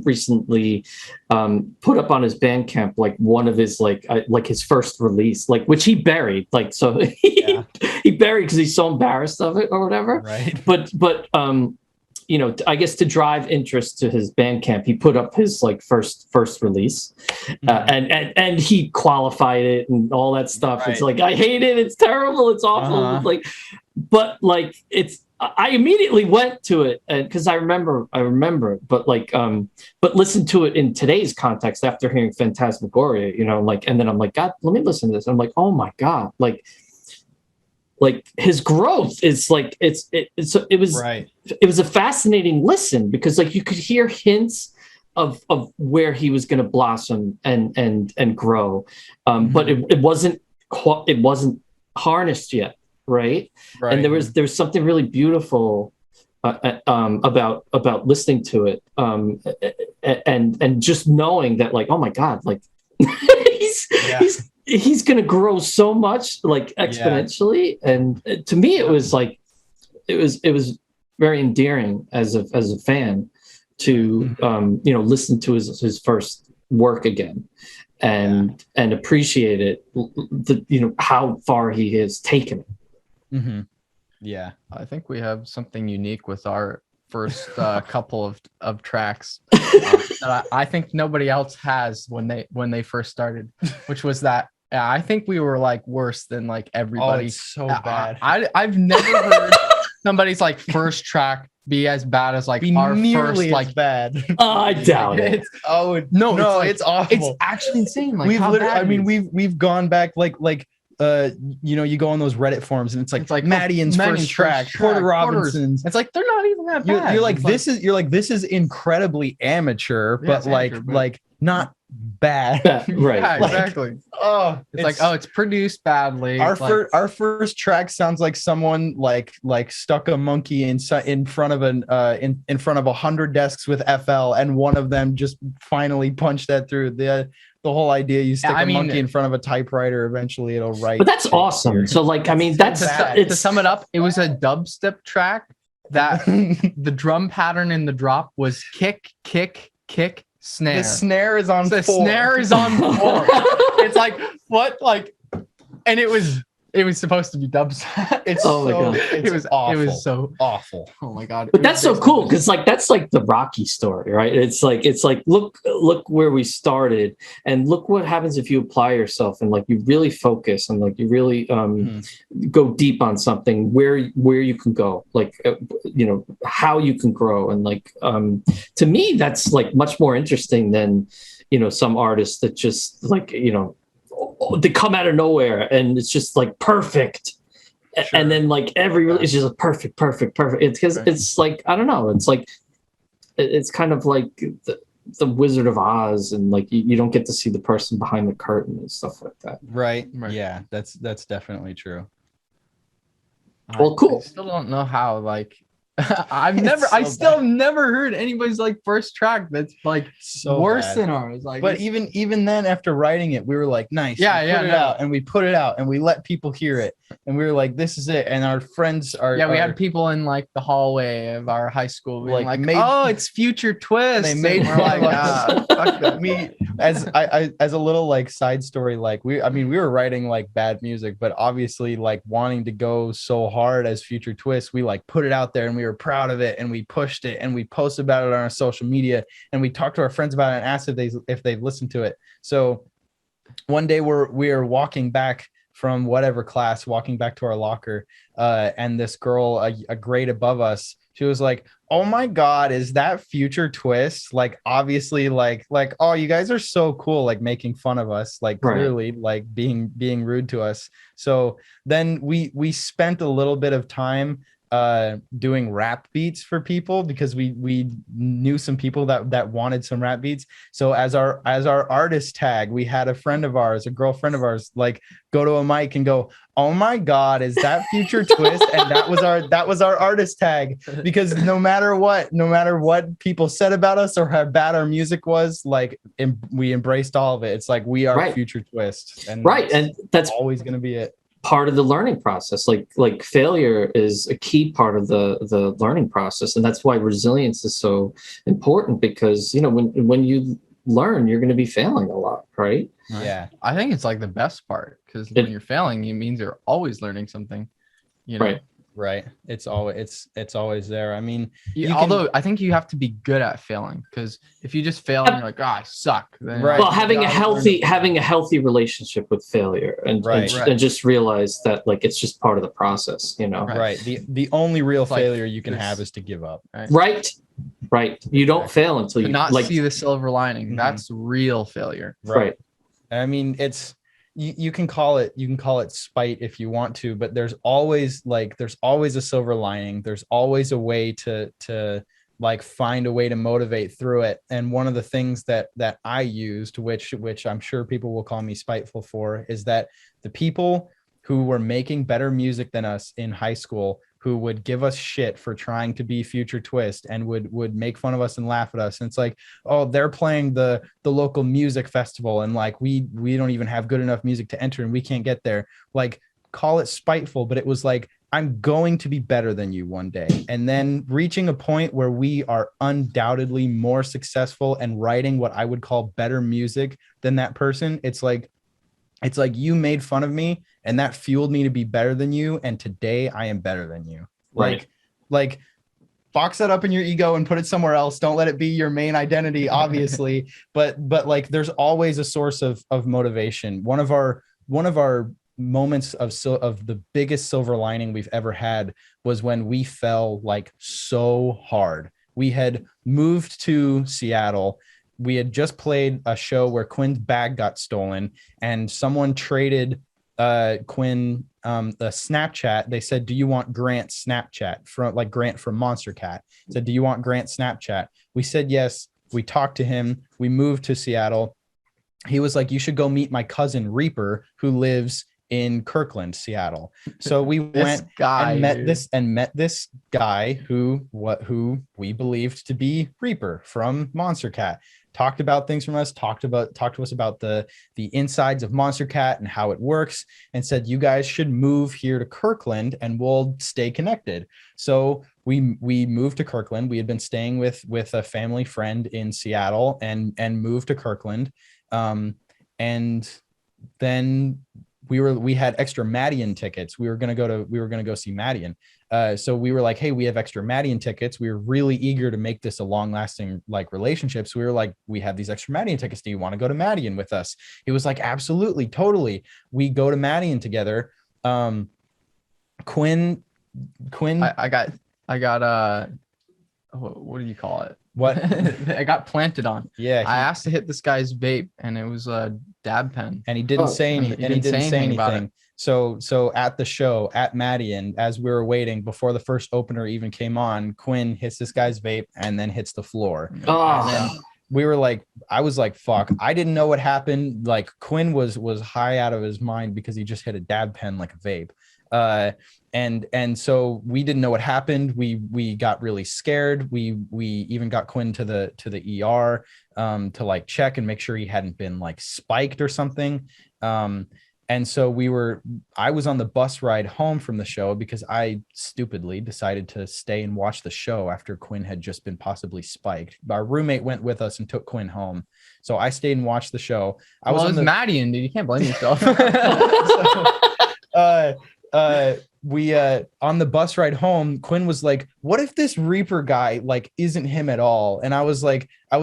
recently put up on his Bandcamp like one of his like his first release, like, which he buried, like, so he buried because he's so embarrassed of it or whatever, but I guess to drive interest to his Bandcamp, he put up his like first release, and he qualified it and all that stuff. It's like, I hate it, it's terrible, it's awful, like, but like I immediately went to it because I remember, but like, but listen to it in today's context after hearing Phantasmagoria, like, and then I'm like, God, let me listen to this. I'm like, oh my God, like his growth is like, it was a fascinating listen, because like you could hear hints of where he was going to blossom and grow, but it wasn't harnessed yet. Right. And there was something really beautiful about listening to it, and just knowing that, like, oh my God, like he's gonna grow so much, like, exponentially. And to me, it was like it was very endearing as a fan to listen to his first work again and appreciate it, how far he has taken it. Yeah, I think we have something unique with our first couple of tracks that I think nobody else has when they first started, which was that I think we were like worse than like everybody. Oh, it's so bad. I've never heard somebody's like first track be as bad as like our first, like, bad. I doubt it. It's awful. It's actually insane. Like, we've gone back like you go on those Reddit forums and it's like Madian's first track, Porter Robinson's. It's like they're not even that bad. This is incredibly amateur, but like not bad. Right. Yeah, exactly. It's produced badly. Our first track sounds like someone like stuck a monkey in front of in front of 100 desks with FL, and one of them just finally punched that through. whole idea. You stick a monkey in front of a typewriter, eventually it'll write. But that's awesome. So like, I mean, that's to sum it up, it was a dubstep track that the drum pattern in the drop was kick, kick, kick, snare. The snare is on 4. The snare is on 4. It's like, what? Like, and it was supposed to be dubstep. It's awful. It was so awful. Oh my God. But that's so cool because like that's like the Rocky story, right? It's like look where we started and look what happens if you apply yourself and like you really focus and like you really go deep on something where you can go, like how you can grow. And like to me that's like much more interesting than some artists that just like they come out of nowhere and it's just like perfect. Sure. And then like it's just perfect. It's because it's like, I don't know. It's like, it's kind of like the Wizard of Oz and like, you don't get to see the person behind the curtain and stuff like that. Right. Yeah. That's definitely true. Well, cool. I still don't know how, like, I still never heard anybody's like first track that's like so worse than ours. Like, but even then, after writing it, we were like, nice. We put it out and we let people hear it, and we were like, this is it. And our friends are we had people in like the hallway of our high school being like oh, it's Future Twist. They made we're like, fuck that. Me as a little like side story, like we were writing like bad music, but obviously like wanting to go so hard as Future Twist, we like put it out there and we were proud of it and we pushed it and we posted about it on our social media and we talked to our friends about it and asked if they've listened to it. So one day we are walking back from whatever class, walking back to our locker, and this girl a grade above us, she was like, oh my God, is that Future Twist? Like obviously like oh, you guys are so cool, like making fun of us, like clearly like being rude to us. So then we spent a little bit of time doing rap beats for people because we knew some people that wanted some rap beats. So as our artist tag, we had a girlfriend of ours, like go to a mic and go, oh my God, is that Future Twist? And that was our artist tag, because no matter what people said about us or how bad our music was, like we embraced all of it. It's like we are Future Twist, and that's always going to be it. Part of the learning process. Like failure is a key part of the learning process, and that's why resilience is so important, because when you learn, you're going to be failing a lot, right? Yeah, I think it's like the best part, because when you're failing, it means you're always learning something. Right. It's always there. I mean, although I think you have to be good at failing, because if you just fail and you're like, oh, I suck. Then well, having a healthy relationship with failure and just realize that like it's just part of the process, Right. The only real failure you can have is to give up. Right. You don't fail until you not see the silver lining. Mm-hmm. That's real failure. Right. I mean, it's. You can call it spite if you want to, but there's always a silver lining. There's always a way to like find a way to motivate through it. And one of the things that I used, which I'm sure people will call me spiteful for, is that the people who were making better music than us in high school, who would give us shit for trying to be Future Twist and would make fun of us and laugh at us. And it's like, oh, they're playing the local music festival and like we don't even have good enough music to enter and we can't get there. Like, call it spiteful, but it was like, I'm going to be better than you one day. And then reaching a point where we are undoubtedly more successful and writing what I would call better music than that person. It's like you made fun of me and that fueled me to be better than you. And today I am better than you. Right. Like box that up in your ego and put it somewhere else. Don't let it be your main identity, obviously. but like, there's always a source of motivation. One of our moments of the biggest silver lining we've ever had was when we fell like so hard. We had moved to Seattle. We had just played a show where Quinn's bag got stolen and someone traded Quinn the Snapchat. They said, do you want Grant's Snapchat from like Grant from Monster Cat said, do you want Grant's Snapchat? We said yes. We talked to him. We moved to Seattle. He was like, you should go meet my cousin Reaper, who lives in Kirkland, Seattle. So we went and met this guy who we believed to be Reaper from Monster Cat. talked about things from us, talked to us about the insides of Monster Cat and how it works, and said, you guys should move here to Kirkland and we'll stay connected. So we moved to Kirkland. We had been staying with a family friend in Seattle and moved to Kirkland. And then we had extra Madian tickets. We were gonna go see Madian. So we were like, hey, we have extra Madian tickets. We were really eager to make this a long-lasting like relationship. So we were like, we have these extra Madian tickets. Do you want to go to Madian with us? He was like, absolutely, totally. We go to Madian together. Quinn. I got what do you call it? What? I got planted on. Yeah. I asked to hit this guy's vape, and it was a dab pen. And he didn't say anything. About it. So at the show at Madian, as we were waiting before the first opener even came on, Quinn hits this guy's vape and then hits the floor. And then we were like, I was like, fuck, I didn't know what happened. Like Quinn was high out of his mind because he just hit a dab pen like a vape. And so we didn't know what happened. We got really scared. We even got Quinn to the ER to like check and make sure he hadn't been like spiked or something. And so I was on the bus ride home from the show because I stupidly decided to stay and watch the show after Quinn had just been possibly spiked. Our roommate went with us and took Quinn home. So I stayed and watched the show. I was Madian, dude. You can't blame yourself. We on the bus ride home, Quinn was like, what if this Reaper guy like isn't him at all? And I was like, I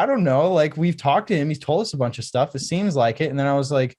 don't know, like we've talked to him, he's told us a bunch of stuff, it seems like it. And then I was like,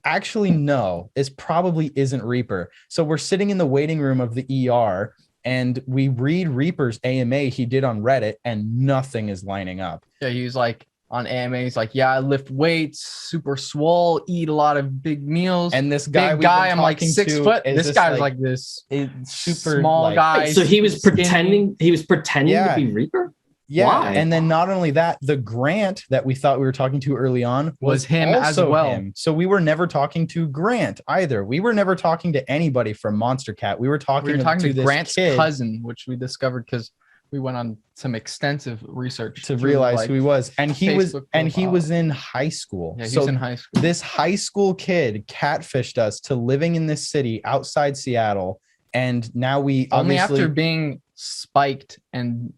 actually no, it probably isn't Reaper. So we're sitting in the waiting room of the ER and we read Reaper's AMA he did on Reddit and nothing is lining up. Yeah, he was like, on AMA, he's like, yeah, I lift weights, super swole, eat a lot of big meals. And this guy, big guy, I'm like 6 foot. This guy's like this super small guy. So he was pretending. He was pretending to be Reaper. Yeah, Why? And then not only that, the Grant that we thought we were talking to early on was him as well. Him. So we were never talking to Grant either. We were never talking to anybody from Monster Cat. We were talking to this Grant's kid. cousin, which we discovered because we went on some extensive research to realize who he was. And he was in high school. Yeah, he was in high school. This high school kid catfished us to living in this city outside Seattle. And now we only after being spiked and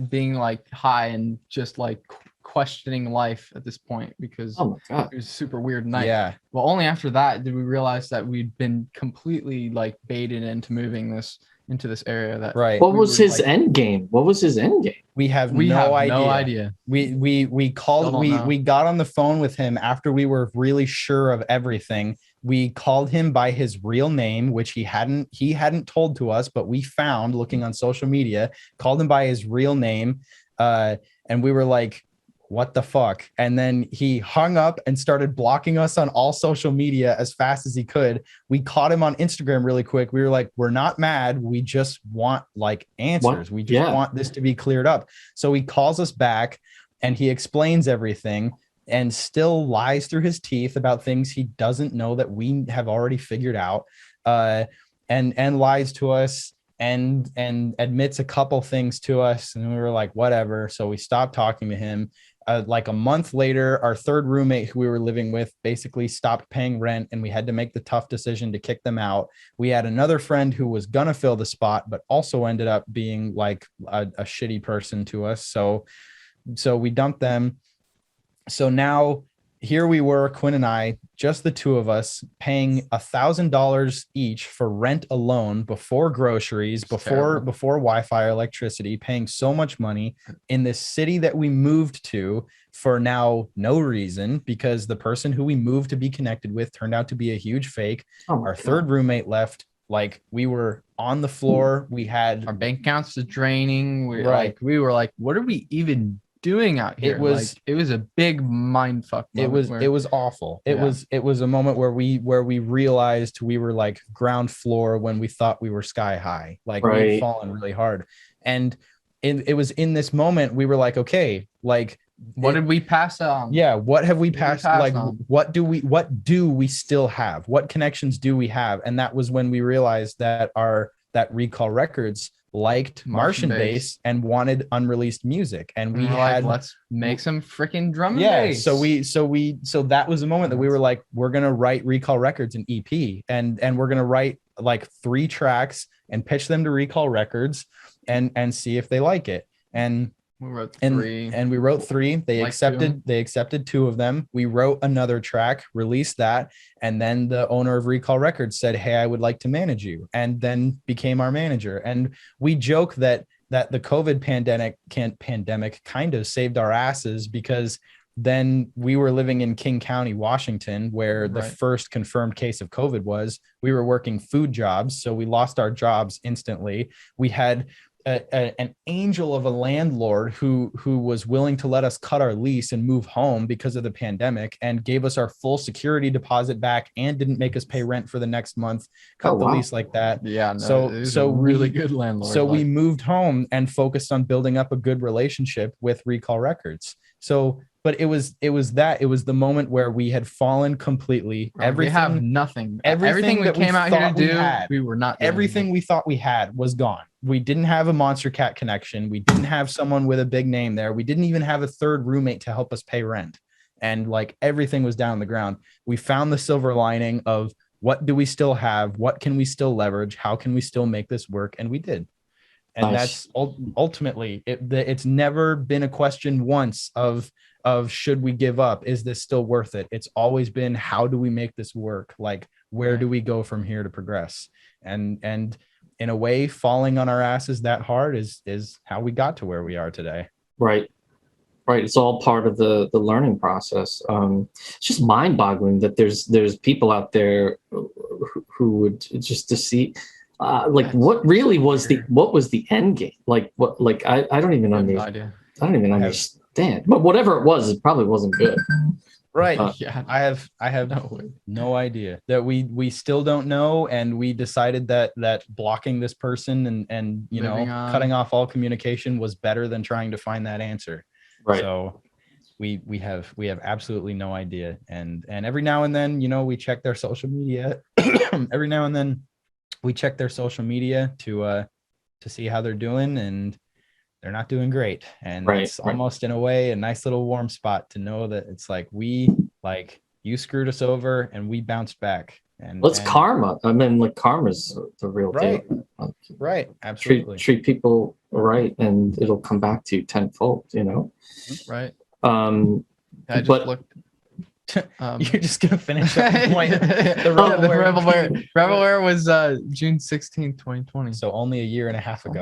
being like high and just like questioning life at this point, because oh my God, it was a super weird night. Yeah. Well, only after that did we realize that we'd been completely like baited into moving into this area. That right. What was his end game? What was his end game? We have no idea. We called. We got on the phone with him after we were really sure of everything. We called him by his real name, which he hadn't told to us, but we found looking on social media. Called him by his real name, and we were like, what the fuck? And then he hung up and started blocking us on all social media as fast as he could. We caught him on Instagram really quick. We were like, we're not mad. We just want like answers. We just want this to be cleared up. So he calls us back and he explains everything and still lies through his teeth about things he doesn't know that we have already figured out, and lies to us and admits a couple things to us. And we were like, whatever. So we stopped talking to him. Like a month later, our third roommate who we were living with basically stopped paying rent and we had to make the tough decision to kick them out. We had another friend who was going to fill the spot, but also ended up being like a shitty person to us. So we dumped them. So now here we were, Quinn and I, just the two of us, paying $1,000 each for rent alone, before groceries, before Wi-Fi or electricity, paying so much money in this city that we moved to for now no reason, because the person who we moved to be connected with turned out to be a huge fake. Our third roommate left. Like, we were on the floor. We had our bank accounts was draining. We were like, what are we even doing out here? It was a big mind fuck moment. It was awful. It was a moment where we realized we were like ground floor when we thought we were sky high. Like, we'd fallen really hard. And it was in this moment we were like, okay, like, what did we pass on? Yeah, what have we passed? Like, what do we still have? What connections do we have? And that was when we realized that that Recall Records liked Martian bass and wanted unreleased music, and we had let's make some freaking drum and bass. So that was the moment that we were like, we're gonna write Recall Records an EP, and we're gonna write like 3 tracks and pitch them to Recall Records and see if they like it. And we wrote 3. And we wrote 3. They accepted 2 of them. We wrote another track, released that, and then the owner of Recall Records said, "Hey, I would like to manage you," and then became our manager. And we joke that the COVID pandemic kind of saved our asses, because then we were living in King County, Washington, where the first confirmed case of COVID was. We were working food jobs, so we lost our jobs instantly. We had an angel of a landlord who was willing to let us cut our lease and move home because of the pandemic, and gave us our full security deposit back and didn't make us pay rent for the next month. Cut the lease like that. Yeah. No, so really good landlord. So we moved home and focused on building up a good relationship with Recall Records. So, but it was the moment where we had fallen completely. We have nothing. Everything we came out here to do, we were not. Everything we thought we had was gone. We didn't have a Monster Cat connection. We didn't have someone with a big name there. We didn't even have a third roommate to help us pay rent. And like everything was down on the ground. We found the silver lining of, what do we still have? What can we still leverage? How can we still make this work? And we did. And that's ultimately it's never been a question once of should we give up? Is this still worth it? It's always been, how do we make this work? Like, where do we go from here to progress? And in a way, falling on our asses that hard is how we got to where we are today. Right. It's all part of the learning process. It's just mind-boggling that there's people out there who would just deceive. What really was what was the end game? Like what? Like I don't even understand. I don't even understand. But whatever it was, it probably wasn't good. Right. I have no idea. That we still don't know, and we decided that blocking this person and cutting off all communication was better than trying to find that answer. Right. So we have absolutely no idea. And every now and then, we check their social media. Every now and then we check their social media to see how they're doing, and they're not doing great. And it's almost in a way a nice little warm spot to know that it's like, you screwed us over and we bounced back. And karma. I mean, like, karma's the real deal. Right. Absolutely. Treat people right, and it'll come back to you tenfold, Right. I just looked. You're just gonna finish up the point. The Rebelware was June 16th, 2020. So only a year and a half ago.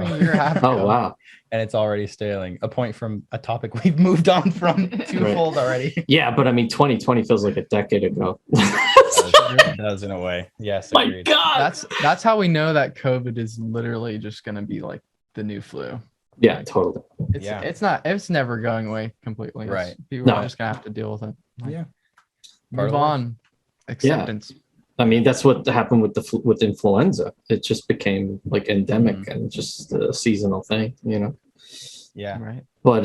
Oh wow. And it's already sailing. A point from a topic we've moved on from twofold already. Yeah, but I mean, 2020 feels like a decade ago. It does in a way. Yes. My agreed. God. That's how we know that COVID is literally just gonna be like the new flu. Yeah, totally. It's never going away completely. Right. People are just gonna have to deal with it. Move on. Acceptance. I mean, that's what happened with influenza. It just became like endemic and just a seasonal thing, Yeah. Right. But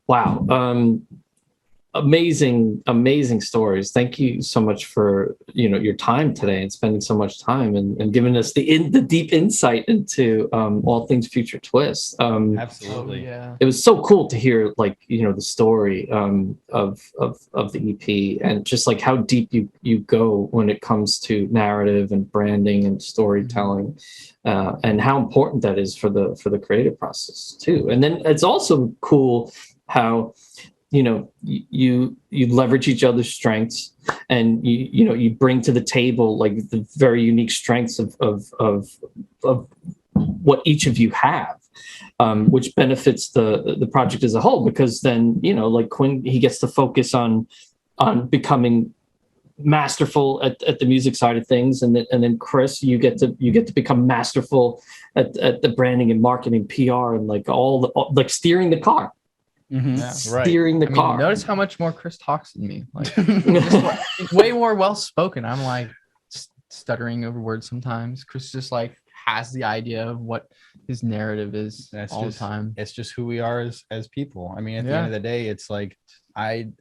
wow. Amazing stories. Thank you so much for your time today and spending so much time and giving us the deep insight into all things Future Twist. Absolutely. It was so cool to hear the story of the EP, and just like how deep you go when it comes to narrative and branding and storytelling, and how important that is for the creative process too. And then it's also cool how you leverage each other's strengths, and you bring to the table like the very unique strengths of what each of you have, which benefits the project as a whole, because then like Quinn, he gets to focus on becoming masterful at the music side of things, and then Chris, you get to become masterful at the branding and marketing, PR, and like like steering the car. Mm-hmm. Steering the car. Notice how much more Chris talks than me. Like, he's way more well spoken. I'm like stuttering over words sometimes. Chris just like has the idea of what his narrative is the time. It's just who we are as people. I mean, at the end of the day, it's like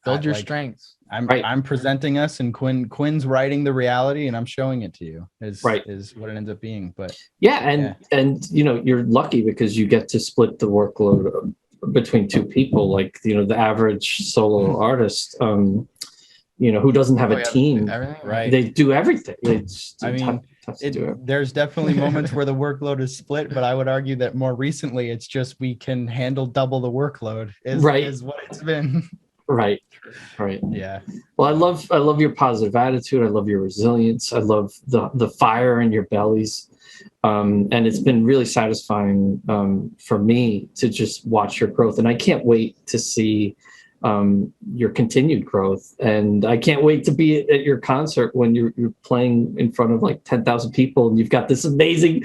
build your strengths. I'm presenting us, and Quinn's writing the reality, and I'm showing it to you. Is what it ends up being. But and you're lucky because you get to split the workload between two people. Like the average solo artist, who doesn't have a team, right? They do everything. There's definitely moments where the workload is split, but I would argue that more recently it's just we can handle double the workload. Is what it's been. Right. Yeah. Well, I love your positive attitude. I love your resilience. I love the fire in your bellies. And it's been really satisfying for me to just watch your growth. And I can't wait to see your continued growth. And I can't wait to be at your concert when you're playing in front of like 10,000 people and you've got this amazing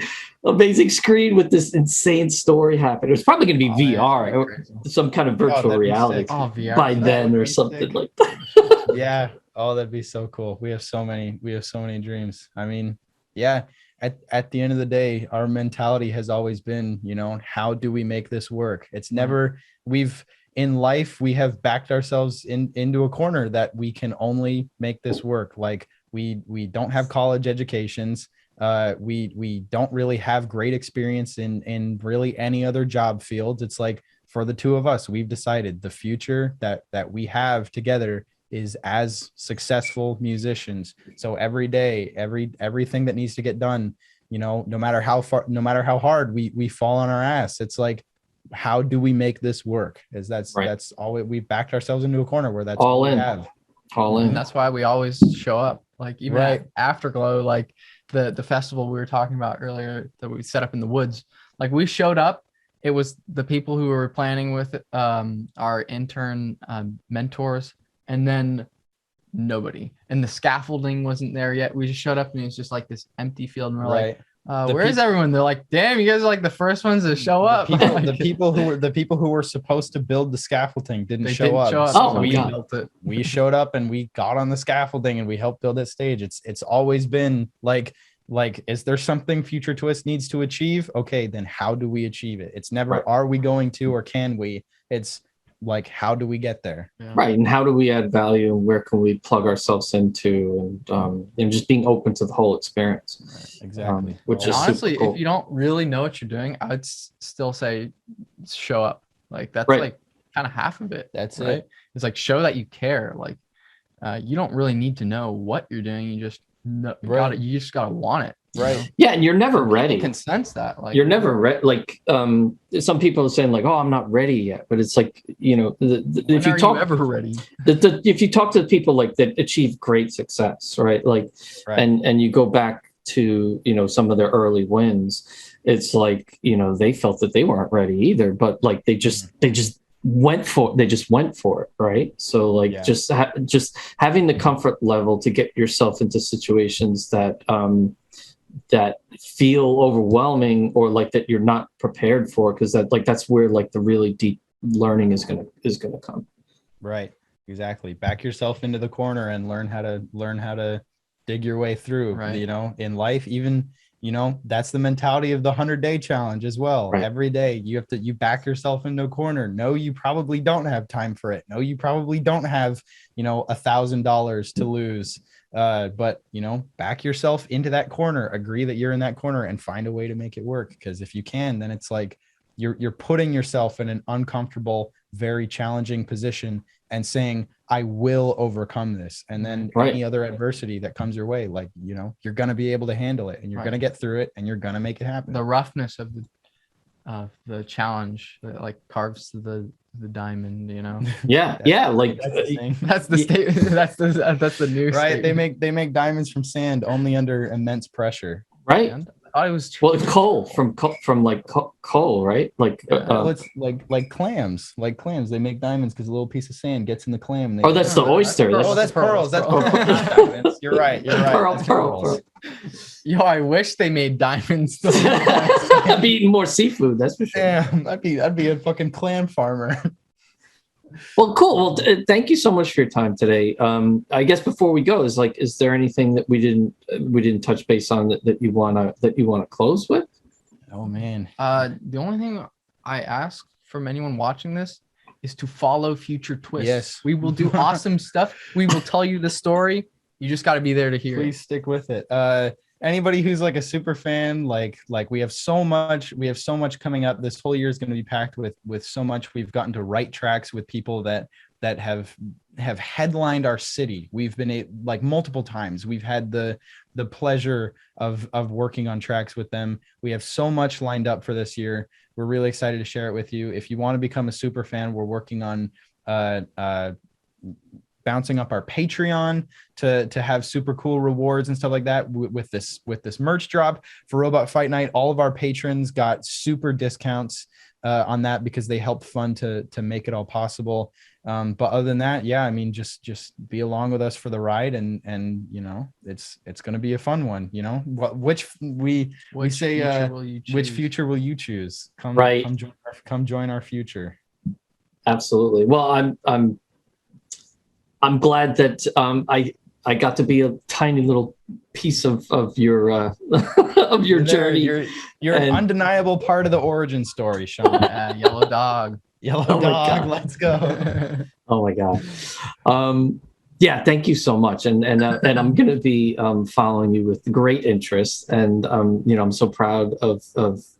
screen with this insane story happening. It's probably going to be VR, or some kind of virtual reality by then or something like that. Yeah. Oh, that'd be so cool. We have so many dreams. I mean, yeah. At the end of the day, our mentality has always been, how do we make this work? It's never, in life, we have backed ourselves into a corner that we can only make this work. Like we don't have college educations. We don't really have great experience in really any other job fields. It's like for the two of us, we've decided the future that we have together is as successful musicians. So every day, everything that needs to get done, no matter how hard we fall on our ass, it's like, how do we make this work? That's all we backed ourselves into a corner where that's all in. And that's why we always show up. Like even at Afterglow, like the festival we were talking about earlier that we set up in the woods, like we showed up. It was the people who were planning with our intern mentors, and then nobody. And the scaffolding wasn't there yet. We just showed up and it was just like this empty field. And we're like, where's everyone? They're like, damn, you guys are like the first ones to show up. The people who were supposed to build the scaffolding didn't show up. Oh, we built it. We showed up and we got on the scaffolding and we helped build that stage. It's always been like, is there something Future Twist needs to achieve? Okay, then how do we achieve it? It's never are we going to or can we? It's like, how do we get there? Right. And how do we add value, and where can we plug ourselves into, and just being open to the whole experience. Right. Exactly. Which is honestly, super cool. If you don't really know what you're doing, I would still say show up. Like that's like kind of half of it. That's it. It's like show that you care. Like you don't really need to know what you're doing. You just you just gotta want it. Right. Yeah, and you're never ready. You can sense that. Like you're never ready. Like some people are saying like, "Oh, I'm not ready yet," but it's like if you talk ever ready, if you talk to the people like that achieve great success, right? Like, and you go back to some of their early wins, it's like they felt that they weren't ready either, but like they just went for it, right? So like just having the comfort level to get yourself into situations that feel overwhelming or like that you're not prepared for, because that's where like the really deep learning is gonna come. Right. Exactly. Back yourself into the corner and learn how to dig your way through. Right. In life, even that's the mentality of the 100-day challenge as well. Right. Every day you back yourself into a corner. No, you probably don't have time for it. No, you probably don't have $1,000 to lose. But back yourself into that corner, agree that you're in that corner and find a way to make it work. Because if you can, then it's like you're putting yourself in an uncomfortable, very challenging position and saying, I will overcome this. And then any other adversity that comes your way, like, you're going to be able to handle it and you're going to get through it and you're going to make it happen. The roughness of the challenge that like carves the diamond, like that's the state. that's the new right statement. They make diamonds from sand only under immense pressure, right? I thought it was it's coal from coal, right? Like it's like clams. They make diamonds because a little piece of sand gets in the clam. That's the oyster. That's pearls. That's pearls. You're right. Pearl. Yo, I wish they made diamonds. I'd be eating more seafood. That's for sure. Damn, I'd be a fucking clam farmer. Well, cool. Well, thank you so much for your time today. I guess before we go, is there anything that we didn't touch base on that you wanna close with? Oh man. The only thing I ask from anyone watching this is to follow Future Twists. Yes. We will do awesome stuff. We will tell you the story. You just got to be there to hear Please it. stick with it. Anybody who's like a super fan, like we have so much coming up. This whole year is going to be packed with so much. We've gotten to write tracks with people that have headlined our city. We've been like multiple times. We've had the pleasure of working on tracks with them. We have so much lined up for this year. We're really excited to share it with you. If you want to become a super fan, we're working on bouncing up our Patreon to have super cool rewards and stuff like that with this merch drop for Robot Fight Night. All of our patrons got super discounts on that because they helped fund to make it all possible. But other than that, yeah, I mean, just be along with us for the ride, and you know, it's going to be a fun one. You know, which future will you choose? Come join our future. Absolutely. Well, I'm glad that I got to be a tiny little piece of your of your journey. You're an undeniable part of the origin story, Sean. Yellow dog. Dog, let's go. Oh my God. Yeah, thank you so much. And I'm going to be following you with great interest. And you know, I'm so proud of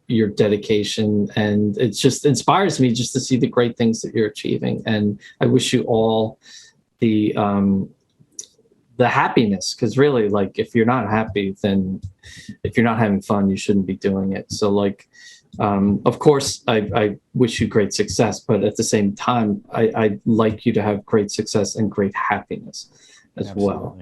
your dedication, and it just inspires me just to see the great things that you're achieving. And I wish you all the happiness, because really, like, if you're not happy, then if you're not having fun, you shouldn't be doing it. So like, of course, I wish you great success, but at the same time, I'd like you to have great success and great happiness as well.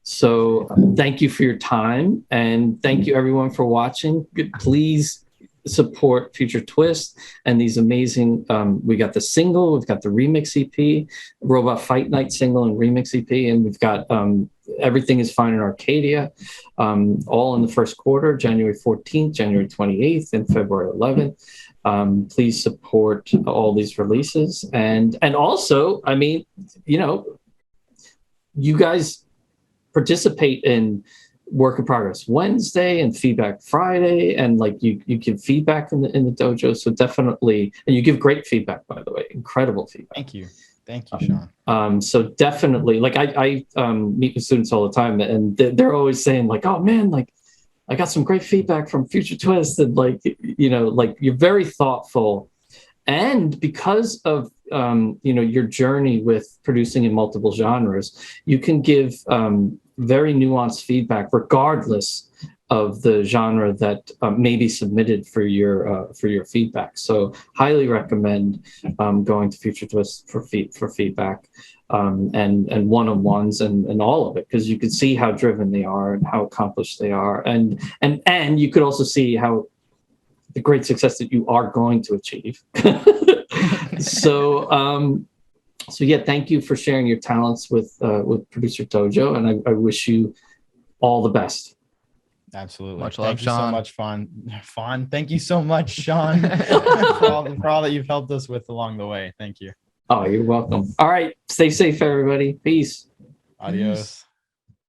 So thank you for your time, and thank you everyone for watching. Please support Future Twist and these amazing, we got the single, we've got the remix EP, Robot Fight Night single and remix EP, and we've got Everything is Fine in Arcadia, all in the first quarter, January 14th, January 28th, and February 11th. Please support all these releases. And also, I mean, you know, you guys participate in Work in Progress Wednesday and Feedback Friday, and like you give feedback in the dojo. So definitely, and you give great feedback, by the way, incredible feedback. Thank you, Sean. So definitely, like I meet with students all the time, and they're always saying like, oh man, like I got some great feedback from Future Twist, and like, you know, like you're very thoughtful, and because of you know, your journey with producing in multiple genres, you can give very nuanced feedback regardless of the genre that may be submitted for your feedback. So highly recommend going to Future Twist for feedback and one-on-ones and all of it, because you can see how driven they are and how accomplished they are, and you could also see how the great success that you are going to achieve. So yeah, thank you for sharing your talents with Producer Dojo, and I wish you all the best. Absolutely. Much love, Thank Sean. you so much, Fawn. Thank you so much, Sean, for all that you've helped us with along the way. Thank you. Oh, you're welcome. All right. Stay safe, everybody. Peace. Adios.